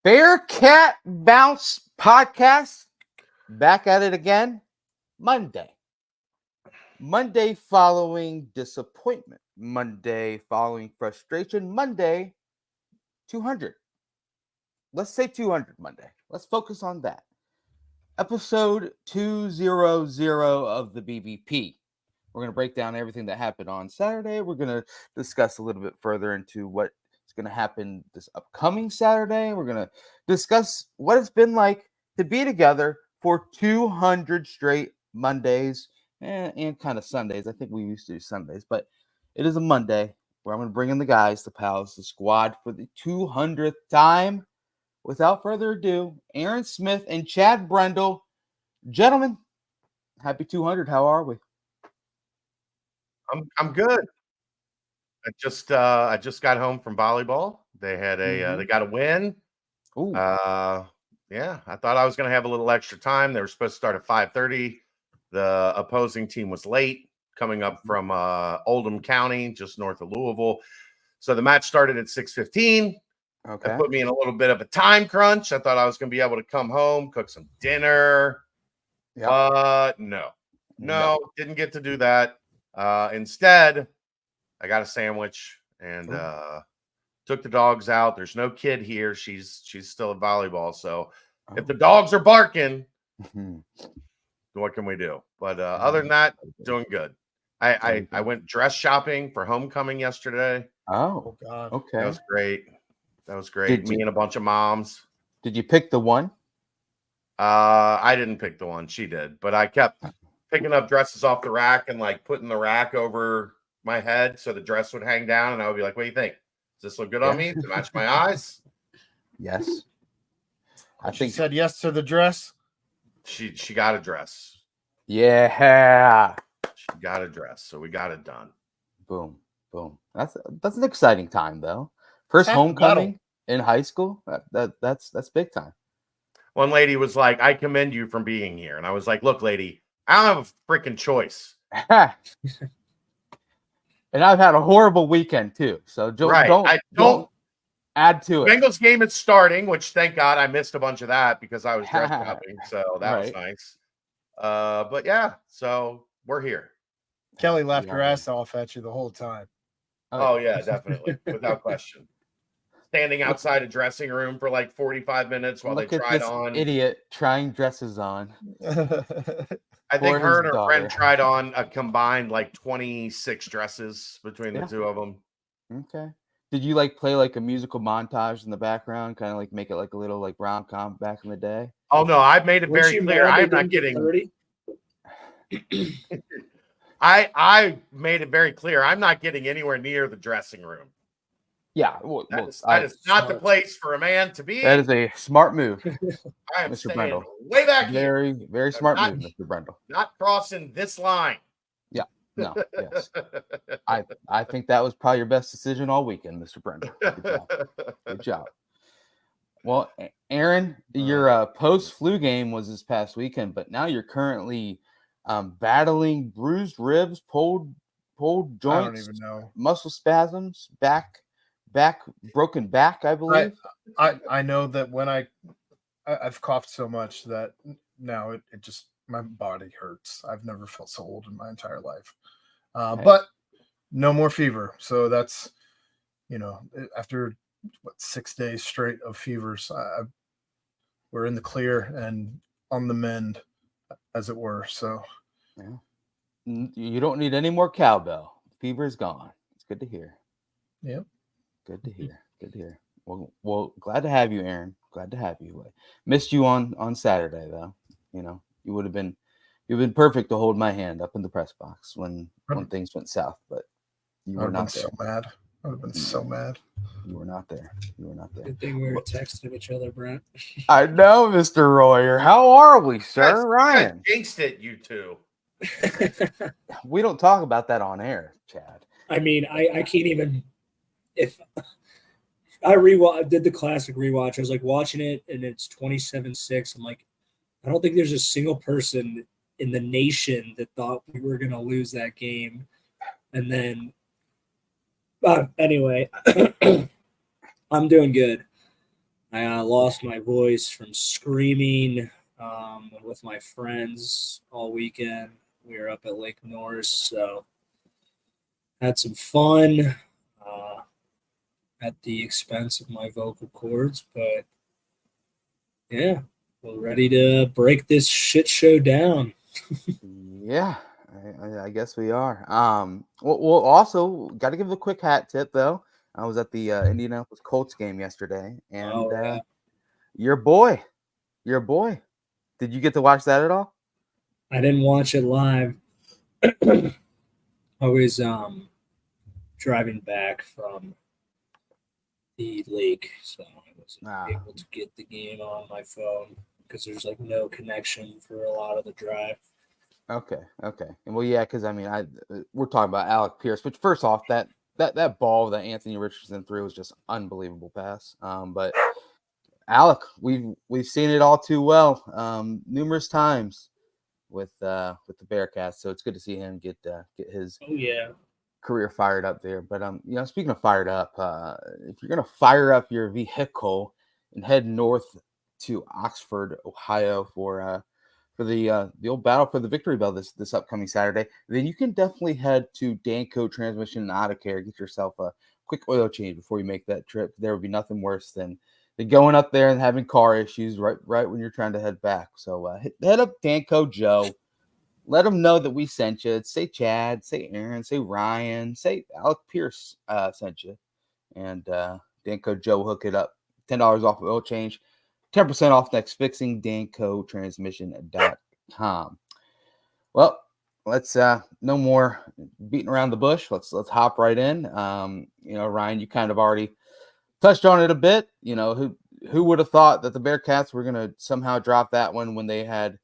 Bearcat Bounce Podcast. Back at it again. Monday following disappointment. Monday following frustration. Monday, 200. Let's say 200 Monday. Let's focus on that. Episode 200 of the BBP. We're going to break down everything that happened on Saturday. We're going to discuss a little bit further into what is going to happen this upcoming Saturday. We're going to discuss what it's been like to be together for 200 straight Mondays and kind of Sundays. I think we used to do Sundays, but it is a Monday where I'm going to bring in the guys, the pals, the squad for the 200th time. Without further ado, Aaron Smith and Chad Brendel. Gentlemen, happy 200. How are we? I'm good. I just got home from volleyball. They had they got a win. Ooh. Yeah, I thought I was going to have a little extra time. They were supposed to start at 5:30. The opposing team was late, coming up from Oldham County, just north of Louisville. So the match started at 6:15. Okay. That put me in a little bit of a time crunch. I thought I was going to be able to come home, cook some dinner. Yep. But no, didn't get to do that. Instead, I got a sandwich and took the dogs out. There's no kid here. She's still at volleyball. So if the dogs are barking, what can we do? But other than that, doing good. I went dress shopping for homecoming yesterday. Oh God. Okay. That was great. Me and a bunch of moms. Did you pick the one? I didn't pick the one. She did. But I kept picking up dresses off the rack and like putting the rack over my head so the dress would hang down. And I would be like, what do you think? Does this look good on me to match my eyes? Yes. She said yes to the dress. She got a dress. Yeah. She got a dress. So we got it done. Boom. That's an exciting time though. First homecoming in high school. That's big time. One lady was like, I commend you from being here. And I was like, look, lady, I don't have a freaking choice. And I've had a horrible weekend too. So don't add to it. Bengals game is starting, which thank God I missed a bunch of that because I was dress shopping. So that was nice. But yeah, so we're here. Kelly laughed her ass off at you the whole time. Oh yeah, definitely. Without question. Standing outside a dressing room for like 45 minutes while they tried on. Idiot trying dresses on. I think her and her friend tried on a combined like 26 dresses between the two of them. Okay. Did you like play like a musical montage in the background, kind of like make it like a little like rom-com back in the day? Oh no, I've made it very clear. I'm not getting 30. I made it very clear. I'm not getting anywhere near the dressing room. Yeah, that is not the place for a man to be. That is a smart move. I am Mr. Brendel. Way back here. Very smart move, Mr. Brendel. Not crossing this line. Yeah, no, yes. I think that was probably your best decision all weekend, Mr. Brendel. Good job. Well, Aaron, your post-flu game was this past weekend, but now you're currently battling bruised ribs, pulled joints, I don't even know. Muscle spasms, broken back, I believe. I know that when I've coughed so much that now it just my body hurts. I've never felt so old in my entire life. But no more fever. So that's after 6 days straight of fevers, we're in the clear and on the mend, as it were. So you don't need any more cowbell. Fever is gone. It's good to hear. Yep. Good to hear. Well, glad to have you, Aaron. Glad to have you. Missed you on Saturday though. You've been perfect to hold my hand up in the press box when things went south, but you were not there. So mad. I would have been so mad. You were not there. Good thing we were texting each other, Brent. I know, Mr. Royer. How are we, sir? Ryan. You jinxed it, you two. We don't talk about that on air, Chad. I mean, I can't even. If I did the classic rewatch, I was like watching it and it's 27-6. I'm like, I don't think there's a single person in the nation that thought we were going to lose that game. And then, anyway, I'm doing good. I lost my voice from screaming with my friends all weekend. We were up at Lake Norris, so had some fun at the expense of my vocal cords. But yeah, we're ready to break this shit show down. Yeah, I guess we are. We'll also got to give a quick hat tip though. I was at the Indianapolis Colts game yesterday, and Yeah. your boy, did you get to watch that at all? I didn't watch it live. I was driving back from the lake, so I wasn't able to get the game on my phone because there's like no connection for a lot of the drive. Okay. And well, yeah, because I mean, we're talking about Alec Pierce, which first off, that ball that Anthony Richardson threw was just unbelievable pass. But Alec, we've seen it all too well, numerous times with the Bearcats, so it's good to see him get his career fired up there. But speaking of fired up, if you're gonna fire up your vehicle and head north to Oxford, Ohio for the old battle for the Victory Bell this upcoming Saturday, then you can definitely head to Danco Transmission and Auto Care. Get yourself a quick oil change before you make that trip. There would be nothing worse than going up there and having car issues right when you're trying to head back. So head up Danco Joe. Let them know that we sent you. Say Chad, say Aaron, say Ryan, say Alec Pierce sent you. And Danco Joe will hook it up. $10 off of oil change. 10% off next fixing, dancotransmission.com. Well, let's no more beating around the bush. Let's hop right in. Ryan, you kind of already touched on it a bit. Who would have thought that the Bearcats were going to somehow drop that one when they had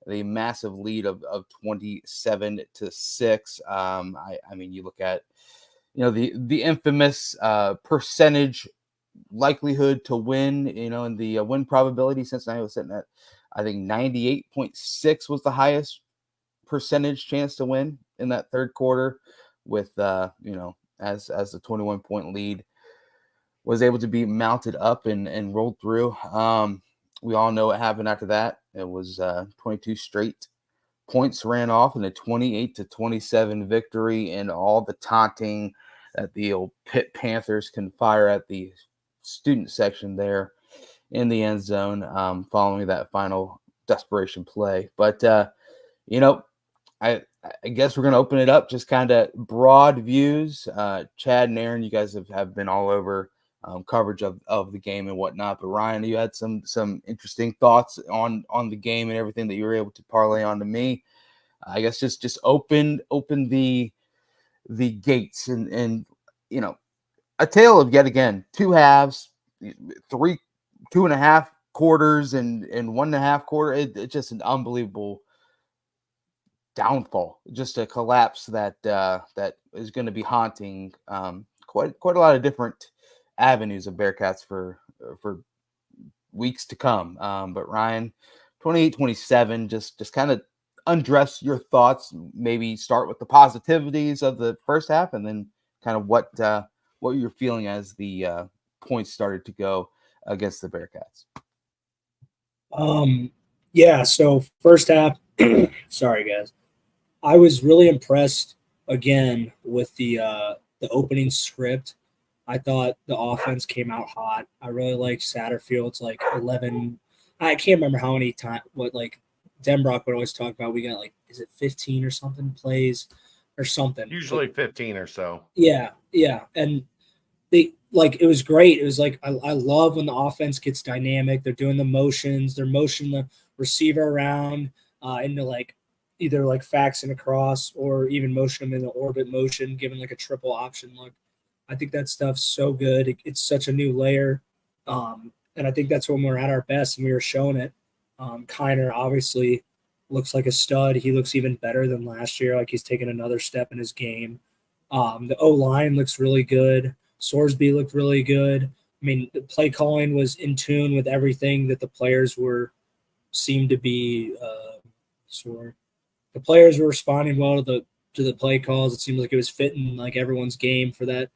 the massive lead of 27-6. I mean, you look at the infamous percentage likelihood to win, and the win probability. Cincinnati was sitting at, I think, 98.6 was the highest percentage chance to win in that third quarter, with as the 21-point lead was able to be mounted up and rolled through. We all know what happened after that. It was 22 straight points ran off in a 28-27 victory, and all the taunting that the old Pitt Panthers can fire at the student section there in the end zone following that final desperation play. But, I guess we're going to open it up, just kind of broad views. Chad and Aaron, you guys have been all over coverage of the game and whatnot. But Ryan, you had some interesting thoughts on the game and everything that you were able to parlay onto me. I guess just open the gates and a tale of yet again 2 halves, 2.5 quarters and 1.5 quarter. It's just an unbelievable downfall, just a collapse that is going to be haunting quite a lot of different avenues of Bearcats for weeks to come. But Ryan, 28-27, just kind of undress your thoughts. Maybe start with the positivities of the first half, and then kind of what you're feeling as the points started to go against the Bearcats. Yeah. So first half, sorry guys, I was really impressed again with the opening script. I thought the offense came out hot. I really liked Satterfield's 11. I can't remember how many times, Denbrock would always talk about. We got is it 15 or something plays or something? Usually 15 or so. Yeah. And they it was great. It was I love when the offense gets dynamic. They're doing the motions. They're motioning the receiver around into either faxing across or even motion them in the orbit motion, giving a triple option look. I think that stuff's so good. It's such a new layer. And I think that's when we're at our best, and we were showing it. Kiner obviously looks like a stud. He looks even better than last year. He's taken another step in his game. The O-line looks really good. Sorsby looked really good. I mean, the play calling was in tune with everything that the players seemed to be. The players were responding well to the play calls. It seemed like it was fitting everyone's game for that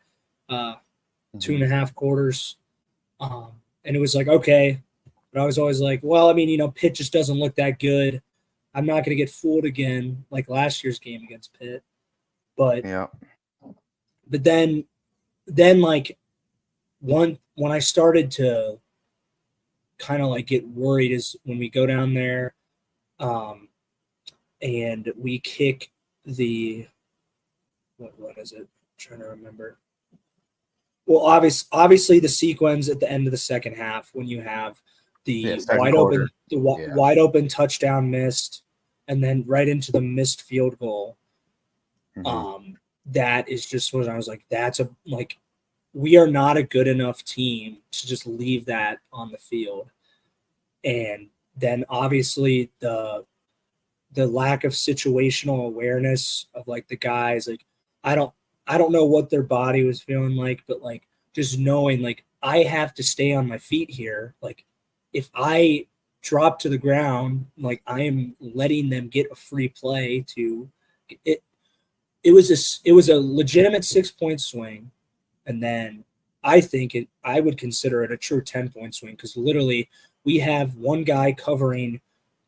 2.5 quarters. And it was like, okay. But I was always like, well, I mean, you know, Pitt just doesn't look that good. I'm not going to get fooled again like last year's game against Pitt. But Yeah. But then like when I started to kind of like get worried is when we go down there and we kick the what is it? I'm trying to remember. Well, obviously the sequence at the end of the second half when you have the wide open touchdown missed, and then right into the missed field goal. That is just what I was like. That's we are not a good enough team to just leave that on the field. And then obviously the lack of situational awareness of like the guys, like I don't know what their body was feeling like, but like just knowing like I have to stay on my feet here. Like if I drop to the ground, like I am letting them get a free play to it. It was a legitimate 6-point swing. And then I would consider it a true 10-point swing because literally we have one guy covering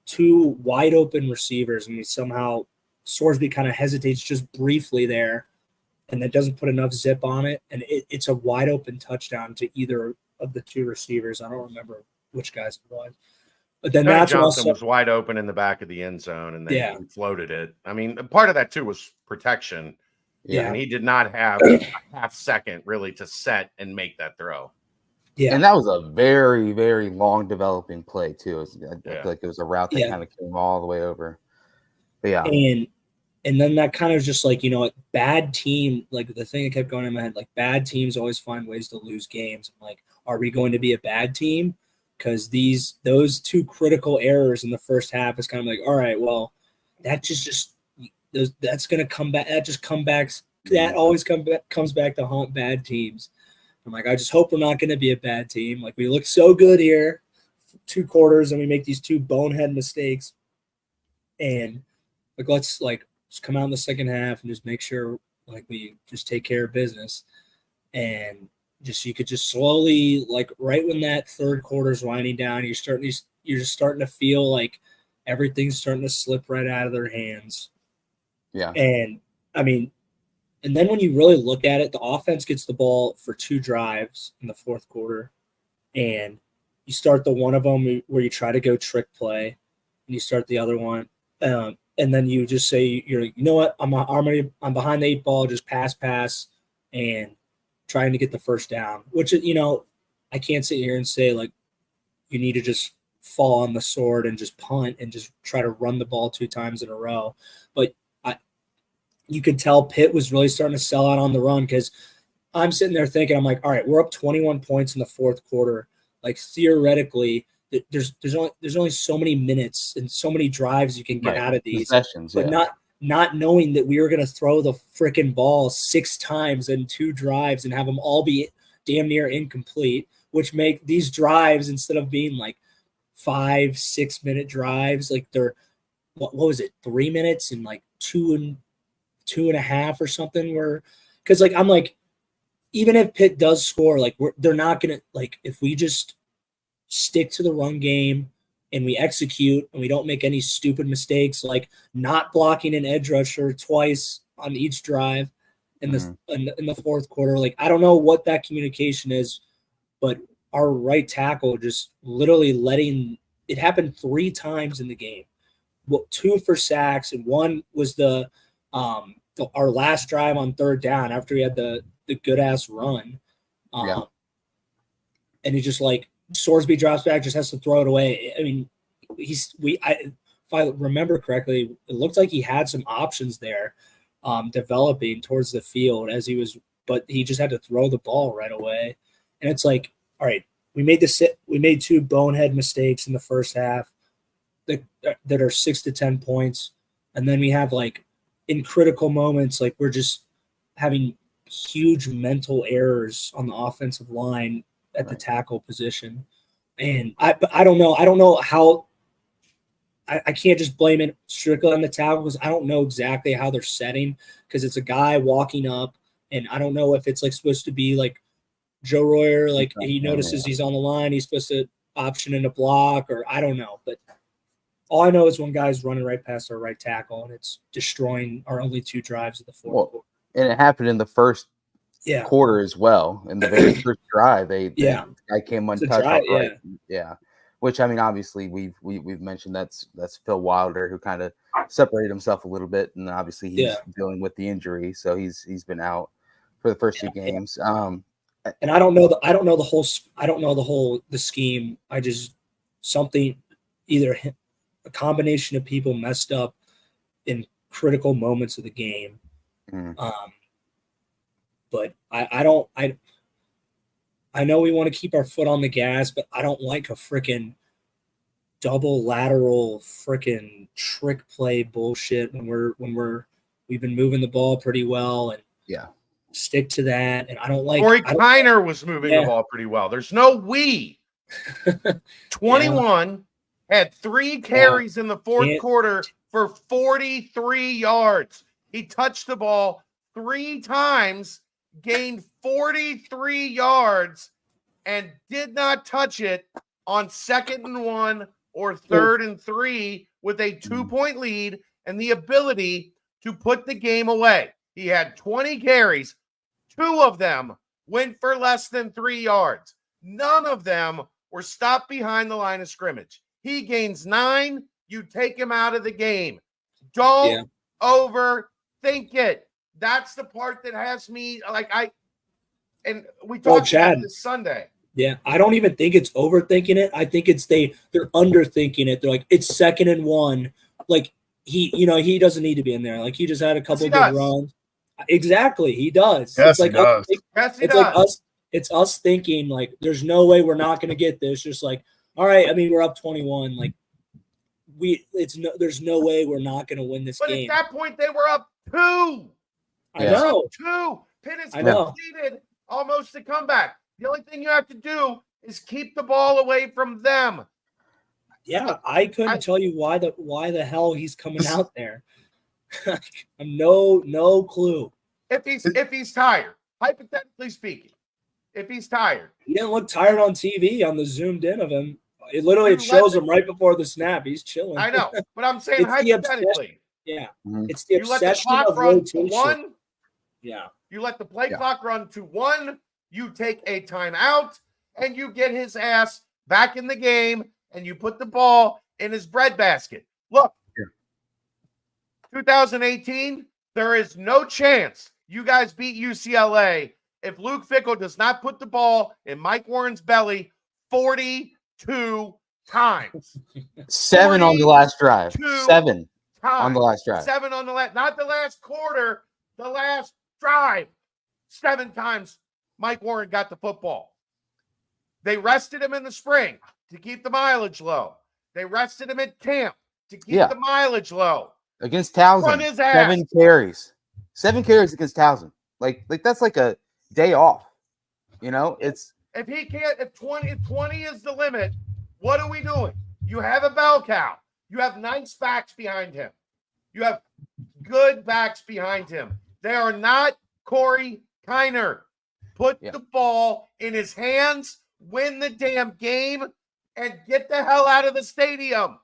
two wide open receivers, and we somehow Sorsby kind of hesitates just briefly there, and that doesn't put enough zip on it, and it's a wide open touchdown to either of the two receivers. I don't remember which guys it was, but then Tony that's Johnson was wide open in the back of the end zone, and then he floated it. I mean, part of that too was protection. Yeah, and he did not have a half second really to set and make that throw. Yeah, and that was a very, very long developing play too. I feel like it was a route that kind of came all the way over. But yeah, and then that kind of just like, you know, bad team. Like the thing that kept going in my head, like bad teams always find ways to lose games. I'm like, are we going to be a bad team? Because those two critical errors in the first half is kind of like, all right, well, that that's going to come back. That always comes back to haunt bad teams. I'm like, I just hope we're not going to be a bad team. Like we look so good here, 2 quarters, and we make these 2 bonehead mistakes. And like, let's like just come out in the second half and just make sure like we just take care of business. And just, you could just slowly, like right when that third quarter's winding down, you're just starting to feel like everything's starting to slip right out of their hands. Yeah. And I mean, and then when you really look at it, the offense gets the ball for 2 drives in the fourth quarter, and you start the one of them where you try to go trick play, and you start the other one, and then you just say, you know what, I'm behind the 8 ball, just pass, and trying to get the first down. Which, you know, I can't sit here and say like you need to just fall on the sword and just punt and just try to run the ball 2 times in a row, but you could tell Pitt was really starting to sell out on the run because I'm sitting there thinking, I'm like, all right, we're up 21 points in the fourth quarter. Like theoretically, there's only so many minutes and so many drives you can get out of these, but not knowing that we were going to throw the freaking ball 6 times in 2 drives and have them all be damn near incomplete, which make these drives, instead of being like 5-6 minute drives, like they're what was it, 3 minutes and like 2.5 or something, where because like I'm like, even if Pitt does score, like they're not gonna, like if we just stick to the run game and we execute and we don't make any stupid mistakes, like not blocking an edge rusher twice on each drive in the fourth quarter. Like I don't know what that communication is, but our right tackle just literally letting it happen 3 times in the game. Well, 2 for sacks, and 1 was our last drive on third down after we had the good ass run. And he just like Sorsby drops back, just has to throw it away. I mean, if I remember correctly, it looked like he had some options there developing towards the field as he was, but he just had to throw the ball right away. And it's like, all right, we made 2 bonehead mistakes in the first half that are 6 to 10 points. And then we have like in critical moments, like we're just having huge mental errors on the offensive line at the tackle position. And I don't know how I can't just blame it strictly on the tackle because I don't know exactly how they're setting, because it's a guy walking up, and I don't know if it's like supposed to be like Joe Royer, like he Yeah. notices he's on the line, he's supposed to option in a block, or I don't know. But all I know is one guy's running right past our right tackle, and it's destroying our only 2 drives of the fourth quarter. And it happened in the first Yeah. quarter as well. In the very first drive, the guy came It's a untouched. drive, Right. Yeah. Which, I mean, obviously we've mentioned that's Phil Wilder, who kind of separated himself a little bit, and obviously he's dealing with the injury, so he's been out for the first 2 games. And I don't know the scheme. I just something, either a combination of people messed up in critical moments of the game. But I know we want to keep our foot on the gas, but I don't like a freaking double lateral freaking trick play bullshit when we've been moving the ball pretty well, and stick to that. And I don't like Corey Kiner was moving the ball pretty well. There's no we. 21 had 3 carries in the fourth quarter for 43 yards. He touched the ball 3 times, gained 43 yards, and did not touch it on 2nd and 1 or 3rd and 3 with a 2-point lead and the ability to put the game away. He had 20 carries. 2 of them went for less than 3 yards. None of them were stopped behind the line of scrimmage. He gains 9. You take him out of the game. Don't overthink it. That's the part that has me and we talked about this Sunday. Yeah, I don't even think it's overthinking it. I think it's they're underthinking it. They're like, it's 2nd and 1. Like he doesn't need to be in there. Like he just had a couple good runs. Exactly, he does. Yes, it's like he does. Like us. It's us thinking like, there's no way we're not going to get this. Just like, all right, I mean, we're up 21. Like there's no way we're not going to win this game. But at that point, they were up 2. I know. 2. Pitt has completed almost a comeback. The only thing you have to do is keep the ball away from them. Yeah, I couldn't tell you why the hell he's coming out there. No clue. If he's tired, hypothetically speaking, if he's tired. He didn't look tired on TV on the zoomed in of him. It shows him right before the snap. He's chilling. I know, but I'm saying hypothetically. It's the obsession let the clock of run rotation. to 1. Yeah. You let the play clock run to 1. You take a timeout, and you get his ass back in the game, and you put the ball in his breadbasket. Look, 2018, there is no chance you guys beat UCLA if Luke Fickell does not put the ball in Mike Warren's belly 42 times. 7 on the last drive. 7 times. On the last drive. 7 on the last, not the last quarter, the last drive. 7 times Mike Warren got the football. They rested him in the spring to keep the mileage low. They rested him at camp to keep the mileage low. Against Townsend, Run his ass. 7 carries. 7 carries against Townsend. Like that's like a day off. It's if 20 is the limit, what are we doing? You have a bell cow. You have nice backs behind him. You have good backs behind him. They are not Corey Kiner. Put the ball in his hands, win the damn game, and get the hell out of the stadium.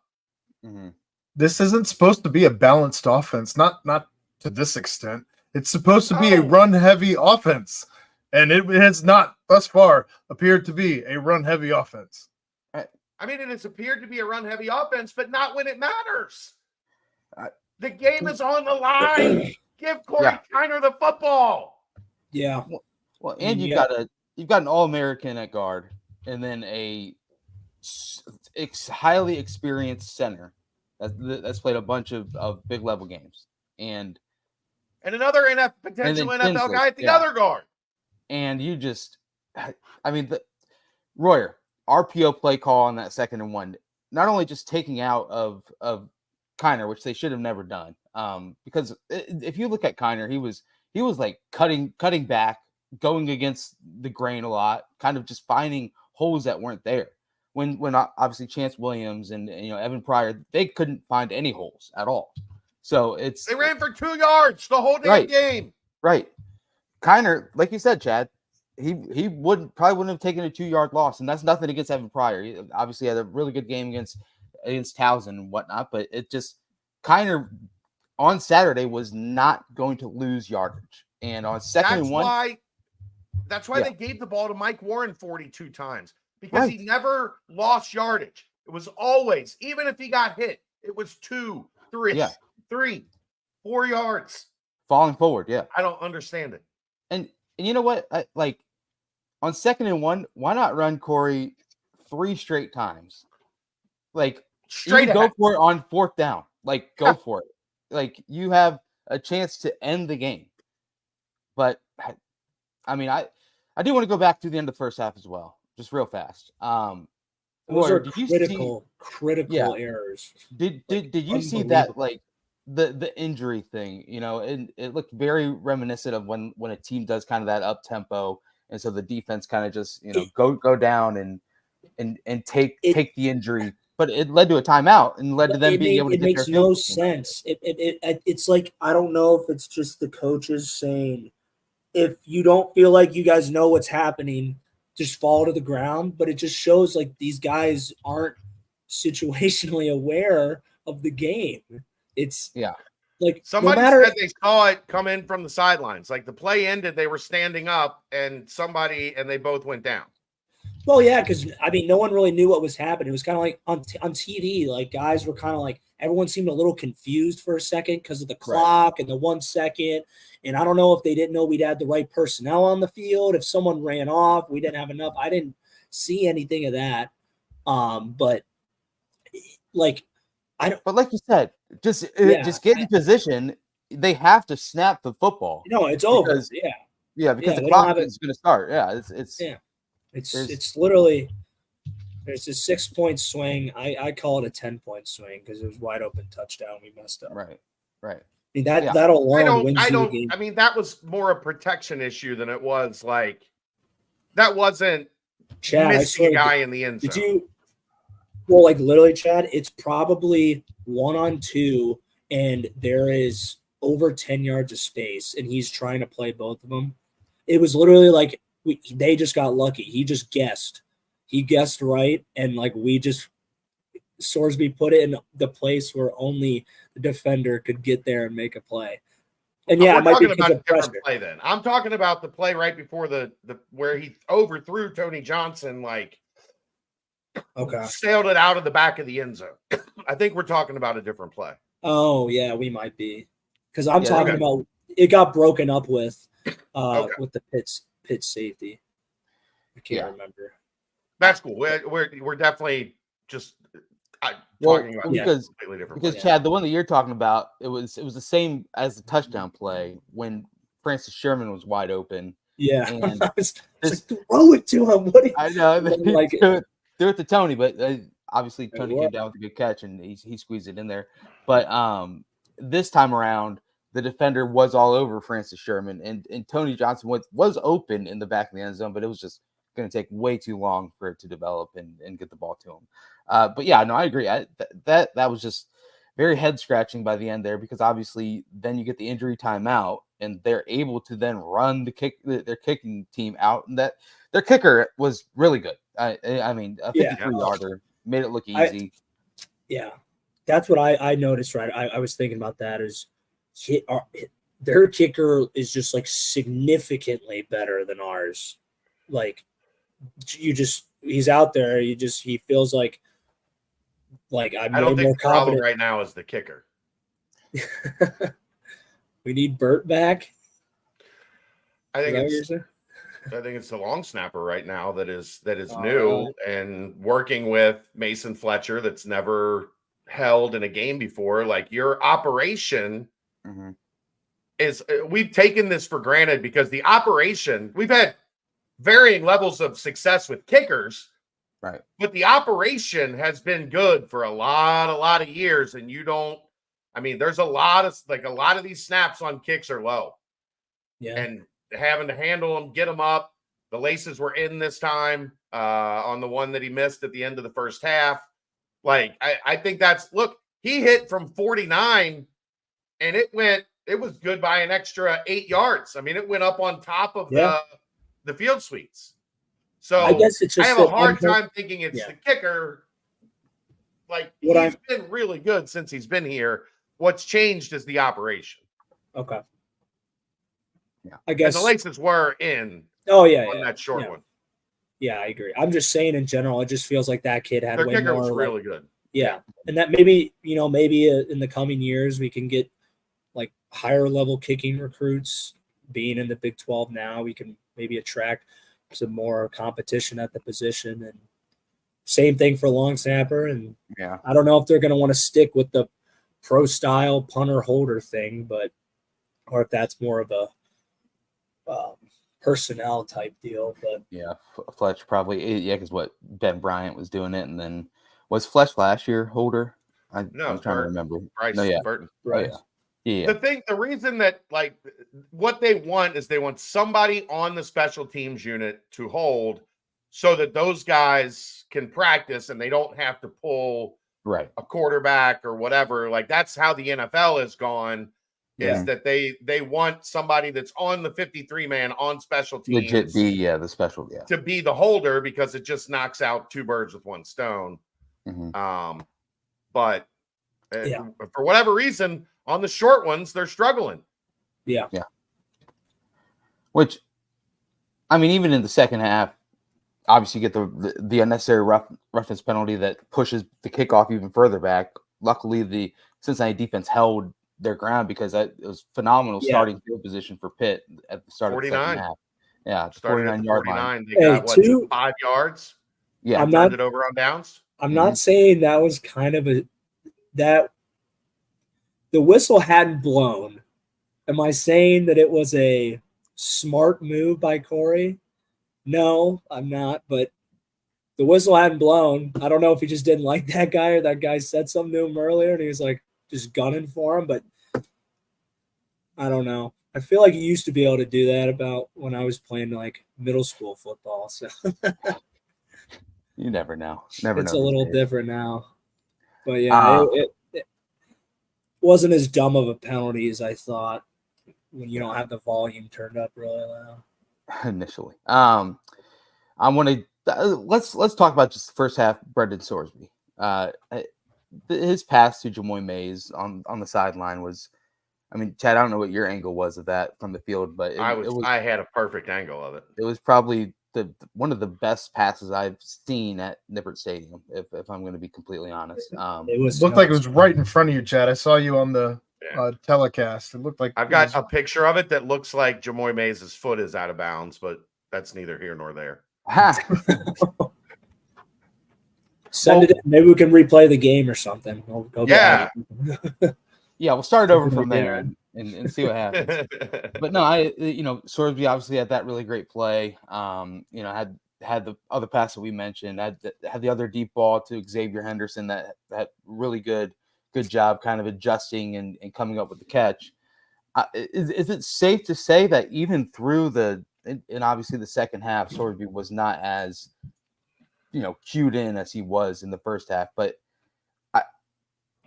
This isn't supposed to be a balanced offense, not to this extent. It's supposed to be a run-heavy offense, and it has not thus far appeared to be a run-heavy offense. I mean, it has appeared to be a run-heavy offense, but not when it matters. The game is on the line. Give Corey Kiner the football. Yeah. Well, and you've got an All-American at guard, and then a highly experienced center that's played a bunch of big level games, and another potential NFL guy at the other guard. And you just, I mean, the Royer RPO play call on that 2nd and 1, not only just taking out of Kiner, which they should have never done, because if you look at Kiner, he was like cutting back, going against the grain a lot, kind of just finding holes that weren't there. When obviously Chance Williams and Evan Pryor, they couldn't find any holes at all. So they ran for 2 yards the whole damn game. Right. Kiner, like you said, Chad, he probably wouldn't have taken a 2-yard loss, and that's nothing against Evan Pryor. He obviously had a really good game against Towson and whatnot, but it just kind of on Saturday was not going to lose yardage. And on second and one, that's why they gave the ball to Mike Warren 42 times, because Right. he never lost yardage. It was always, even if he got hit, it was 2, 3, 4 yards falling forward. Yeah. I don't understand it. And you know what? Like on second and one, why not run Corey 3 straight times? Like Straight go ahead. for it on 4th down. Like go for it. Like you have a chance to end the game. But I mean, I do want to go back to the end of the first half as well, just real fast. Those Roy, are did you see, critical errors. Did you see that, like the injury thing? You know, and it looked very reminiscent of when a team does kind of that up tempo, and so the defense kind of just go down and take the injury, but it led to a timeout and led to them being able to. It makes no sense. It's like, I don't know if it's just the coaches saying, if you don't feel like you guys know what's happening, just fall to the ground. But it just shows like these guys aren't situationally aware of the game. It's like somebody no matter, said they saw it come in from the sidelines. Like the play ended, they were standing up, and they both went down. Well, yeah, because I mean, no one really knew what was happening. It was kind of like on TV, like guys were kind of like, everyone seemed a little confused for a second because of the clock and the 1 second. And I don't know if they didn't know we'd had the right personnel on the field. If someone ran off, we didn't have enough. I didn't see anything of that. But like, I don't. But like you said, just get in position. They have to snap the football. No, it's over. Because the clock is going to start. Yeah, it's literally, there's a 6-point swing. I call it a 10-point swing because it was wide open touchdown. We messed up. Right. I mean, that alone wins you the game. I mean, that was more a protection issue than it was like, that wasn't Chad, missing a guy in the end zone. Well, like literally, Chad, it's probably 1-on-2 and there is over 10 yards of space and he's trying to play both of them. It was literally like, they just got lucky. He just guessed. He guessed right, and like Sorsby put it in the place where only the defender could get there and make a play. And we're it might talking be about a different pressure. play. Then I'm talking about the play right before the where he overthrew Tony Johnson, like sailed it out of the back of the end zone. I think we're talking about a different play. Oh yeah, we might be, because I'm talking about it got broken up with the Pitt safety. I can't remember. That's cool. We're definitely just talking about completely different. Because Chad, the one that you're talking about, it was the same as the touchdown play when Francis Sherman was wide open. Yeah, and it's like, throw it to him. I know, like threw it to Tony, but obviously Tony came down with a good catch and he squeezed it in there. But this time around, the defender was all over Francis Sherman, and Tony Johnson was open in the back of the end zone, but it was just going to take way too long for it to develop and get the ball to him. But yeah, no, I agree. That was just very head scratching by the end there, because obviously then you get the injury timeout and they're able to then run their kicking team out, and that their kicker was really good. I mean, a 53-yarder made it look easy. That's what I noticed. Right, I was thinking about that. Is their kicker is just like significantly better than ours. Like he's out there. He feels like I'm I don't think more the problem confident right now is the kicker. We need Burt back. I think it's the long snapper right now that is new and working with Mason Fletcher that's never held in a game before. Like, your operation is, we've taken this for granted because the operation, we've had varying levels of success with kickers, right? But the operation has been good for a lot of years, and there's a lot of these snaps on kicks are low. Yeah. And having to handle them, get them up. The laces were in this time on the one that he missed at the end of the first half. Like, I think he hit from 49 and it was good by an extra 8 yards. I mean, it went up on top of the field suites. So I guess it's just I have a that hard time thinking it's yeah. the kicker. Like, What he's been really good since he's been here. What's changed is the operation. Okay. Yeah. I guess And the laces were in on that short one. Yeah, I agree. I'm just saying in general, it just feels like that kid had Their way kicker more was like, really good. Yeah. And that maybe in the coming years we can get like higher level kicking recruits. Being in the Big 12 now, we can maybe attract some more competition at the position. And same thing for long snapper. And Yeah. I don't know if they're going to want to stick with the pro style punter holder thing, or if that's more of a personnel type deal. But yeah, Fletch probably, because what Ben Bryant was doing it, and then was Fletch last year holder? I'm trying to remember. Bryce No, yeah, Burton. right. Oh, yeah. The reason that like what they want is they want somebody on the special teams unit to hold, so that those guys can practice and they don't have to pull a quarterback or whatever. Like, that's how the NFL has gone. Is that they want somebody that's on the 53-man on special teams Legit be the special to be the holder, because it just knocks out two birds with one stone. But for whatever reason, on the short ones, they're struggling. Yeah. Which, I mean, even in the second half, obviously you get the unnecessary roughness penalty that pushes the kickoff even further back. Luckily, the Cincinnati defense held their ground, because it was phenomenal starting field position for Pitt at the start of the second half. Yeah, 49-yard line. They got 5 yards. Yeah, turned it over on downs. I'm not saying that was kind of that the whistle hadn't blown. Am I saying that it was a smart move by Corey? No, I'm not. But the whistle hadn't blown. I don't know if he just didn't like that guy, or that guy said something to him earlier and he was like just gunning for him. But I don't know. I feel like he used to be able to do that about when I was playing like middle school football. So you never know. It's a little different now. But it wasn't as dumb of a penalty as I thought when you don't have the volume turned up really loud. Initially. I want to let's talk about just the first half. Brendan Sorsby. His pass to Jamoy Mays on the sideline was, I mean, Chad, I don't know what your angle was of that from the field, but I had a perfect angle of it. It was probably one of the best passes I've seen at Nippert Stadium, if I'm going to be completely honest. It looked like it was right in front of you, Chad. I saw you on the telecast. It looked like I've got a picture of it that looks like Jamoy Mays' foot is out of bounds, but that's neither here nor there. Send it in. Maybe we can replay the game or something. We'll start over from there and see what happens. But no, Sorsby obviously had that really great play. Had the other pass that we mentioned, had the other deep ball to Xavier Henderson that really good job kind of adjusting and coming up with the catch. Is it safe to say that even through and obviously the second half, Sorsby was not as cued in as he was in the first half? But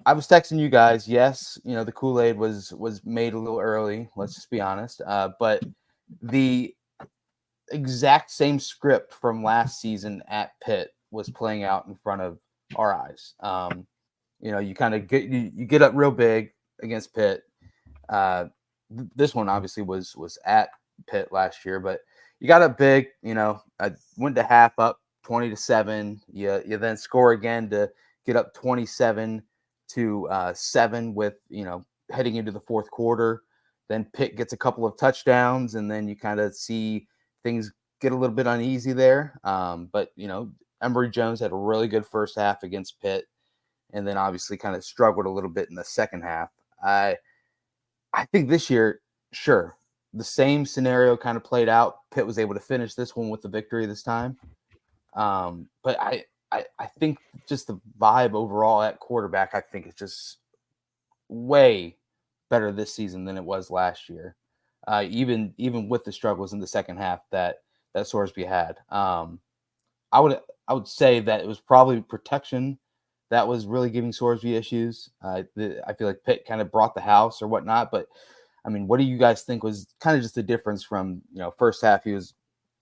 I was texting you guys. Yes, the Kool-Aid was made a little early. Let's just be honest. But the exact same script from last season at Pitt was playing out in front of our eyes. You kind of get up real big against Pitt. This one obviously was at Pitt last year, but you got up big. I went to half up 20-7. You then score again to get up 27-7 with heading into the fourth quarter. Then Pitt gets a couple of touchdowns, and then you kind of see things get a little bit uneasy there. But Emory Jones had a really good first half against Pitt, and then obviously kind of struggled a little bit in the second half. I think this year, sure, the same scenario kind of played out. Pitt was able to finish this one with the victory this time. But I think just the vibe overall at quarterback, I think it's just way better this season than it was last year. Even with the struggles in the second half that Sorsby had. I would say that it was probably protection that was really giving Sorsby issues. I feel like Pitt kind of brought the house or whatnot, but I mean, what do you guys think was kind of just the difference from, first half he was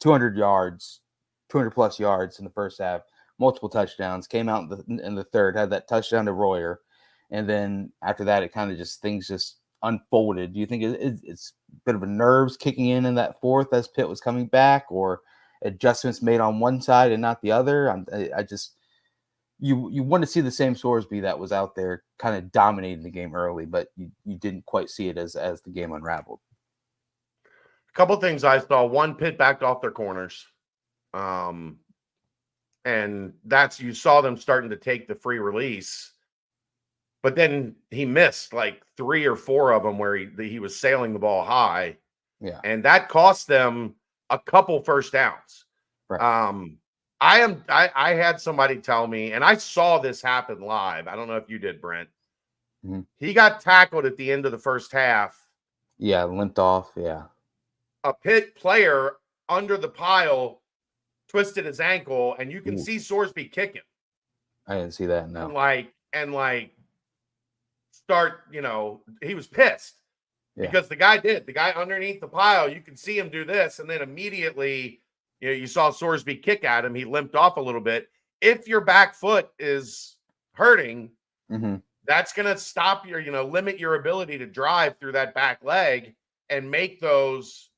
200 yards, 200 plus yards in the first half, multiple touchdowns, came out in the third, had that touchdown to Royer. And then after that, it kind of things just unfolded. Do you think it's a bit of a nerves kicking in that fourth as Pitt was coming back, or adjustments made on one side and not the other? You want to see the same Sorsby that was out there kind of dominating the game early, but you didn't quite see it as the game unraveled. A couple things I saw. One, Pitt backed off their corners. And you saw them starting to take the free release. But then he missed like 3 or 4 of them where he was sailing the ball high. Yeah. And that cost them a couple first downs. Right. I had somebody tell me, and I saw this happen live. I don't know if you did, Brent. Mm-hmm. He got tackled at the end of the first half. Yeah, limped off. Yeah. A Pitt player under the pile twisted his ankle, and you can see Sorsby kicking. I didn't see that. No. And start, he was pissed because the guy underneath the pile, you can see him do this, and then immediately, you saw Sorsby kick at him. He limped off a little bit. If your back foot is hurting, that's going to stop limit your ability to drive through that back leg and make those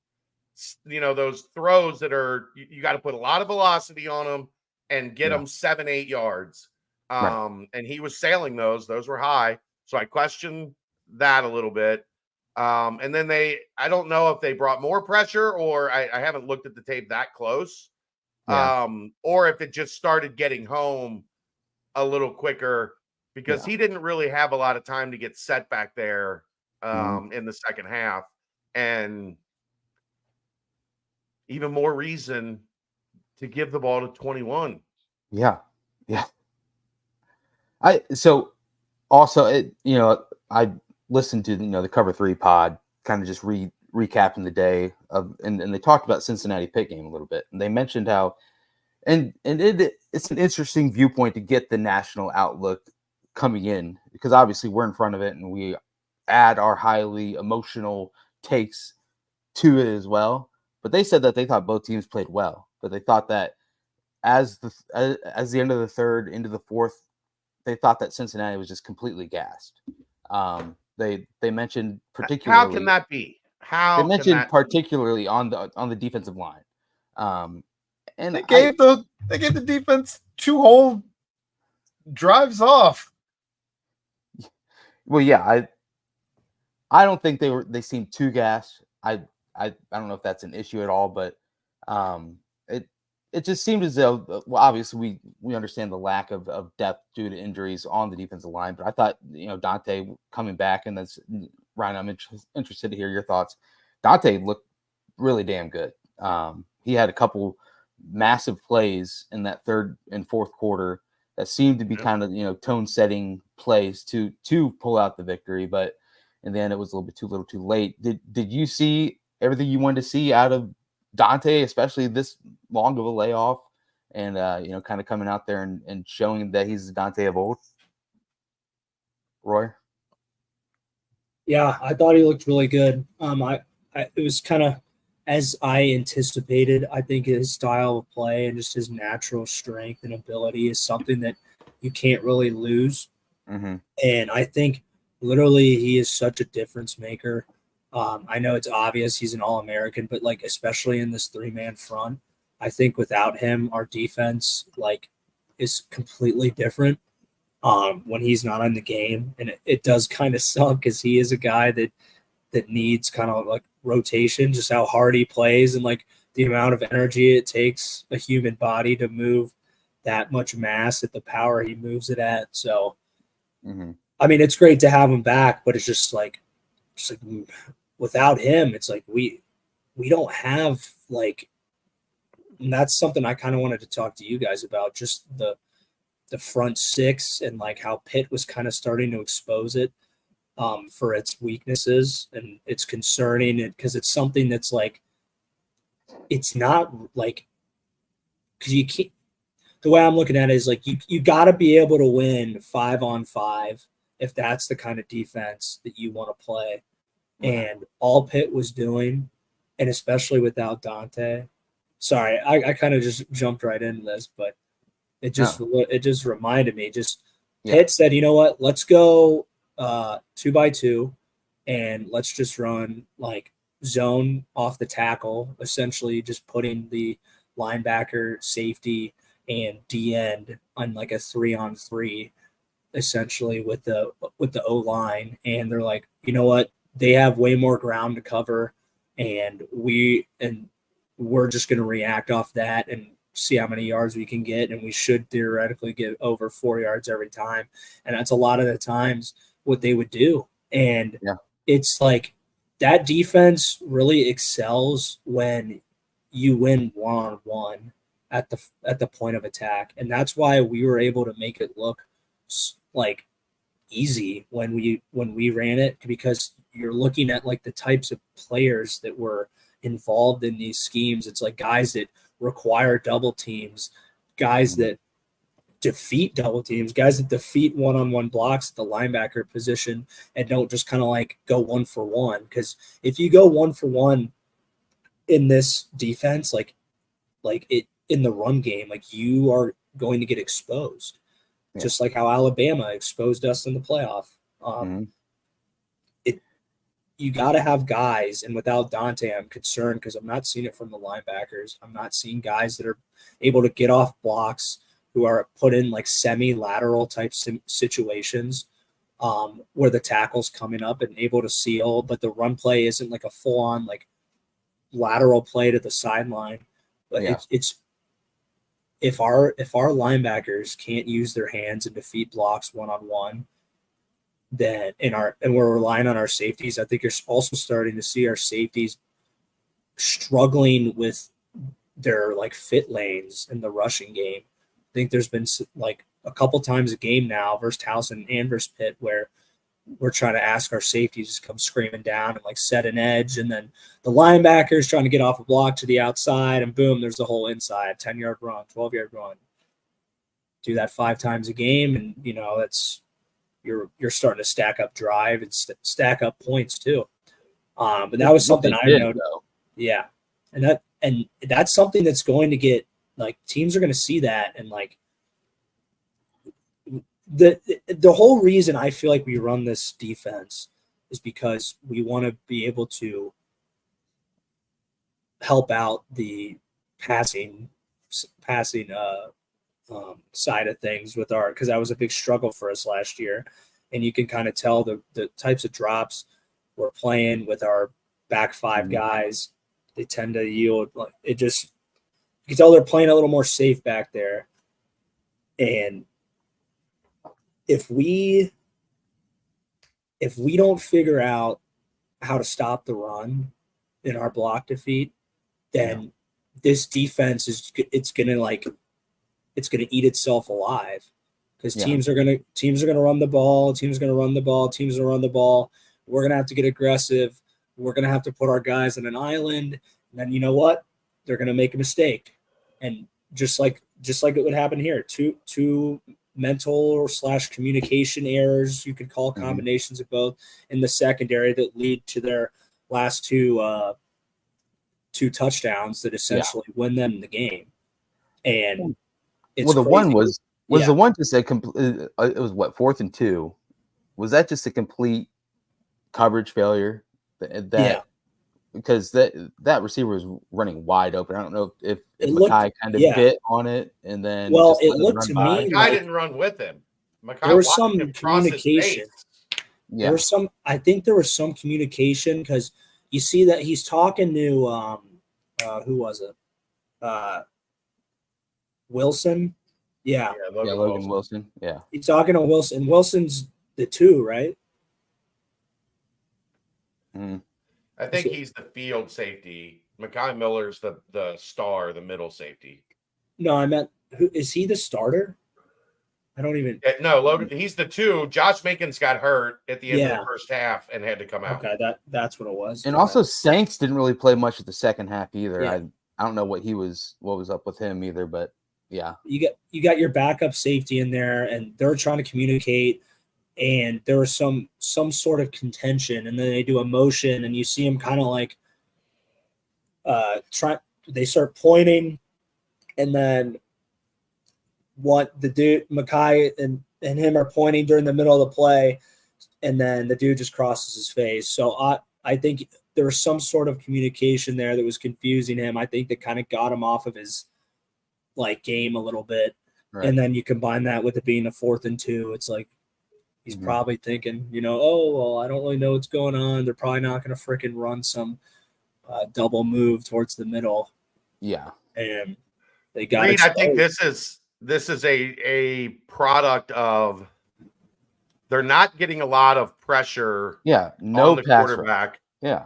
throws that are, you got to put a lot of velocity on them and get them 7-8 yards. And he was sailing those were high. So I questioned that a little bit. And then I don't know if they brought more pressure, or I haven't looked at the tape that close. Or if it just started getting home a little quicker, because he didn't really have a lot of time to get set back there in the second half. And even more reason to give the ball to 21. Yeah. I listened to the Cover 3 pod, kind of just recapping the day and they talked about Cincinnati Pitt game a little bit, and they mentioned how it's an interesting viewpoint to get the national outlook coming in, because obviously we're in front of it and we add our highly emotional takes to it as well. But they said that they thought both teams played well, but they thought that as the end of the third into the fourth, they thought that Cincinnati was just completely gassed. They mentioned particularly. How can that be? Particularly on the defensive line. And they gave the defense 2 whole drives off. Well, yeah, I don't think they seemed too gassed. I don't know if that's an issue at all, but it just seemed as though, well, obviously we understand the lack of depth due to injuries on the defensive line, but I thought, Dante coming back, and that's, Ryan, I'm interested to hear your thoughts. Dante looked really damn good. He had a couple massive plays in that third and fourth quarter that seemed to be kind of, tone setting plays to pull out the victory, but in the end it was a little too late. Did you see everything you wanted to see out of Dante, especially this long of a layoff, and kind of coming out there and showing that he's the Dante of old? Roy? Yeah, I thought he looked really good. It was kind of as I anticipated. I think his style of play and just his natural strength and ability is something that you can't really lose. And I think literally he is such a difference maker. I know it's obvious he's an All-American, but especially in this 3-man front, I think without him, our defense is completely different when he's not in the game. And it does kind of suck, because he is a guy that needs kind of rotation, just how hard he plays and the amount of energy it takes a human body to move that much mass at the power he moves it at. So, I mean, it's great to have him back, but it's just without him, it's we don't have and that's something I kind of wanted to talk to you guys about, just the front six and how Pitt was kind of starting to expose it for its weaknesses, and it's concerning because it's something that's it's not because you can't. The way I'm looking at it is you got to be able to win 5-on-5 if that's the kind of defense that you want to play. And all Pitt was doing, and especially without Dante, sorry, I kind of just jumped right into this, but it just reminded me. Just Pitt said, you know what? Let's go 2x2, and let's just run like zone off the tackle, essentially just putting the linebacker, safety, and D end on like a 3-on-3, essentially with the O line. And they're like, you know what? They have way more ground to cover, and we're just going to react off that and see how many yards we can get, and we should theoretically get over 4 yards every time. And that's a lot of the times what they would do. And it's like that defense really excels when you win one-on-one at the point of attack. And that's why we were able to make it look like easy when we ran it, because you're looking at like the types of players that were involved in these schemes. It's like guys that require double teams, guys that defeat double teams, guys that defeat one-on-one blocks at the linebacker position and don't just kind of like go 1-for-1. Because if you go 1-for-1 in this defense, like it in the run game, like you are going to get exposed, just like how Alabama exposed us in the playoff. You got to have guys, and without Dante, I'm concerned because I'm not seeing it from the linebackers. I'm not seeing guys that are able to get off blocks, who are put in like semi-lateral type situations where the tackle's coming up and able to seal, but the run play isn't like a full-on like lateral play to the sideline. But it's if our linebackers can't use their hands and defeat blocks one-on-one, then and we're relying on our safeties. I think you're also starting to see our safeties struggling with their like fit lanes in the rushing game. I think there's been like a couple times a game now versus Towson and versus Pitt where we're trying to ask our safeties to come screaming down and like set an edge, and then the linebackers trying to get off a block to the outside, and boom, there's the whole inside 10-yard run, 12-yard run. Do that 5 times a game, and you know that's you're starting to stack up drive and stack up points too. But that was something I noticed. Yeah, and that's something that's going to get like teams are going to see that, and like the whole reason I feel like we run this defense is because we want to be able to help out the passing side of things with because that was a big struggle for us last year, and you can kind of tell the types of drops we're playing with our back 5 guys. They tend to yield like it just you can tell they're playing a little more safe back there. And if we don't figure out how to stop the run in our block defeat, then this defense it's gonna eat itself alive, because teams are gonna run the ball. We're gonna have to get aggressive. We're gonna have to put our guys on an island, and then you know what? They're gonna make a mistake, and just like it would happen here, two mental / communication errors, you could call combinations of both in the secondary that lead to their last two touchdowns that essentially win them the game. And it's the crazy. one was the one just a complete. It was what, 4th and 2? Was that just a complete coverage failure? Because that receiver was running wide open. I don't know if Mekhi kind of bit on it, and then it looked to me Mekhi didn't run with him. Mekhi there was some communication. Yeah, I think there was some communication, because you see that he's talking to who was it? Wilson. Yeah, Logan Wilson. Yeah, he's talking to Wilson. Wilson's the 2, right? I think he's the field safety. Mekhi Miller's the star, the middle safety. No, I meant, who is he the starter? I don't even. No, Logan. He's the 2. Josh Minkins got hurt at the end of the first half and had to come out. Okay, that's what it was. And also Saints didn't really play much of the second half either. Yeah. I don't know what was up with him either, but yeah. You got your backup safety in there, and they're trying to communicate, and there was some sort of contention, and then they do a motion, and you see him kind of like they start pointing, and then what the dude Makai and him are pointing during the middle of the play, and then the dude just crosses his face. So I think there was some sort of communication there that was confusing him. I think that kind of got him off of his like game a little bit. Right. And then you combine that with it being a 4th and 2. It's like he's probably thinking, oh, well, I don't really know what's going on. They're probably not going to freaking run some double move towards the middle. Yeah. And they got Reed, I think this is a product of they're not getting a lot of pressure no on the pass quarterback. rush. Yeah.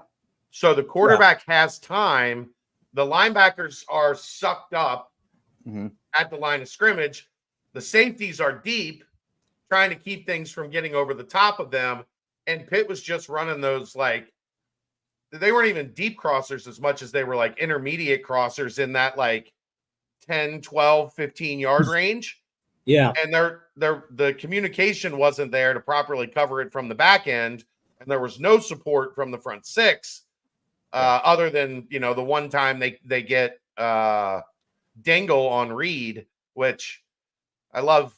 So the quarterback has time. The linebackers are sucked up at the line of scrimmage. The safeties are deep, trying to keep things from getting over the top of them. And Pitt was just running those they weren't even deep crossers as much as they were like intermediate crossers in that like 10, 12, 15-yard range. Yeah. And the communication wasn't there to properly cover it from the back end. And there was no support from the front six, other than, the one time they get Dingle on Reed, which I love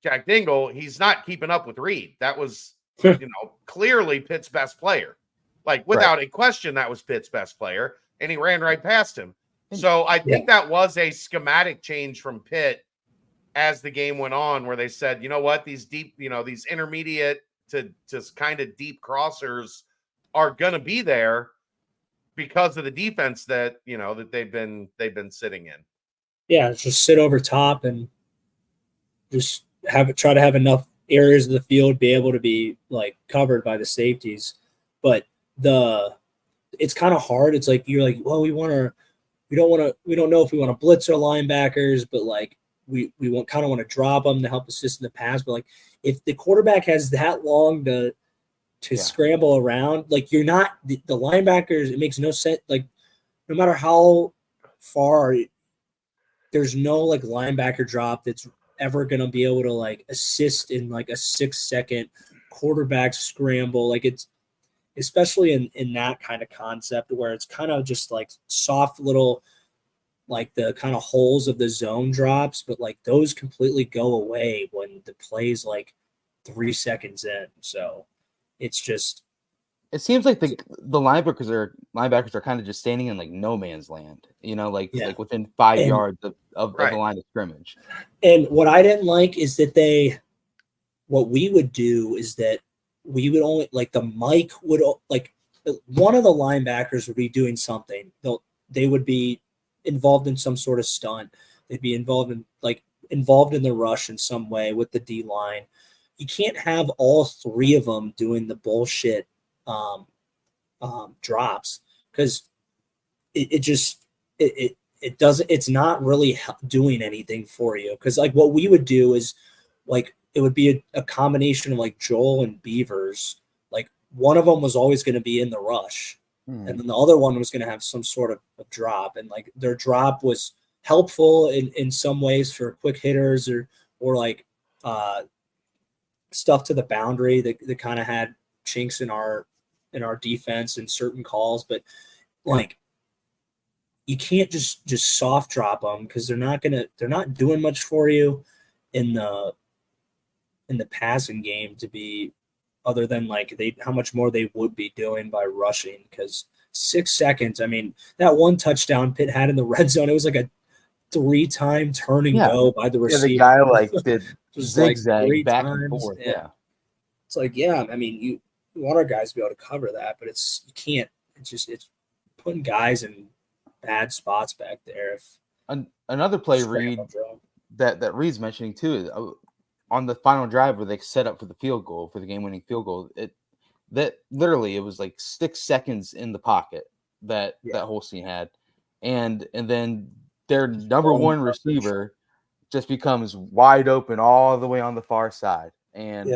Jack Dingle. He's not keeping up with Reed. That was, clearly Pitt's best player. Like, without a question, that was Pitt's best player. And he ran right past him. So I think that was a schematic change from Pitt as the game went on, where they said, you know what, these deep, these intermediate to kind of deep crossers are going to be there because of the defense that, that they've been sitting in. Yeah, just sit over top and just try to have enough areas of the field be able to be like covered by the safeties. But it's kind of hard. It's like, you're like, well, we don't know if we want to blitz our linebackers, but like we kind of want to drop them to help assist in the pass. But like, if the quarterback has that long to scramble around, like, you're not the linebackers, it makes no sense. Like, no matter how far, there's no like linebacker drop that's ever going to be able to like assist in like a 6-second quarterback scramble. Like, it's especially in that kind of concept where it's kind of just like soft little, like the kind of holes of the zone drops, but like those completely go away when the play's like 3 seconds in. So it's just, it seems like the linebackers are kind of just standing in like no man's land, like within 5 yards of the line of scrimmage. And what I didn't like is that what we would do is that we would only like the mic would like one of the linebackers would be doing something. They would be involved in some sort of stunt. They'd be involved in the rush in some way with the D line. You can't have all 3 of them doing the bullshit drops, because it doesn't, it's not really doing anything for you. Because like what we would do is like it would be a combination of like Joel and Beavers. Like one of them was always going to be in the rush, and then the other one was going to have some sort of a drop, and like their drop was helpful in some ways for quick hitters or like stuff to the boundary that kind of had chinks in our defense and certain calls. But like you can't just soft drop them, because they're not doing much for you in the passing game to be, other than like how much more they would be doing by rushing. Because 6 seconds, I mean, that one touchdown Pitt had in the red zone, it was like a 3-time turn and go by the receiver. The guy like did just zigzag like back times. and forth. Yeah. It's like, I mean, you want our guys to be able to cover that, but you can't. It's putting guys in bad spots back there. Another play, Reed, that Reed's mentioning too, is on the final drive where they set up for the field goal, for the game-winning field goal. That literally, it was like 6 seconds in the pocket that Holstein had, and then their number one receiver just becomes wide open all the way on the far side, and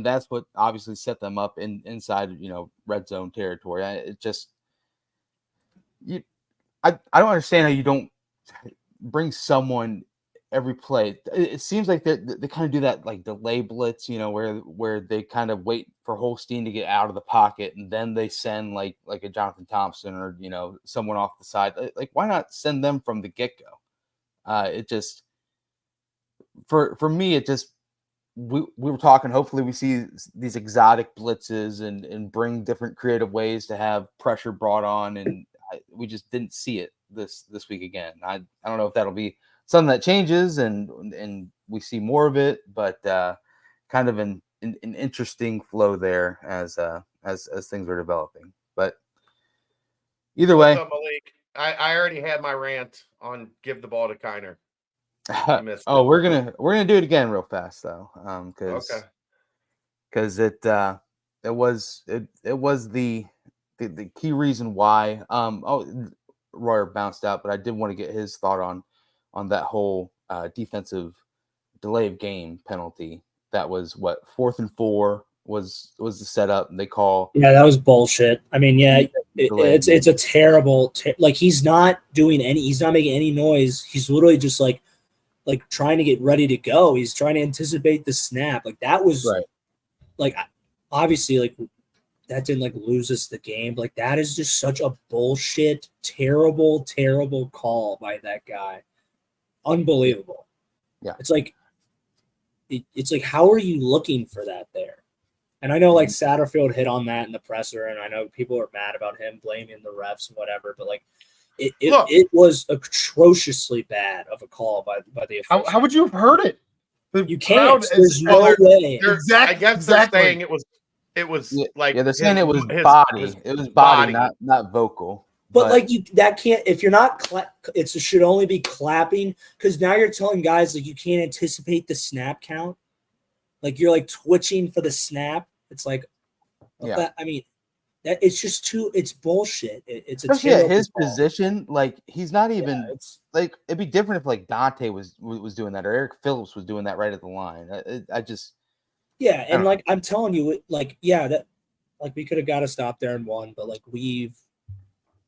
that's what obviously set them up inside red zone territory. I don't understand how you don't bring someone every play. It seems like they kind of do that like delay blitz, where they kind of wait for Holstein to get out of the pocket and then they send like a Jonathan Thompson or someone off the side. Like why not send them from the get-go? It just for me it just we were talking. Hopefully we see these exotic blitzes and bring different creative ways to have pressure brought on, and we just didn't see it this week again. I don't know if that'll be something that changes and we see more of it, but kind of an interesting flow there as things are developing. But either way, what's up, Malik? I already had my rant on give the ball to Kiner. we're gonna do it again real fast though, because it was the key reason why. Royer bounced out, but I did want to get his thought on that whole defensive delay of game penalty. That was what 4th and 4 was the setup. They call. Yeah, that was bullshit. I mean, yeah, it's a terrible. Like he's not making any noise. He's literally just like trying to get ready to go. He's trying to anticipate the snap. Like that was right. Like obviously like that didn't like lose us the game. Like that is just such a bullshit, terrible call by that guy. Unbelievable. Yeah. It's like how are you looking for that there? And I know like Satterfield hit on that in the presser, and I know people are mad about him blaming the refs and whatever, but like it was atrociously bad of a call by the official. How would you have heard it? You can't. There's no way. I guess they're saying it was like they're saying it was body. It was body, not vocal. But like that can't, if you're not it should only be clapping, because now you're telling guys like you can't anticipate the snap count. Like you're like twitching for the snap. It's like, that, I mean, that it's just it's bullshit. It's especially at his position. Like he's not even. It's like it'd be different if like Dante was doing that or Eric Phillips was doing that right at the line. Like I'm telling you, that like we could have got a stop there and won, but like we've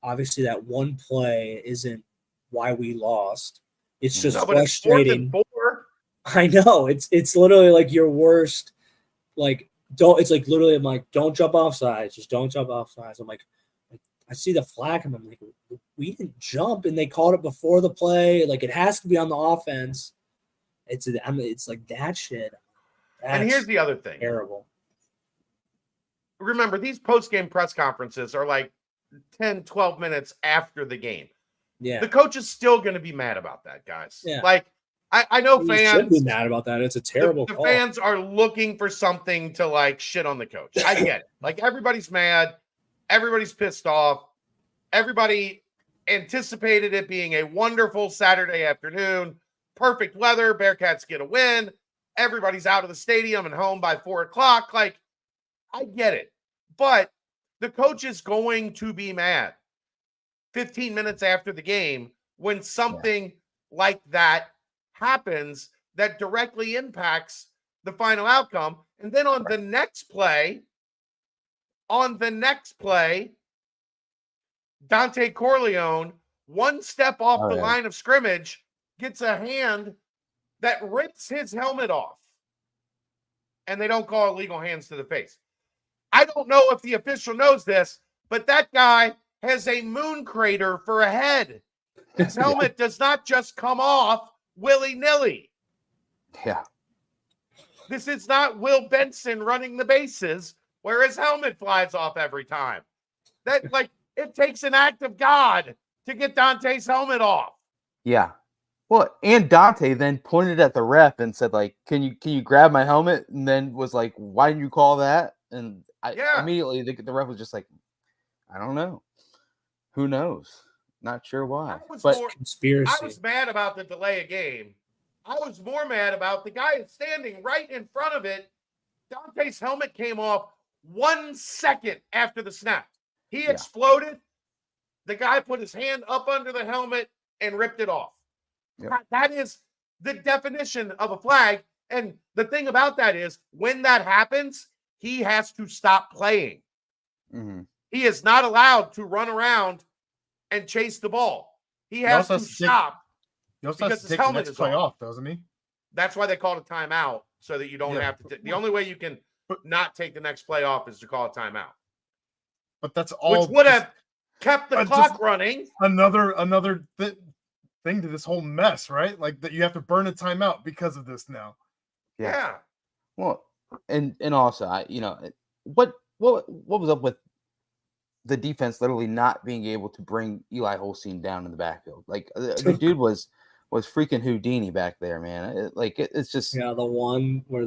obviously that one play isn't why we lost. It's just frustrating. I know it's literally like your worst. Like it's like literally I'm like don't jump off sides, just don't jump off sides. I'm like I see the flag and I'm like we didn't jump and they called it before the play. Like it has to be on the offense. It's like that shit. And here's the other thing. Terrible. Remember, these post-game press conferences are like 10, 12 minutes after the game. Yeah. The coach is still going to be mad about that, guys. Yeah. Like, I know fans should be mad about that. It's a terrible the call. fans are looking for something to like shit on the coach. I get it. Like everybody's mad. Everybody's pissed off. Everybody anticipated it being a wonderful Saturday afternoon. Perfect weather. Bearcats get a win. Everybody's out of the stadium and home by 4:00. Like, I get it. But the coach is going to be mad 15 minutes after the game when something like that happens that directly impacts the final outcome. And then on the next play, Dante Corleone, one step off the line of scrimmage, gets a hand that rips his helmet off. And they don't call illegal hands to the face. I don't know if the official knows this, but that guy has a moon crater for a head. His helmet does not just come off willy-nilly. Yeah. This is not Will Benson running the bases where his helmet flies off every time. That like it takes an act of God to get Dante's helmet off. Yeah. Well, and Dante then pointed at the ref and said, like, can you grab my helmet? And then was like, why didn't you call that? And immediately the ref was just like, I don't know. Who knows? Not sure why. Conspiracy. I was mad about the delay of game. I was more mad about the guy standing right in front of it. Dante's helmet came off 1 second after the snap. He exploded. The guy put his hand up under the helmet and ripped it off. Yep. That is the definition of a flag. And the thing about that is when that happens, he has to stop playing. Mm-hmm. He is not allowed to run around and chase the ball. He has to stop. He also has Because to his take the helmet next is play on. off, doesn't he? That's why they called a timeout, so that you don't Yeah. have to. The only way you can not take the next play off is to call a timeout, But that's all. which would just have kept the just clock running. another thing to this whole mess, right? Like that you have to burn a timeout because of this now. Yeah. Well, and also, what was up with the defense literally not being able to bring Eli Holstein down in the backfield? Like the dude was freaking Houdini back there, man. It's just Yeah, the one where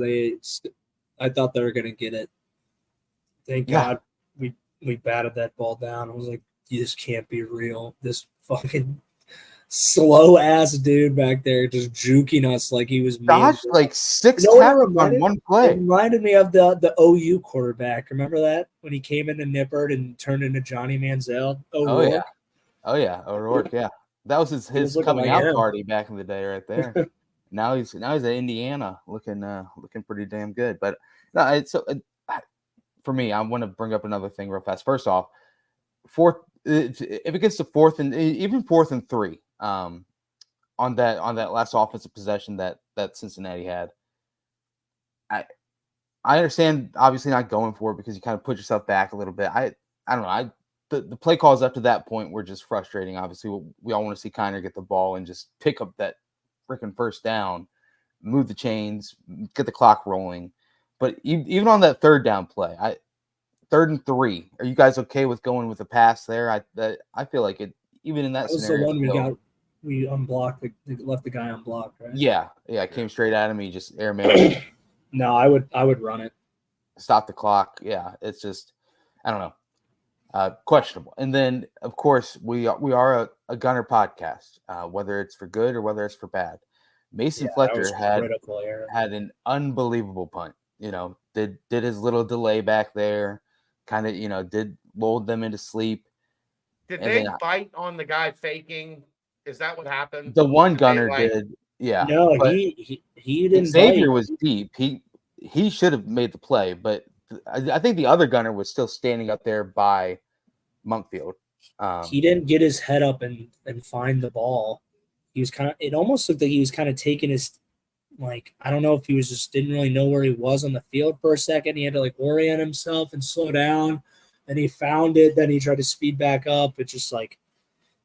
I thought they were gonna get it. Thank Yeah. God we batted that ball down. I was like, this can't be real. This fucking slow ass dude back there just juking us like he was dodged like 6 You know what it tackles on reminded- one It play. reminded me of the OU quarterback. Remember that when he came into Nippert and turned into Johnny Manziel? Oh yeah, O'Rourke. Yeah, that was his looking coming like out him. party back in the day, right there. now he's at Indiana, looking pretty damn good. But no, for me, I want to bring up another thing real fast. First off, if it gets to fourth and 3, on that last offensive possession that Cincinnati had, I understand obviously not going for it because you kind of put yourself back a little bit. I don't know. The play calls up to that point were just frustrating. Obviously, we all want to see Kiner get the ball and just pick up that freaking first down, move the chains, get the clock rolling. But even on that third down play, 3rd and 3, are you guys okay with going with a pass there? I feel like it, even in that That was the scenario. one we unblocked, left the guy unblocked, right? Yeah, it came straight at him. He just airmailed. No, I would run it. Stop the clock. Yeah, it's just, I don't know, questionable. And then, of course, we are a Gunner podcast, whether it's for good or whether it's for bad. Mason Fletcher had an unbelievable punt. Did his little delay back there, kind of did lulled them into sleep. Did they bite on the guy faking? Is that what happened? The one Gunner did. Yeah. No, he didn't. Xavier was deep. He should have made the play, but I think the other Gunner was still standing up there by Monkfield. He didn't get his head up and find the ball. He was it almost looked like he was kind of taking his, I don't know if he was just didn't really know where he was on the field for a second. He had to orient himself and slow down. Then he found it. Then he tried to speed back up. It's just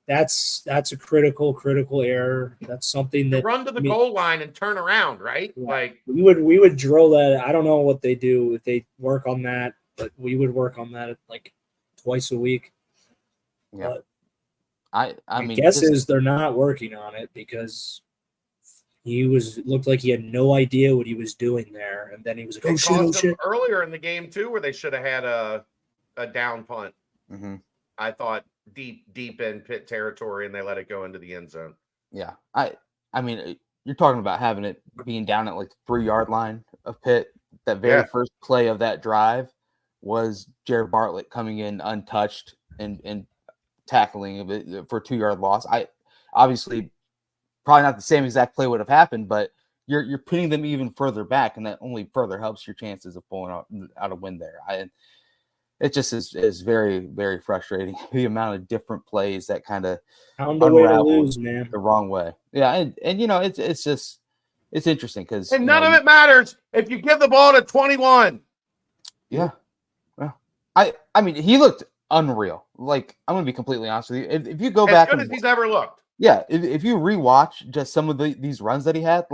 that's a critical error. That's something that run to the goal line and turn around, right? Yeah. we would drill that. I don't know what they do if they work on that, but we would work on that twice a week. Yeah. But I mean, guess is they're not working on it because he looked like he had no idea what he was doing there, and then he was like, "Oh shit!" Earlier in the game too, where they should have had a down punt. Mm-hmm. I thought deep in pit territory, and they let it go into the end zone. Yeah, I mean, you're talking about having it being down at the 3-yard line of pit. That very first play of that drive was Jared Bartlett coming in untouched and tackling it for a 2-yard loss. I obviously probably not the same exact play would have happened, but you're putting them even further back, and that only further helps your chances of pulling out a win there. It just is very, very frustrating, the amount of different plays that kind of unravel the wrong way. Yeah, and it's just it's interesting because none of it matters if you give the ball to 21. Yeah, well, I mean, he looked unreal. I'm gonna be completely honest with you. If you go back, as good as he's ever looked. Yeah, if you rewatch just some of these runs that he had,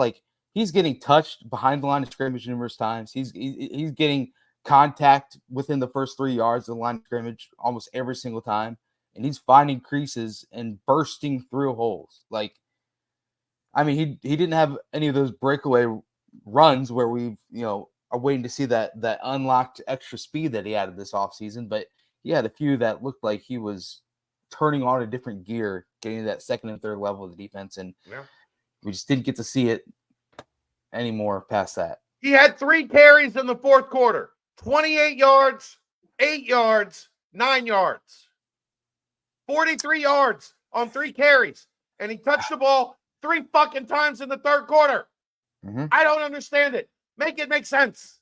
he's getting touched behind the line of scrimmage numerous times. He's getting contact within the first 3 yards of the line of scrimmage almost every single time, and he's finding creases and bursting through holes. I mean, he didn't have any of those breakaway runs where we are waiting to see that unlocked extra speed that he added this offseason, but he had a few that looked like he was turning on a different gear, getting to that second and third level of the defense, and we just didn't get to see it anymore past that. He had 3 carries in the fourth quarter. 28 yards, 8 yards, 9 yards. 43 yards on 3 carries. And he touched the ball 3 fucking times in the third quarter. Mm-hmm. I don't understand it. Make it make sense.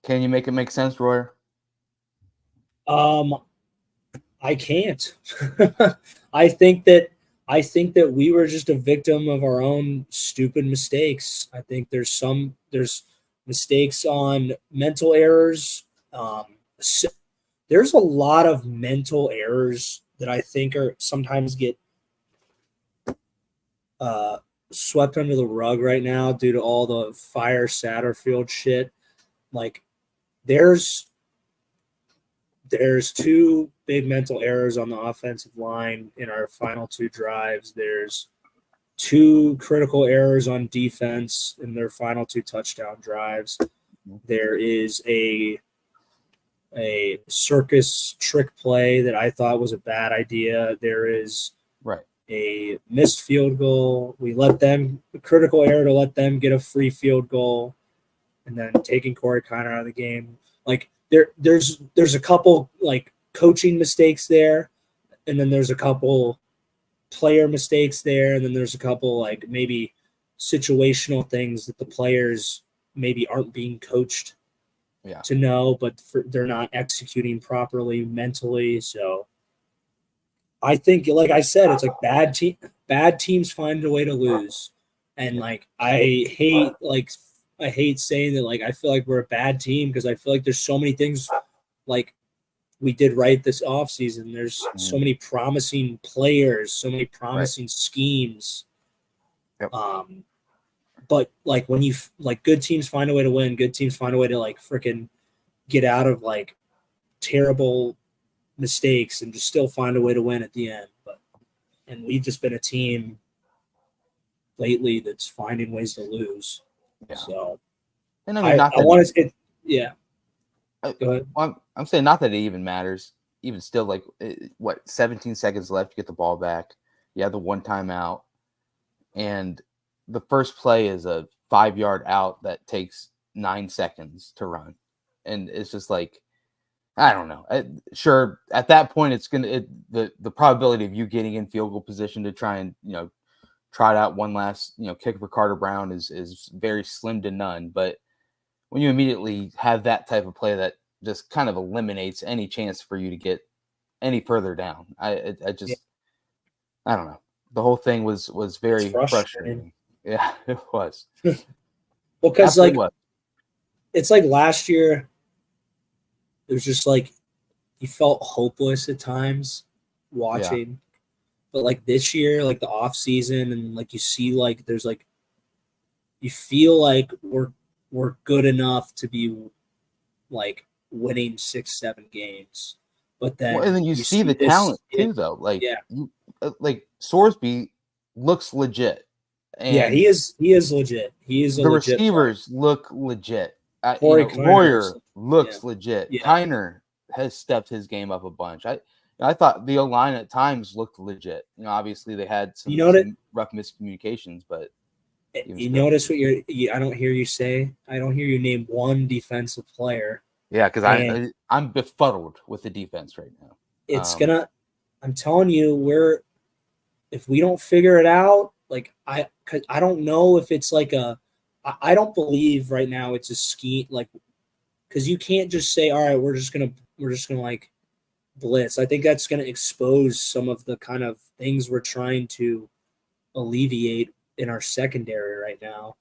Can you make it make sense, Royer? I can't. I think that I think that we were just a victim of our own stupid mistakes. I think there's mistakes on mental errors. There's a lot of mental errors that I think are sometimes get swept under the rug right now due to all the fire Satterfield shit. Like there's two big mental errors on the offensive line in our final two drives. There's two critical errors on defense in their final two touchdown drives. There is a circus trick play that I thought was a bad idea. There is a missed field goal. We let them – critical error to let them get a free field goal and then taking Corey Kiner out of the game. Like there's a couple like coaching mistakes there, and then there's a couple player mistakes there, and then there's a couple like maybe situational things that the players maybe aren't being coached to know, but they're not executing properly mentally. So I think, like I said, it's like bad teams find a way to lose, and like I hate saying that. Like I feel like we're a bad team because I feel like there's so many things like we did right this offseason. There's so many promising players, so many promising schemes. Yep. But like when you like good teams find a way to win, good teams find a way to like freaking get out of like terrible mistakes and just still find a way to win at the end. And we've just been a team lately that's finding ways to lose. Yeah. So, and I mean, I want to. Go ahead. I'm saying not that it even matters. Even still, like 17 seconds left to get the ball back. You have the one timeout, and the first play is a 5-yard out that takes 9 seconds to run, and it's just like, I don't know. Sure, at that point, it's the probability of you getting in field goal position to try and trot out one last kick for Carter Brown is very slim to none. But when you immediately have that type of play that just kind of eliminates any chance for you to get any further down, I don't know. The whole thing was very frustrating. Yeah, it was. Because it's like last year, it was just like you felt hopeless at times watching. Yeah. But like this year, like the off season, and like you see, like there's like you feel like we're good enough to be like winning 6-7 games. But then and then you see the talent too, though. Like like Sorsby looks legit. And he is legit. He is the receivers look legit. Lawyer looks legit. Yeah. Kiner has stepped his game up a bunch. I thought the O-line at times looked legit. Obviously they had some rough miscommunications, but notice what I don't hear you say. I don't hear you name one defensive player. Yeah, because I'm befuddled with the defense right now. It's I'm telling you, if we don't figure it out, like I don't know if it's like I don't believe right now it's a scheme, like, because you can't just say, all right, we're just gonna like blitz. I think that's gonna expose some of the kind of things we're trying to alleviate in our secondary right now.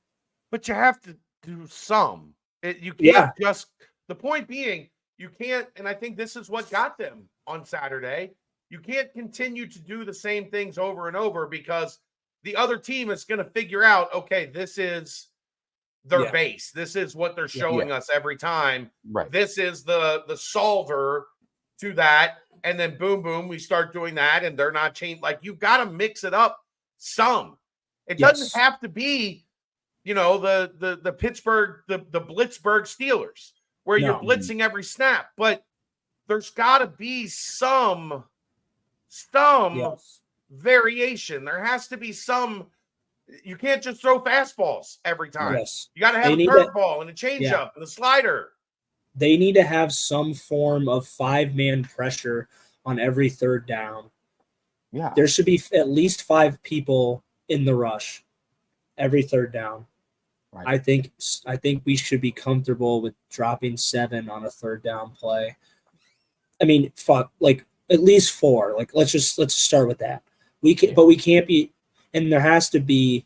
But you have to do some. You can't just. The point being, you can't, and I think this is what got them on Saturday. You can't continue to do the same things over and over because the other team is going to figure out, okay, this is their base. This is what they're showing us every time. Right. This is the solver to that. And then boom, we start doing that and they're not changed. Like, you've got to mix it up some. It doesn't have to be, the Pittsburgh, the Blitzburgh Steelers, where you're blitzing every snap. But there's got to be some variation. There has to be some. You can't just throw fastballs every time. Yes. You got to have a curveball and a changeup and a slider. They need to have some form of 5-man pressure on every third down. Yeah. There should be at least 5 people in the rush every third down. Right. I think we should be comfortable with dropping 7 on a third down play. I mean, like at least 4. Like let's just start with that. but we can't be, and there has to be,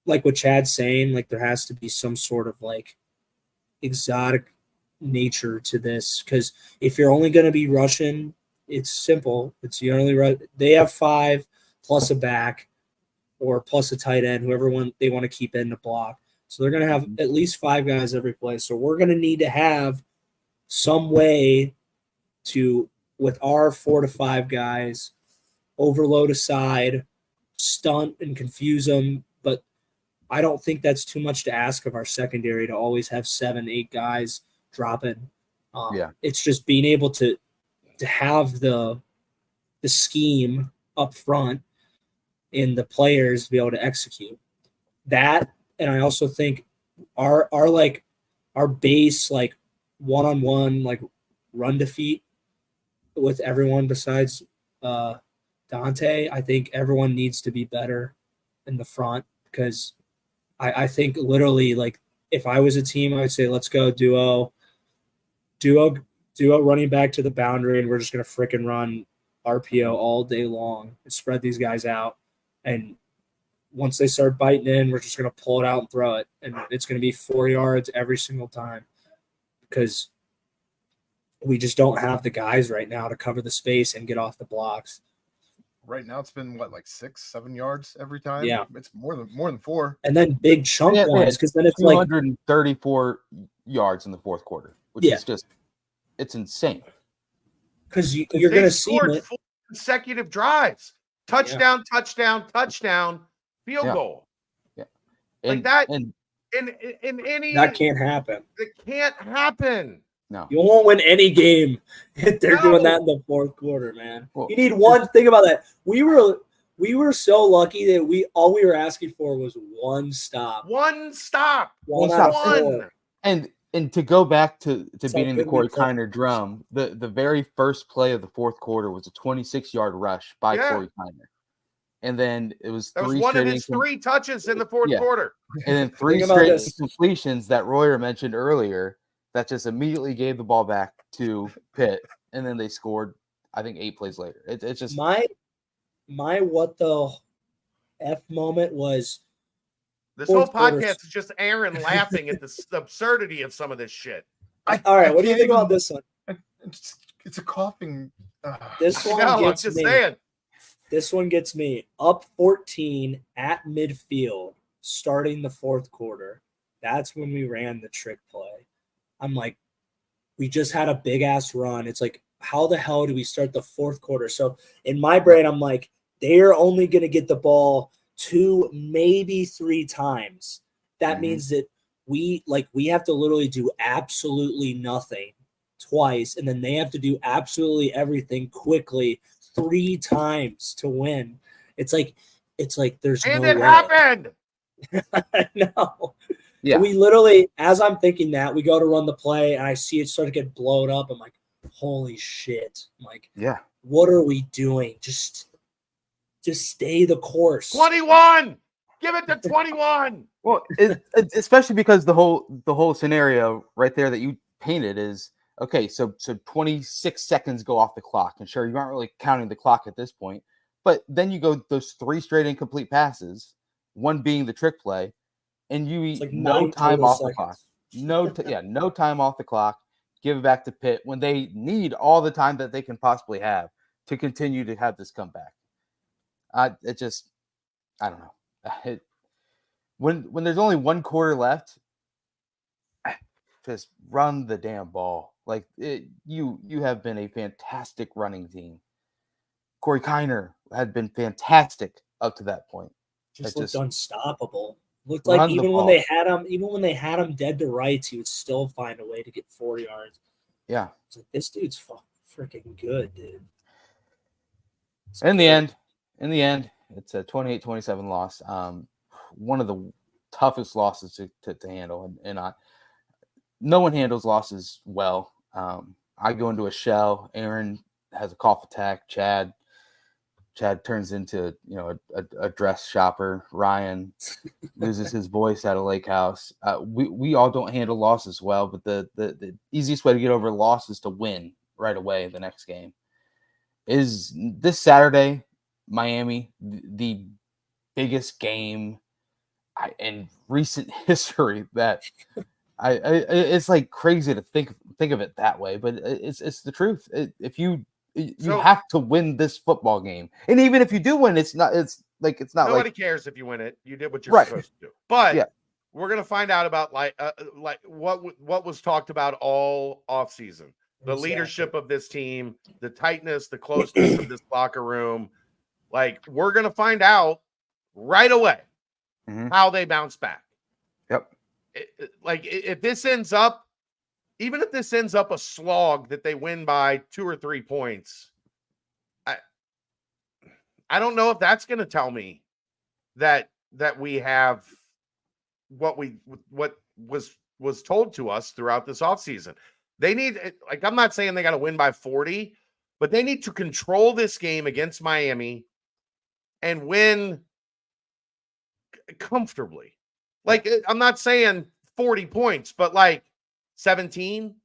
like what Chad's saying, like there has to be some sort of like exotic nature to this, because if you're only going to be rushing, it's simple. It's you only they have 5 plus a back or plus a tight end, whoever they want to keep in the block. So they're going to have at least 5 guys every play. So we're going to need to have some way to, with our 4 to 5 guys, overload a side, stunt and confuse them. But I don't think that's too much to ask of our secondary to always have 7, 8 guys dropping. It's just being able to have the scheme up front and the players to be able to execute that. And I also think our base, like one-on-one, like run defeat with everyone besides Dante, I think everyone needs to be better in the front, because I think literally, like, if I was a team, I would say, let's go duo running back to the boundary, and we're just going to freaking run RPO all day long and spread these guys out. And once they start biting in, we're just going to pull it out and throw it. And it's going to be 4 yards every single time, because we just don't have the guys right now to cover the space and get off the blocks. Right now, it's been what, like 6-7 yards every time. Yeah, it's more than 4. And then big chunk ones, because then it's 234 yards in the fourth quarter, which is just, it's insane. Because you're going to see 4 consecutive drives, touchdown, field goal. Yeah, like that. And in any that can't happen. It can't happen. No, you won't win any game if they're doing that in the fourth quarter, man. Well, you need one. Think about that. We were so lucky that all we were asking for was one stop. One stop. And to go back to beating the Corey Kiner drum, the very first play of the fourth quarter was a 26-yard rush by Corey Kiner. And then it was one of his 3 touches in the fourth quarter. And then 3 straight completions that Royer mentioned earlier that just immediately gave the ball back to Pitt. And then they scored, I think, 8 plays later. It's just my what the F moment was. This whole podcast is just Aaron laughing at the absurdity of some of this shit. All right, what do you think about this one? It's a coughing. This one gets me. Saying. This one gets me. Up 14 at midfield, starting the fourth quarter. That's when we ran the trick play. I'm like, we just had a big ass run. It's like, how the hell do we start the fourth quarter? So in my brain, I'm like, they're only going to get the ball 2, maybe 3 times. That means that we have to literally do absolutely nothing twice, and then they have to do absolutely everything quickly 3 times to win. It's like there's no way. And it happened. I know. Yeah. We literally, as I'm thinking that, we go to run the play, and I see it start to get blown up. I'm like, holy shit. I'm like, yeah, what are we doing? Just stay the course. 21. Give it to 21. Well, especially because the whole scenario right there that you painted is okay. So 26 seconds go off the clock, and sure, you aren't really counting the clock at this point. But then you go those 3 straight incomplete passes, one being the trick play, and you eat no time off the clock. No time off the clock. Give it back to Pitt when they need all the time that they can possibly have to continue to have this comeback. I don't know. When there's only 1 quarter left, just run the damn ball. Like you have been a fantastic running team. Corey Kiner had been fantastic up to that point. Just looked unstoppable. Looked like even when they had him dead to rights, he would still find a way to get 4 yards. Yeah, it's like, this dude's freaking good, dude. In the end, it's a 28-27 loss. One of the toughest losses to handle, and no one handles losses well. I go into a shell. Aaron has a cough attack. Chad turns into a dress shopper. Ryan loses his voice at a lake house. We all don't handle losses well, but the easiest way to get over a loss is to win right away the next game. Is this Saturday Miami, the biggest game in recent history. That it's like crazy to think of it that way, but it's the truth. If you have to win this football game, and even if you do win, it's not nobody like cares if you win it. You did what you're Right. supposed to do. But Yeah. we're gonna find out about like what was talked about all offseason. The Exactly. leadership of this team, the tightness, the closeness of this locker room. Like, we're gonna find out right away Mhm. how they bounce back. Yep. If this ends up, even if this ends up a slog that they win by 2 or 3 points, I don't know if that's going to tell me that we have what was told to us throughout this offseason. They need, like, I'm not saying they got to win by 40, but they need to control this game against Miami and win comfortably. Like, I'm not saying 40 points, but like 17,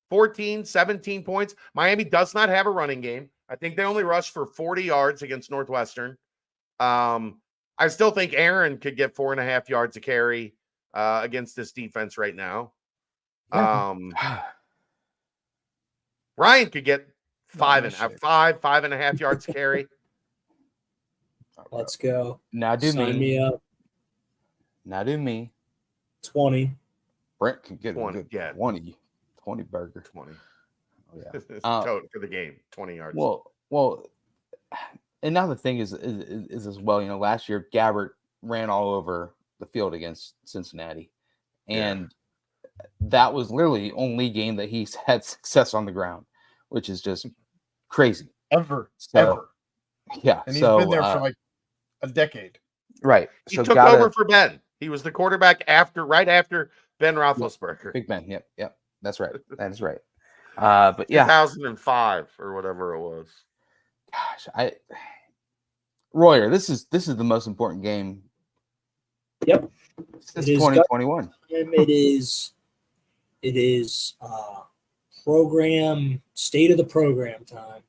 14, 17 points. Miami does not have a running game. I think they only rushed for 40 yards against Northwestern. I still think Aaron could get 4.5 yards a carry against this defense right now. Ryan could get 5.5 yards a carry. Let's go. Now do Sign me up. Now do me. 20. Brent can get 20, a good yeah. 20 burger. 20. Oh, yeah. For the game, 20 yards. Well, and now the thing is as well, last year Gabbert ran all over the field against Cincinnati, and that was literally the only game that he's had success on the ground, which is just crazy. Ever. Yeah. And he's been there for like a decade. Right. He took over for Ben. He was the quarterback right after Ben Roethlisberger. Big Ben. Yep. That's right. That is right. But yeah, 2005 or whatever it was. Gosh, Royer, this is the most important game. Yep. Since 2021. It is program state of the program time.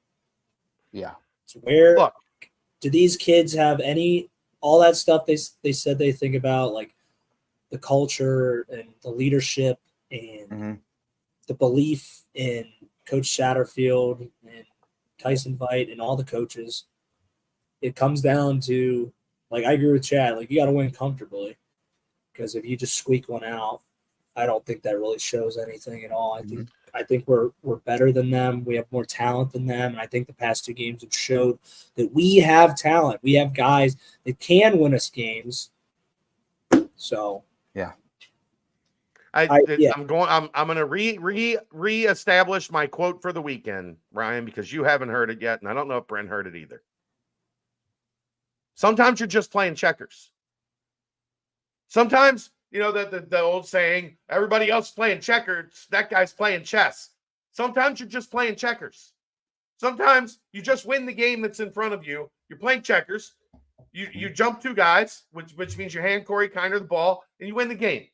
Yeah. So do these kids have all that stuff they said they think about, like the culture and the leadership and the belief in Coach Satterfield and Tyson Veit and all the coaches? It comes down to, like, I agree with Chad, like, you got to win comfortably, because if you just squeak one out, I don't think that really shows anything at all. I think we're better than them. We have more talent than them, and I think the past 2 games have showed that we have talent. We have guys that can win us games. So yeah. I'm going to reestablish my quote for the weekend, Ryan, because you haven't heard it yet, and I don't know if Brent heard it either. Sometimes you're just playing checkers. Sometimes, the old saying, everybody else playing checkers, that guy's playing chess. Sometimes you're just playing checkers. Sometimes you just win the game that's in front of you. You're playing checkers. You jump 2 guys, which means you hand Corey Kiner the ball, and you win the game.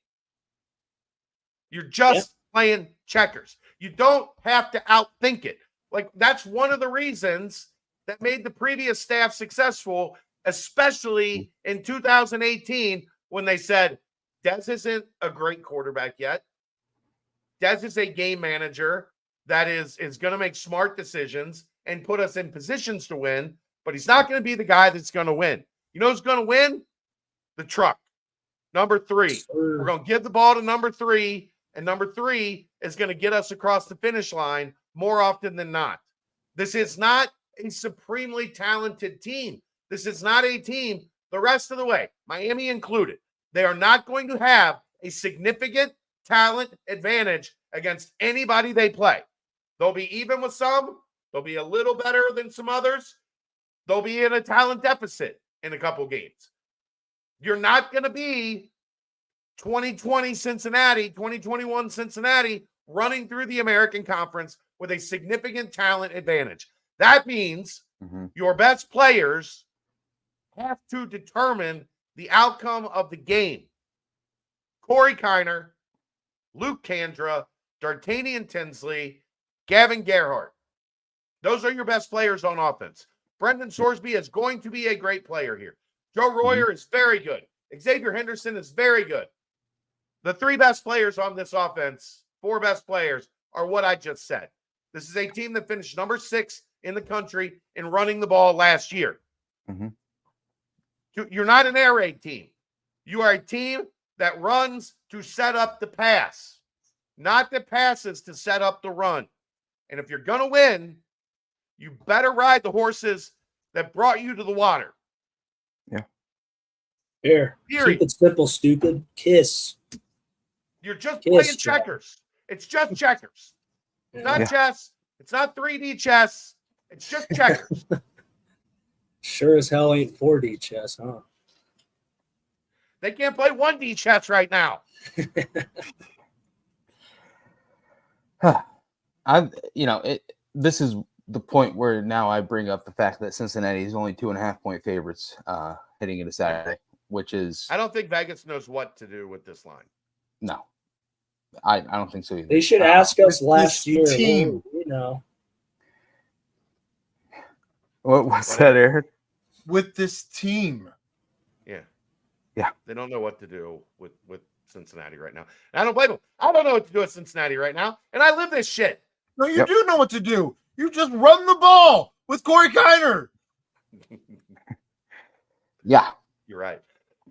You're just playing checkers. You don't have to outthink it. Like, that's one of the reasons that made the previous staff successful, especially in 2018, when they said, Dez isn't a great quarterback yet. Dez is a game manager that is going to make smart decisions and put us in positions to win, but he's not going to be the guy that's going to win. You know who's going to win? The truck. Number 3. We're going to give the ball to number 3, and number 3 is going to get us across the finish line more often than not. This is not a supremely talented team. This is not a team the rest of the way, Miami included. They are not going to have a significant talent advantage against anybody they play. They'll be even with some. They'll be a little better than some others. They'll be in a talent deficit in a couple games. You're not going to be 2020 Cincinnati, 2021 Cincinnati running through the American Conference with a significant talent advantage. That means your best players have to determine the outcome of the game. Corey Kiner, Luke Kandra, D'Artagnan Tinsley, Gavin Gerhardt. Those are your best players on offense. Brendan Sorsby is going to be a great player here. Joe Royer is very good. Xavier Henderson is very good. The 3 best players on this offense, 4 best players, are what I just said. This is a team that finished number 6 in the country in running the ball last year. Mm-hmm. You're not an air raid team. You are a team that runs to set up the pass, not the passes to set up the run. And if you're going to win, you better ride the horses that brought you to the water. Yeah. Here, Period. keep it simple, stupid. Kiss. You're just Kiss, playing Joe. checkers. It's just checkers. It's not Yeah. chess. It's not 3D chess. It's just checkers. Sure as hell ain't 4D chess, huh? They can't play 1D chess right now. This is the point where now I bring up the fact that Cincinnati is only 2.5-point favorites heading into Saturday, which is I don't think Vegas knows what to do with this line. no. I don't think so either. They should ask us This last year. team. What's that, Aaron? With this team. Yeah. They don't know what to do with Cincinnati right now. And I don't blame them. I don't know what to do with Cincinnati right now. And I live this shit. No, you do know what to do. You just run the ball with Corey Kiner. Yeah, You're right.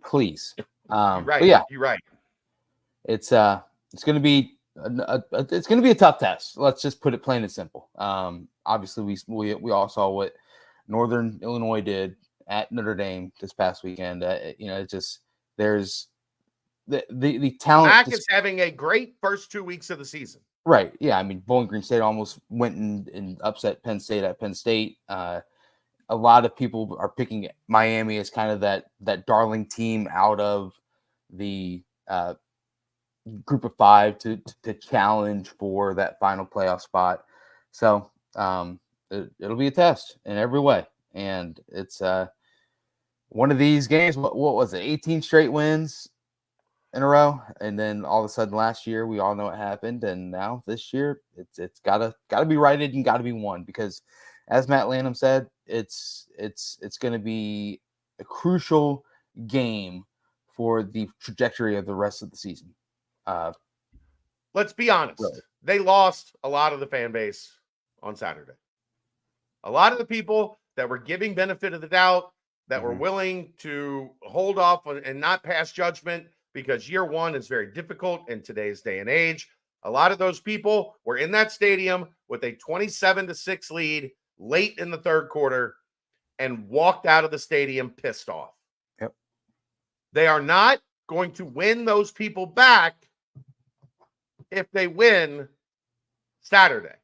please. You're right. But yeah, You're right. it's going to be a tough test. Let's just put it plain and simple. Obviously, we all saw what Northern Illinois did at Notre Dame this past weekend. It's just there's the talent. Mac is having a great first 2 weeks of the season. Right. Yeah. I mean, Bowling Green State almost went and upset Penn State at Penn State. A lot of people are picking Miami as kind of that darling team out of the group of 5 to challenge for that final playoff spot. So it'll be a test in every way. And it's one of these games. What was it? 18 straight wins in a row, and then all of a sudden last year we all know what happened, and now this year it's gotta be righted and gotta be won, because as Matt Lanham said, it's going to be a crucial game for the trajectory of the rest of the season. Let's be honest. Really. They lost a lot of the fan base on Saturday. A lot of the people that were giving benefit of the doubt, that were willing to hold off and not pass judgment, because year one is very difficult in today's day and age. A lot of those people were in that stadium with a 27-6 lead late in the third quarter and walked out of the stadium pissed off. Yep. They are not going to win those people back if they win Saturday.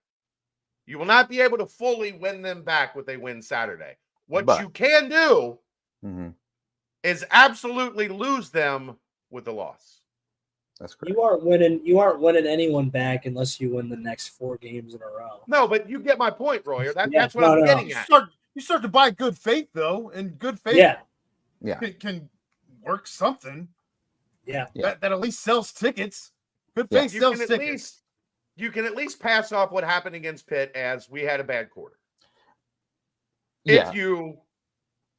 You will not be able to fully win them back when they win Saturday. What you can do is absolutely lose them with the loss. That's correct. You aren't winning anyone back unless you win the next 4 games in a row. No, but you get my point, Royer. Yeah, that's what I'm getting at. You start to buy good faith, though, and good faith can work something. Yeah. That at least sells tickets. Good faith sells tickets. You can at least pass off what happened against Pitt as we had a bad quarter. Yeah.